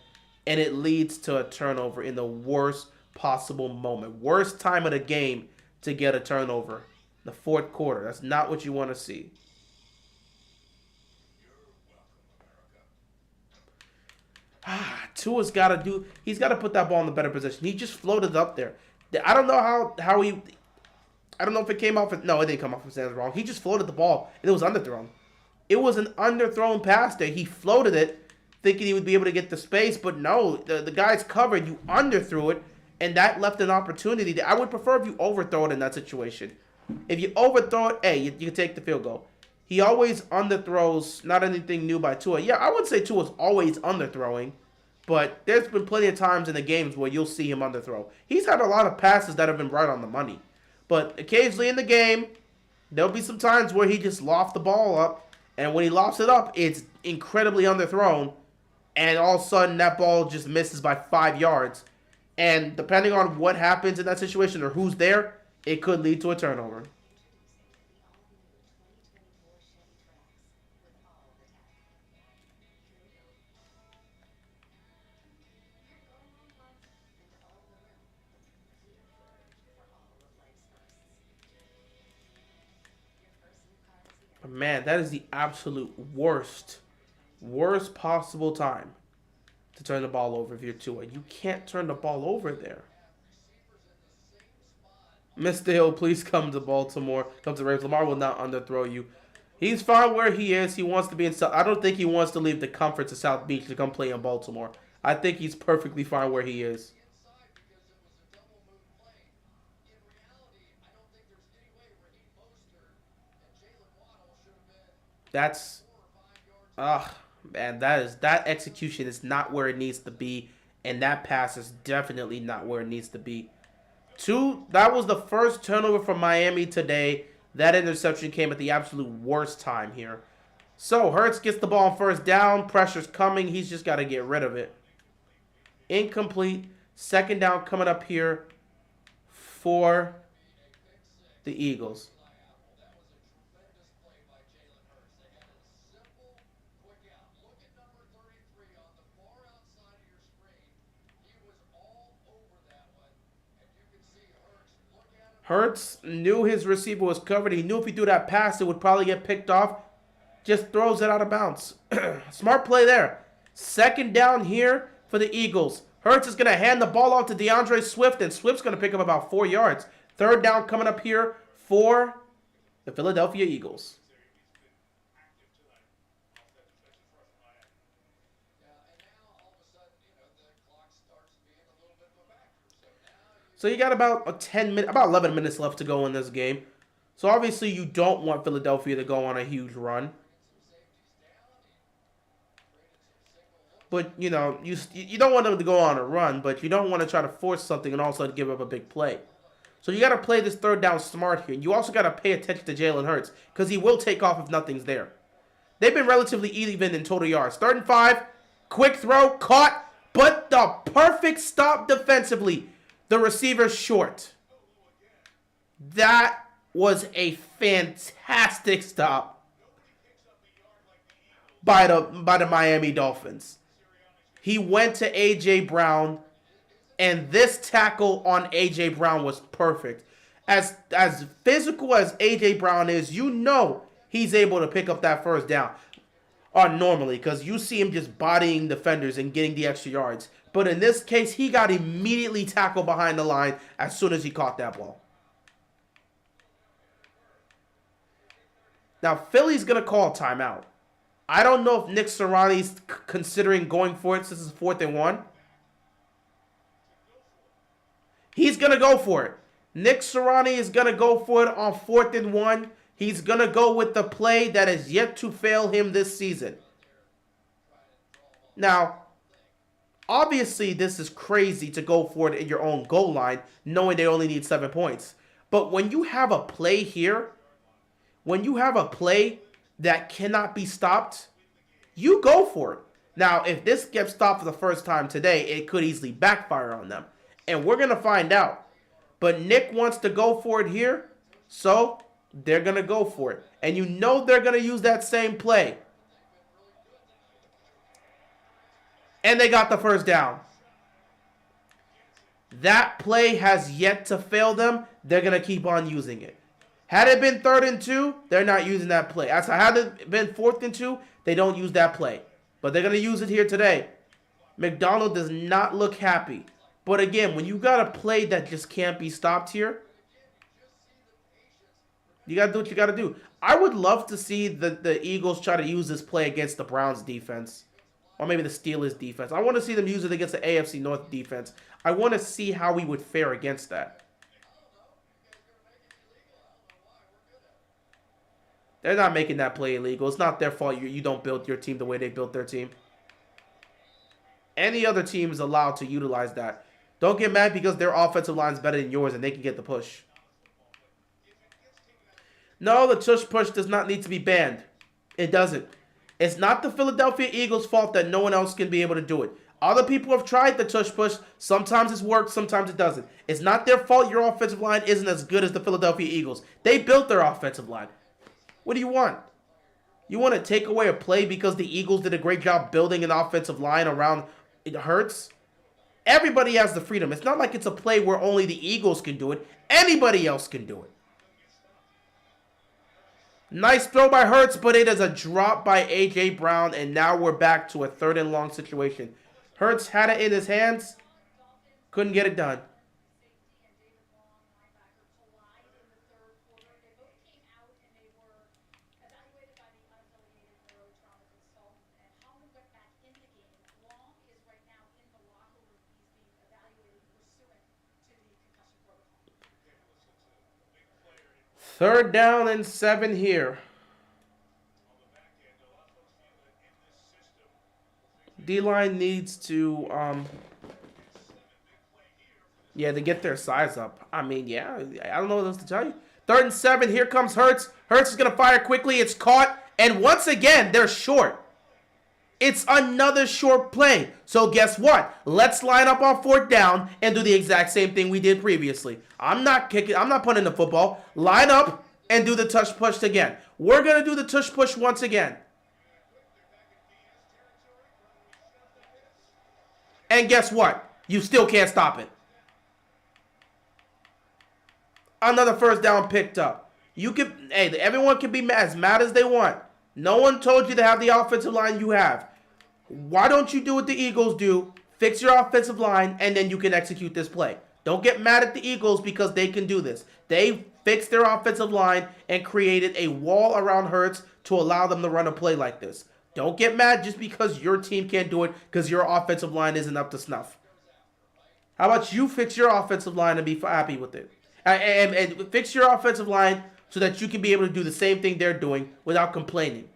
And it leads to a turnover in the worst possible moment. Worst time of the game to get a turnover. The fourth quarter. That's not what you want to see. Tua's got to he's got to put that ball in the better position. He just floated up there. I don't know how he, I don't know if it came off. No, it didn't come off his hands wrong. He just floated the ball, and it was underthrown. It was an underthrown pass there. He floated it, thinking he would be able to get the space, but no, the guy's covered. You underthrew it, and that left an opportunity. I would prefer if you overthrow it in that situation. If you overthrow it, hey, you can take the field goal. He always underthrows, not anything new by Tua. Yeah, I wouldn't say Tua's always underthrowing, but there's been plenty of times in the games where you'll see him underthrow. He's had a lot of passes that have been right on the money. But occasionally in the game, there'll be some times where he just lofts the ball up, And when he lofts it up, it's incredibly underthrown. And all of a sudden, that ball just misses by 5 yards. And depending on what happens in that situation or who's there, it could lead to a turnover. But man, that is the absolute worst possible time to turn the ball over if you're Tua. You can't turn the ball over there. Mr. Hill, please come to Baltimore. Come to Ravens. Lamar will not underthrow you. He's fine where he is. He wants to be in South. I don't think he wants to leave the comforts of South Beach to come play in Baltimore. I think he's perfectly fine where he is. That's, man, that execution is not where it needs to be, and that pass is definitely not where it needs to be. That was the first turnover from Miami today. That interception came at the absolute worst time here. So Hurts gets the ball on first down. Pressure's coming. He's just got to get rid of it. Incomplete. Second down coming up here for the Eagles. Hurts knew his receiver was covered. He knew if he threw that pass, it would probably get picked off. Just throws it out of bounds. Smart play there. Second down here for the Eagles. Hurts is going to hand the ball off to DeAndre Swift, and Swift's going to pick up about 4 yards. Third down coming up here for the Philadelphia Eagles. So you got about 11 minutes left to go in this game. So obviously you don't want Philadelphia to go on a huge run. But, you know, you don't want them to go on a run, but you don't want to try to force something and also give up a big play. So you got to play this third down smart here. You also got to pay attention to Jalen Hurts because he will take off if nothing's there. They've been relatively even in total yards. 3rd and 5, quick throw, caught, but the perfect stop defensively. The receiver's short. That was a fantastic stop by the Miami Dolphins. He went to A.J. Brown, and this tackle on A.J. Brown was perfect. As physical as A.J. Brown is, you know he's able to pick up that first down normally because you see him just bodying defenders and getting the extra yards. But in this case, he got immediately tackled behind the line as soon as he caught that ball. Now, Philly's going to call a timeout. I don't know if Nick Sirianni's considering going for it since it's 4th and 1. He's going to go for it. Nick Sirianni is going to go for it on 4th and 1. He's going to go with the play that has yet to fail him this season. Now, obviously, this is crazy to go for it in your own goal line, knowing they only need 7 points. But when you have a play here, when you have a play that cannot be stopped, you go for it. Now, if this gets stopped for the first time today, it could easily backfire on them. And we're going to find out. But Nick wants to go for it here, so they're going to go for it. And you know they're going to use that same play. And they got the first down. That play has yet to fail them. They're going to keep on using it. Had it been 3rd and 2, they're not using that play. Had it been 4th and 2, they don't use that play. But they're going to use it here today. McDonald does not look happy. But again, when you got a play that just can't be stopped here, you got to do what you got to do. I would love to see the Eagles try to use this play against the Browns defense. Or maybe the Steelers defense. I want to see them use it against the AFC North defense. I want to see how we would fare against that. They're not making that play illegal. It's not their fault you don't build your team the way they built their team. Any other team is allowed to utilize that. Don't get mad because their offensive line is better than yours and they can get the push. No, the tush push does not need to be banned. It doesn't. It's not the Philadelphia Eagles' fault that no one else can be able to do it. Other people have tried the tush push. Sometimes it's worked, sometimes it doesn't. It's not their fault your offensive line isn't as good as the Philadelphia Eagles. They built their offensive line. What do you want? You want to take away a play because the Eagles did a great job building an offensive line around it hurts? Everybody has the freedom. It's not like it's a play where only the Eagles can do it. Anybody else can do it. Nice throw by Hurts, but it is a drop by A.J. Brown, and now we're back to a 3rd and long situation. Hurts had it in his hands, couldn't get it done. Third down and 7 here. D-line needs to, to get their size up. I mean, yeah, I don't know what else to tell you. 3rd and 7, here comes Hurts. Hurts is going to fire quickly. It's caught, and once again, they're short. It's another short play. So guess what? Let's line up on 4th down and do the exact same thing we did previously. I'm not punting the football. Line up and do the tush push again. We're going to do the tush push once again. And guess what? You still can't stop it. Another 1st down picked up. Everyone can be as mad as they want. No one told you to have the offensive line you have. Why don't you do what the Eagles do? Fix your offensive line, and then you can execute this play. Don't get mad at the Eagles because they can do this. They fixed their offensive line and created a wall around Hurts to allow them to run a play like this. Don't get mad just because your team can't do it because your offensive line isn't up to snuff. How about you fix your offensive line and be happy with it? And fix your offensive line so that you can be able to do the same thing they're doing without complaining.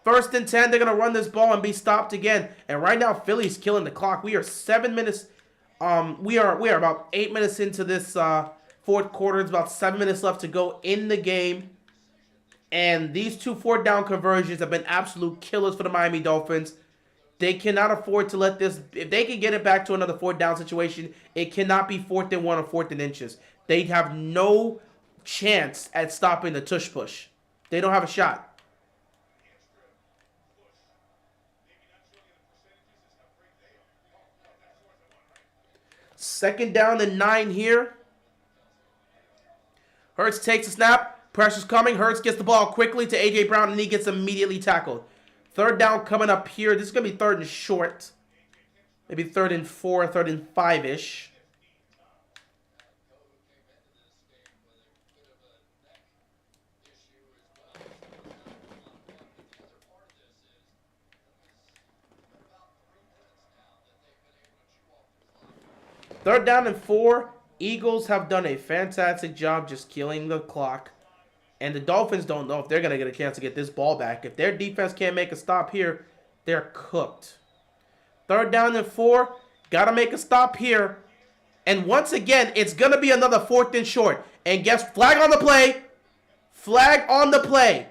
1st and 10, they're going to run this ball and be stopped again. And right now, Philly's killing the clock. We are 7 minutes. We are about 8 minutes into this 4th quarter. It's about 7 minutes left to go in the game. And these 2 4th down conversions have been absolute killers for the Miami Dolphins. They cannot afford to let this. If they can get it back to another 4th down situation, it cannot be 4th and 1 or 4th and inches. They have no chance at stopping the tush push. They don't have a shot. 2nd down and 9 here. Hurts takes a snap. Pressure's coming. Hurts gets the ball quickly to A.J. Brown, and he gets immediately tackled. 3rd down coming up here. This is going to be 3rd and short. Maybe 3rd and 4, 3rd and 5-ish. Third down and 4. Eagles have done a fantastic job just killing the clock. And the Dolphins don't know if they're going to get a chance to get this ball back. If their defense can't make a stop here, they're cooked. 3rd down and 4. Got to make a stop here. And once again, it's going to be another 4th and short. And guess, flag on the play. Flag on the play.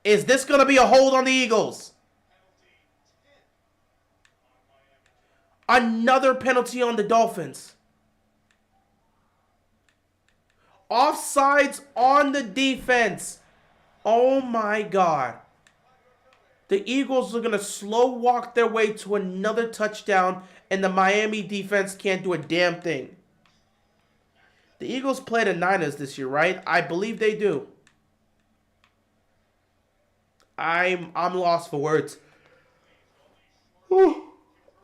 Is this going to be a hold on the Eagles? Another penalty on the Dolphins. Offsides on the defense. Oh my God. The Eagles are going to slow walk their way to another touchdown, and the Miami defense can't do a damn thing. The Eagles play the Niners this year, right? I believe they do. I'm lost for words. Whew.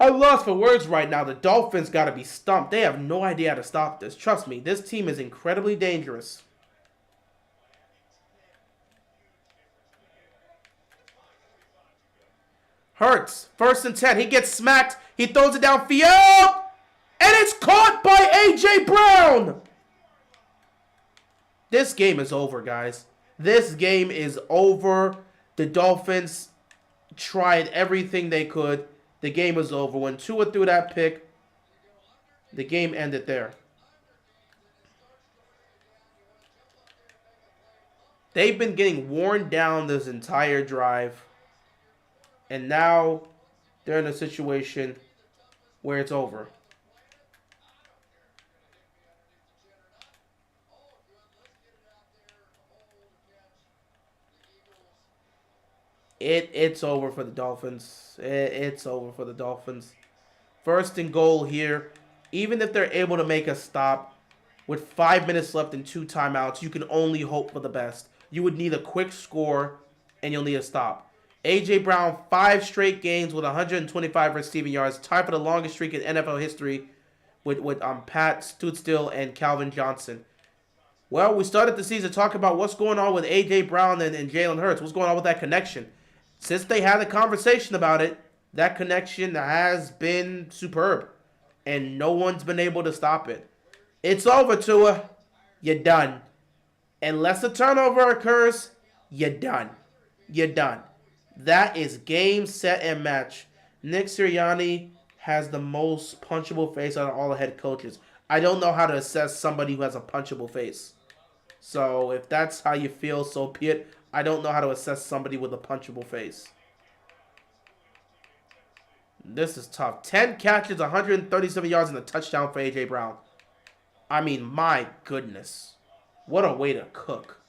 I'm lost for words right now. The Dolphins got to be stumped. They have no idea how to stop this. Trust me, this team is incredibly dangerous. Hurts, 1st and 10. He gets smacked. He throws it downfield. And it's caught by A.J. Brown. This game is over, guys. This game is over. The Dolphins tried everything they could. The game was over. When Tua threw that pick, the game ended there. They've been getting worn down this entire drive. And now they're in a situation where it's over. It's over for the Dolphins. It's over for the Dolphins. First and goal here. Even if they're able to make a stop with 5 minutes left and 2 timeouts, you can only hope for the best. You would need a quick score, and you'll need a stop. A.J. Brown, 5 straight games with 125 receiving yards, tied for the longest streak in NFL history with Pat Stootstill and Calvin Johnson. Well, we started the season talking about what's going on with A.J. Brown and Jalen Hurts. What's going on with that connection? Since they had a conversation about it, that connection has been superb. And no one's been able to stop it. It's over, Tua. You're done. Unless a turnover occurs, you're done. You're done. That is game, set, and match. Nick Sirianni has the most punchable face out of all the head coaches. I don't know how to assess somebody who has a punchable face. So if that's how you feel, so be it. I don't know how to assess somebody with a punchable face. This is tough. 10 catches, 137 yards, and a touchdown for A.J. Brown. I mean, my goodness. What a way to cook.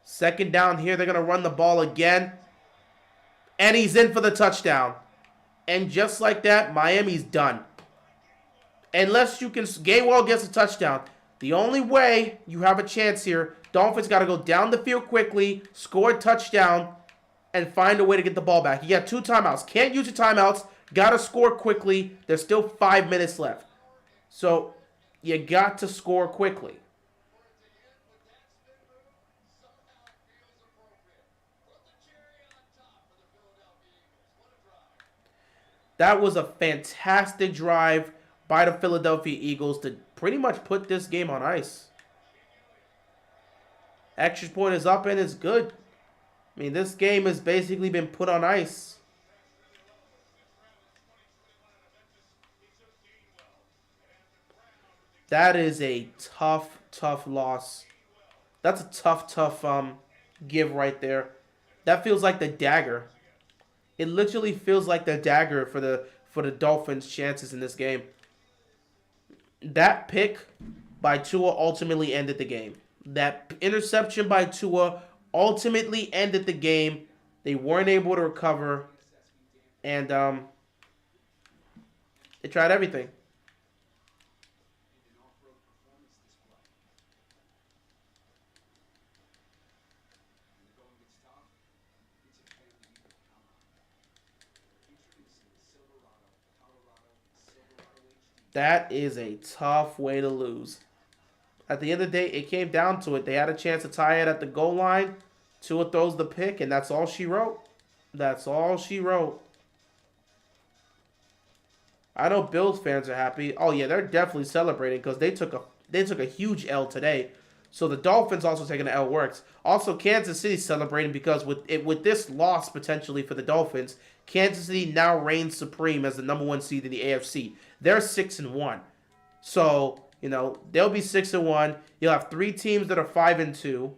Second down here. They're going to run the ball again. And he's in for the touchdown. And just like that, Miami's done. Unless you can, Gainwell gets a touchdown. The only way you have a chance here, Dolphins got to go down the field quickly, score a touchdown, and find a way to get the ball back. You got 2 timeouts. Can't use your timeouts. Got to score quickly. There's still 5 minutes left. So you got to score quickly. That was a fantastic drive by the Philadelphia Eagles to pretty much put this game on ice. Extra point is up and it's good. I mean, this game has basically been put on ice. That is a tough, tough loss. That's a tough give right there. That feels like the dagger. It literally feels like the dagger for the Dolphins' chances in this game. That pick by Tua ultimately ended the game. That interception by Tua ultimately ended the game. They weren't able to recover, and they tried everything. That is a tough way to lose. At the end of the day, it came down to it. They had a chance to tie it at the goal line. Tua throws the pick, and that's all she wrote. That's all she wrote. I know Bills fans are happy. Oh yeah, they're definitely celebrating because they took a huge L today. So the Dolphins also taking an L works. Also, Kansas City celebrating because with this loss potentially for the Dolphins, Kansas City now reigns supreme as the #1 seed in the AFC. They're 6-1. So, you know, they'll be 6-1. You'll have 3 teams that are 5-2.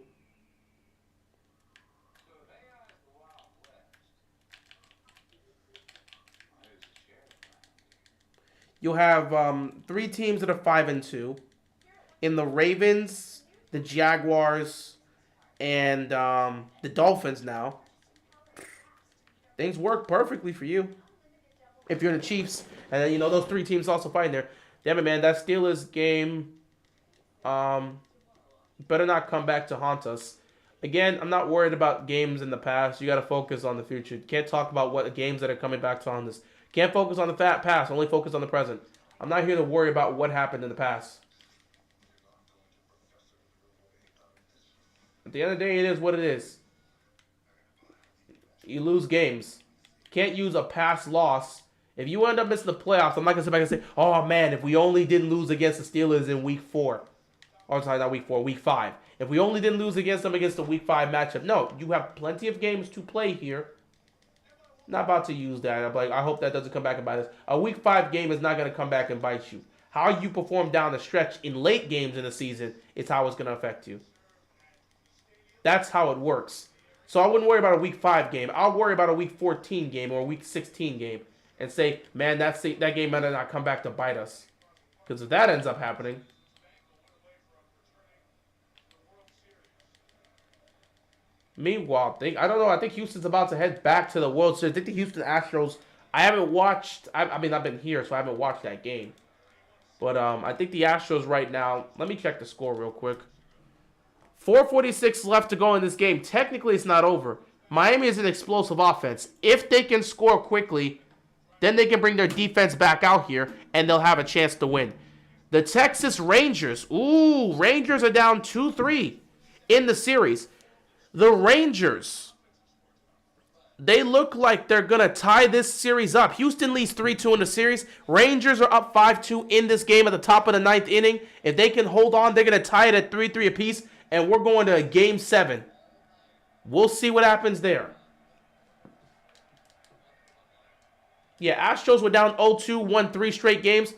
You'll have 3 teams that are 5-2. In the Ravens, the Jaguars, and the Dolphins now. Things work perfectly for you. If you're the Chiefs, and then, you know, those 3 teams also fighting there. Damn it, man, that Steelers game better not come back to haunt us. Again, I'm not worried about games in the past. You got to focus on the future. You can't talk about what games that are coming back to haunt us. Can't focus on the past, only focus on the present. I'm not here to worry about what happened in the past. At the end of the day, it is what it is. You lose games. Can't use a past loss. If you end up missing the playoffs, I'm not going to sit back and say, oh man, if we only didn't lose against the Steelers in week 4. Oh, sorry, not week 4, week 5. If we only didn't lose against them against the week 5 matchup. No, you have plenty of games to play here. Not about to use that. I'm like, I hope that doesn't come back and bite us. A week 5 game is not going to come back and bite you. How you perform down the stretch in late games in the season is how it's going to affect you. That's how it works. So I wouldn't worry about a week 5 game. I'll worry about a week 14 game or a week 16 game and say, man, that game might not come back to bite us. Because if that ends up happening. Meanwhile, I don't know. I think Houston's about to head back to the World Series. I think the Houston Astros, I haven't watched. I mean, I've been here, so I haven't watched that game. But I think the Astros right now, let me check the score real quick. 4:46 left to go in this game. Technically, it's not over. Miami is an explosive offense. If they can score quickly, then they can bring their defense back out here, and they'll have a chance to win. The Texas Rangers. Ooh, Rangers are down 2-3 in the series. The Rangers, they look like they're going to tie this series up. Houston leads 3-2 in the series. Rangers are up 5-2 in this game at the top of the 9th inning. If they can hold on, they're going to tie it at 3-3 apiece, and we're going to Game 7. We'll see what happens there. Yeah, Astros were down 0-2, won 3 straight games.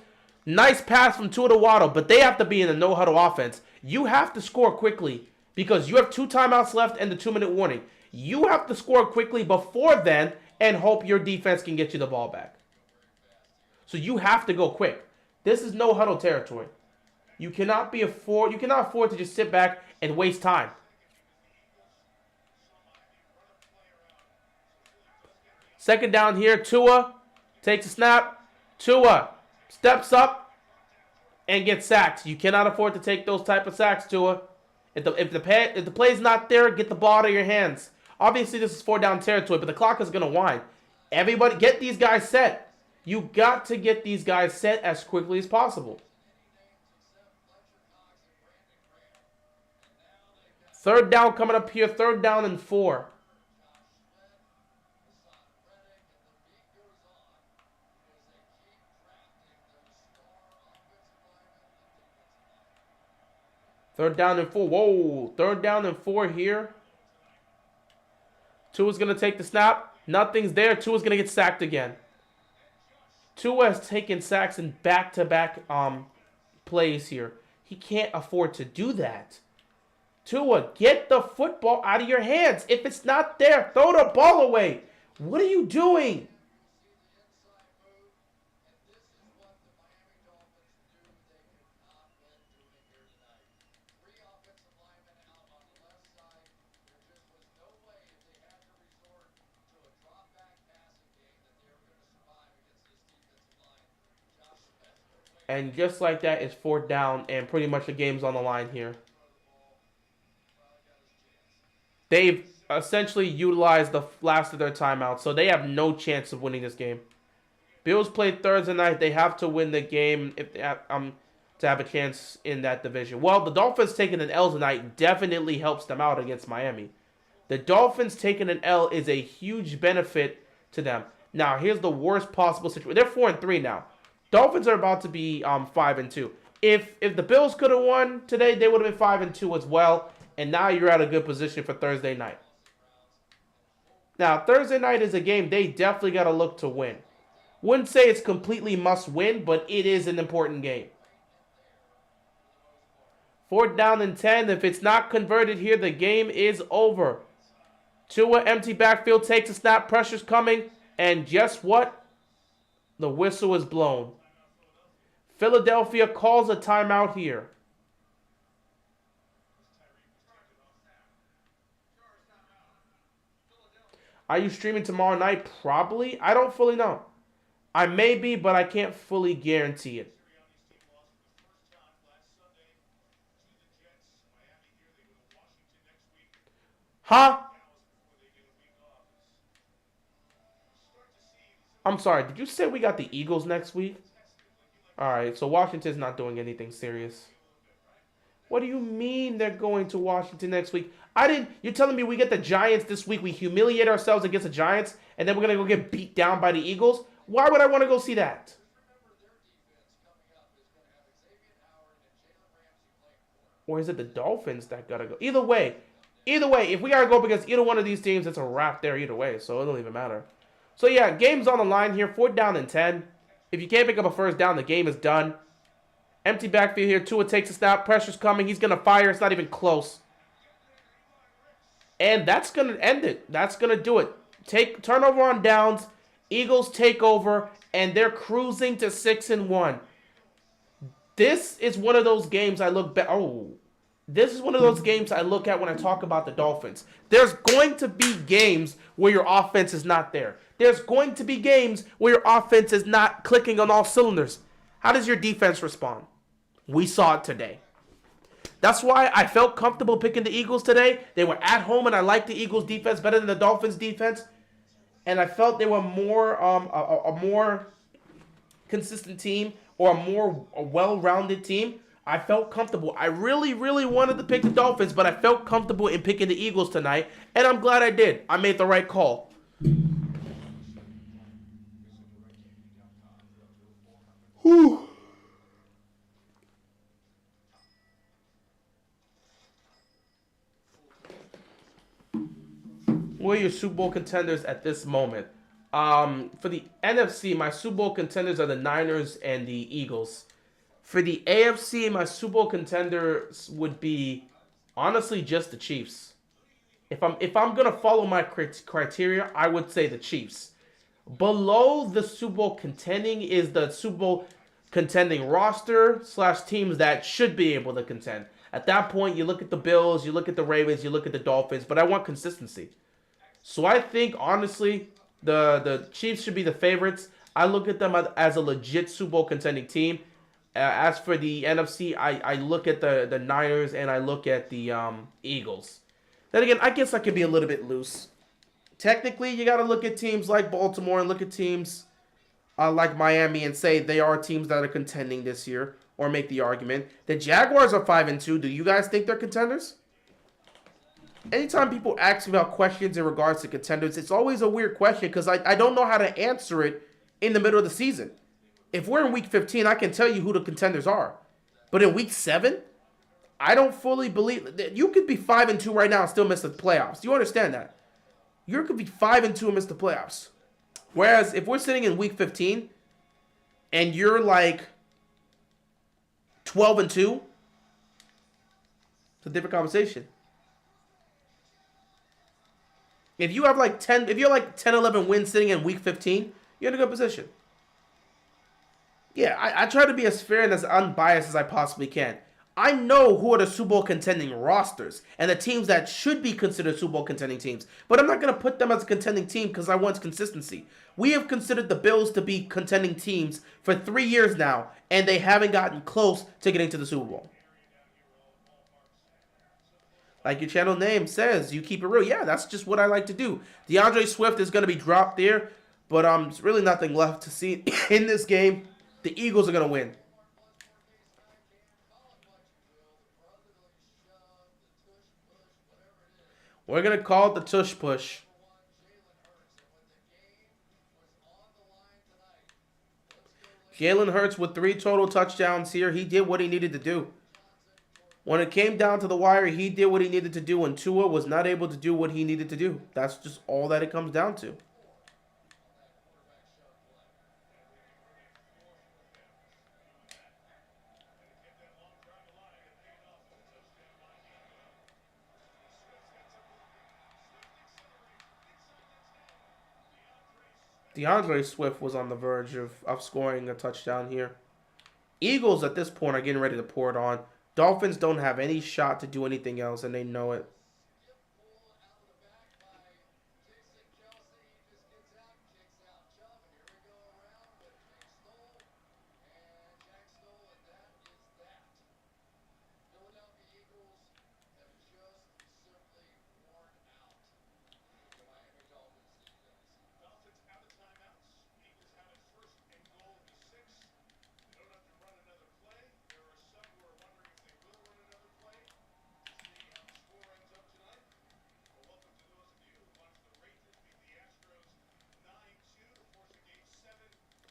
Nice pass from Tua Waddle, but they have to be in a no-huddle offense. You have to score quickly because you have 2 timeouts left and the 2-minute warning. You have to score quickly before then and hope your defense can get you the ball back. So you have to go quick. This is no-huddle territory. You cannot afford to just sit back and waste time. Second down here, Tua takes a snap. Tua steps up and gets sacked. You cannot afford to take those type of sacks, Tua. If the play's not there, get the ball out of your hands. Obviously, this is 4-down territory, but the clock is going to wind. Everybody, get these guys set. You got to get these guys set as quickly as possible. Third down coming up here. 3rd down and 4. Third down and 4. Whoa. 3rd down and 4 here. Tua's going to take the snap. Nothing's there. Tua's going to get sacked again. Tua has taken sacks in back-to-back plays here. He can't afford to do that. Tua, get the football out of your hands. If it's not there, throw the ball away. What are you doing? And just like that, it's 4th down, and pretty much the game's on the line here. They've essentially utilized the last of their timeouts, so they have no chance of winning this game. Bills play Thursday night. They have to win the game if they have, to have a chance in that division. Well, the Dolphins taking an L tonight definitely helps them out against Miami. The Dolphins taking an L is a huge benefit to them. Now, here's the worst possible situation. They're 4-3 now. Dolphins are about to be 5-2. If the Bills could have won today, they would have been 5-2 as well. And now you're at a good position for Thursday night. Now, Thursday night is a game they definitely got to look to win. Wouldn't say it's completely must win, but it is an important game. 4th down and 10. If it's not converted here, the game is over. Tua, empty backfield, takes a snap. Pressure's coming. And guess what? The whistle is blown. Philadelphia calls a timeout here. Are you streaming tomorrow night? Probably. I don't fully know. I may be, but I can't fully guarantee it. Huh? I'm sorry. Did you say we got the Eagles next week? All right. So Washington's not doing anything serious. What do you mean they're going to Washington next week? You're telling me we get the Giants this week, we humiliate ourselves against the Giants, and then we're going to go get beat down by the Eagles? Why would I want to go see that? Or is it the Dolphins that got to go? Either way, if we got to go up against either one of these teams, it's a wrap there either way, so it don't even matter. So yeah, game's on the line here, 4th down and 10. If you can't pick up a 1st down, the game is done. Empty backfield here. Tua takes a snap. Pressure's coming. He's going to fire. It's not even close. And that's going to end it. That's going to do it. Turnover on downs. Eagles take over, and they're cruising to 6-1. This is one of those games I look back. Oh, this is one of those games I look at when I talk about the Dolphins. There's going to be games where your offense is not there. There's going to be games where your offense is not clicking on all cylinders. How does your defense respond? We saw it today. That's why I felt comfortable picking the Eagles today. They were at home, and I liked the Eagles' defense better than the Dolphins' defense. And I felt they were more a more consistent team or a well-rounded team. I felt comfortable. I really, really wanted to pick the Dolphins, but I felt comfortable in picking the Eagles tonight, and I'm glad I did. I made the right call. Whew. Who are your Super Bowl contenders at this moment? For the NFC, my Super Bowl contenders are the Niners and the Eagles. For the AFC, my Super Bowl contenders would be honestly just the Chiefs. If I'm gonna follow my criteria, I would say the Chiefs. Below the Super Bowl contending is the Super Bowl contending roster / teams that should be able to contend. At that point, you look at the Bills, you look at the Ravens, you look at the Dolphins, but I want consistency. So I think, honestly, the Chiefs should be the favorites. I look at them as a legit Super Bowl contending team. As for the NFC, I look at the Niners and I look at the Eagles. Then again, I guess I could be a little bit loose. Technically, you got to look at teams like Baltimore and look at teams like Miami and say they are teams that are contending this year, or make the argument. The Jaguars are 5-2. Do you guys think they're contenders? Anytime people ask me about questions in regards to contenders, it's always a weird question because I don't know how to answer it in the middle of the season. If we're in week 15, I can tell you who the contenders are. But in week 7, I don't fully believe that you could be 5-2 right now and still miss the playoffs. Do you understand that? You could be 5-2 and miss the playoffs. Whereas if we're sitting in week 15 and you're like 12-2, it's a different conversation. If you have like 10, if you're like 10, 11 wins sitting in week 15, you're in a good position. Yeah, I try to be as fair and as unbiased as I possibly can. I know who are the Super Bowl contending rosters and the teams that should be considered Super Bowl contending teams. But I'm not going to put them as a contending team because I want consistency. We have considered the Bills to be contending teams for 3 years now, and they haven't gotten close to getting to the Super Bowl. Like your channel name says, you keep it real. Yeah, that's just what I like to do. DeAndre Swift is going to be dropped there, but there's really nothing left to see in this game. The Eagles are going to win. We're going to call it the tush push. Jalen Hurts with 3 total touchdowns here. He did what he needed to do. When it came down to the wire, he did what he needed to do, and Tua was not able to do what he needed to do. That's just all that it comes down to. DeAndre Swift was on the verge of scoring a touchdown here. Eagles at this point are getting ready to pour it on. Dolphins don't have any shot to do anything else, and they know it.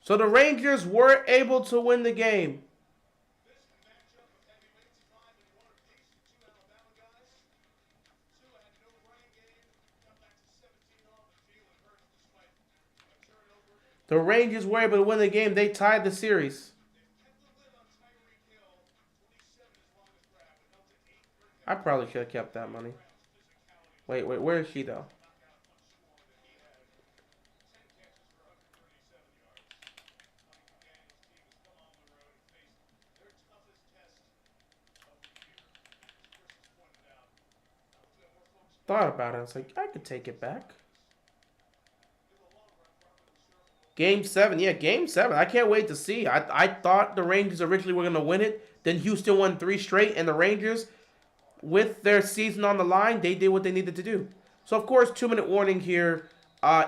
So the Rangers were able to win the game. The Rangers were able to win the game. They tied the series. I probably should have kept that money. Wait, where is she though? Thought about it. I was like, I could take it back. Game 7. Yeah, Game 7. I can't wait to see. I thought the Rangers originally were going to win it. Then Houston won 3 straight. And the Rangers, with their season on the line, they did what they needed to do. So, of course, 2-minute warning here.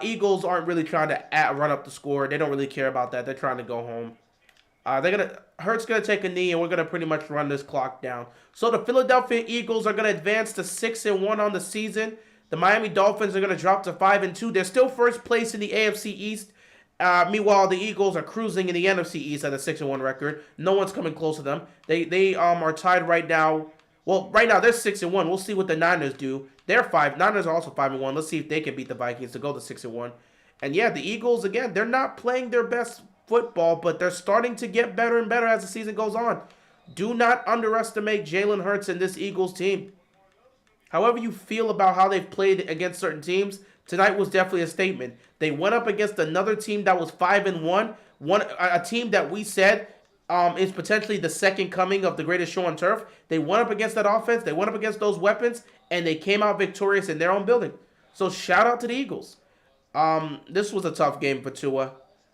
Eagles aren't really trying to run up the score. They don't really care about that. They're trying to go home. Hurts gonna take a knee, and we're gonna pretty much run this clock down. So the Philadelphia Eagles are gonna advance to 6-1 on the season. The Miami Dolphins are gonna drop to 5-2. They're still first place in the AFC East. Meanwhile, the Eagles are cruising in the NFC East at a 6-1 record. No one's coming close to them. They are tied right now. Well, right now they're 6-1. We'll see what the Niners do. Niners are also 5-1. Let's see if they can beat the Vikings to go to 6-1. And yeah, the Eagles again. They're not playing their best football, but they're starting to get better and better as the season goes on. Do not underestimate Jalen Hurts and this Eagles team. However you feel about how they've played against certain teams, tonight was definitely a statement. They went up against another team that was 5-1, a team that we said is potentially the second coming of the greatest show on turf. They went up against that offense, they went up against those weapons, and they came out victorious in their own building. So shout out to the Eagles. This was a tough game for Tua.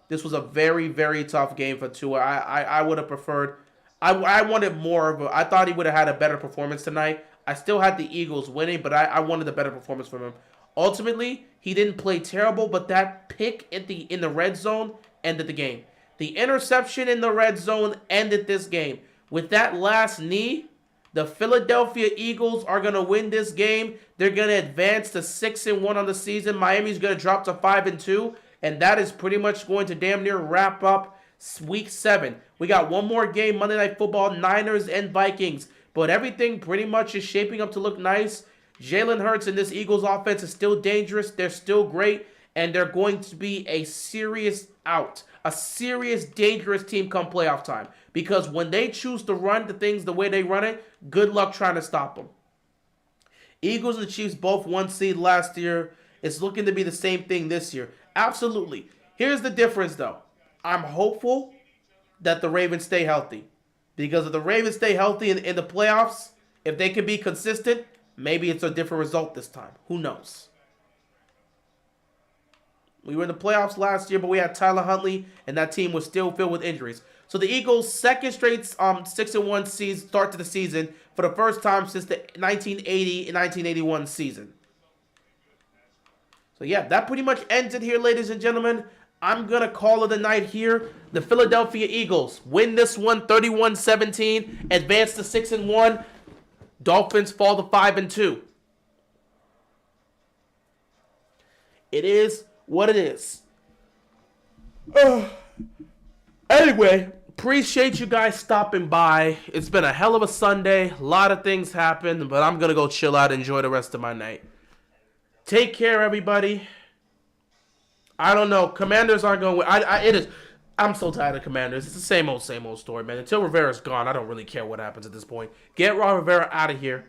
This was a very, very tough game for Tua. I would have preferred. I wanted more of I thought he would have had a better performance tonight. I still had the Eagles winning, but I wanted a better performance from him. Ultimately, he didn't play terrible, but that pick in the red zone ended the game. The interception in the red zone ended this game. With that last knee, the Philadelphia Eagles are going to win this game. They're going to advance to 6-1 on the season. Miami's going to drop to 5-2. And that is pretty much going to damn near wrap up Week 7. We got one more game, Monday Night Football, Niners and Vikings. But everything pretty much is shaping up to look nice. Jalen Hurts and this Eagles offense is still dangerous. They're still great. And they're going to be a serious dangerous team come playoff time. Because when they choose to run the things the way they run it, good luck trying to stop them. Eagles and the Chiefs both 1 seed last year. It's looking to be the same thing this year. Absolutely. Here's the difference, though. I'm hopeful that the Ravens stay healthy. Because if the Ravens stay healthy in the playoffs, if they can be consistent, maybe it's a different result this time. Who knows? We were in the playoffs last year, but we had Tyler Huntley, and that team was still filled with injuries. So the Eagles' second straight 6-1 season start to the season for the first time since the 1980 and 1981 season. So yeah, that pretty much ends it here, ladies and gentlemen. I'm going to call it a night here. The Philadelphia Eagles win this one 31-17, advance to 6-1. Dolphins fall to 5-2. It is what it is. Anyway, appreciate you guys stopping by. It's been a hell of a Sunday. A lot of things happened, but I'm going to go chill out and enjoy the rest of my night. Take care, everybody. I don't know. Commanders aren't going to win. I'm so tired of Commanders. It's the same old story, man. Until Rivera's gone, I don't really care what happens at this point. Get Ron Rivera out of here.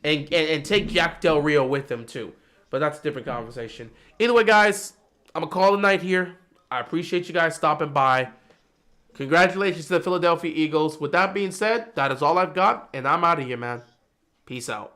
And take Jack Del Rio with him, too. But that's a different conversation. Either way, guys, I'm going to call it a night here. I appreciate you guys stopping by. Congratulations to the Philadelphia Eagles. With that being said, that is all I've got. And I'm out of here, man. Peace out.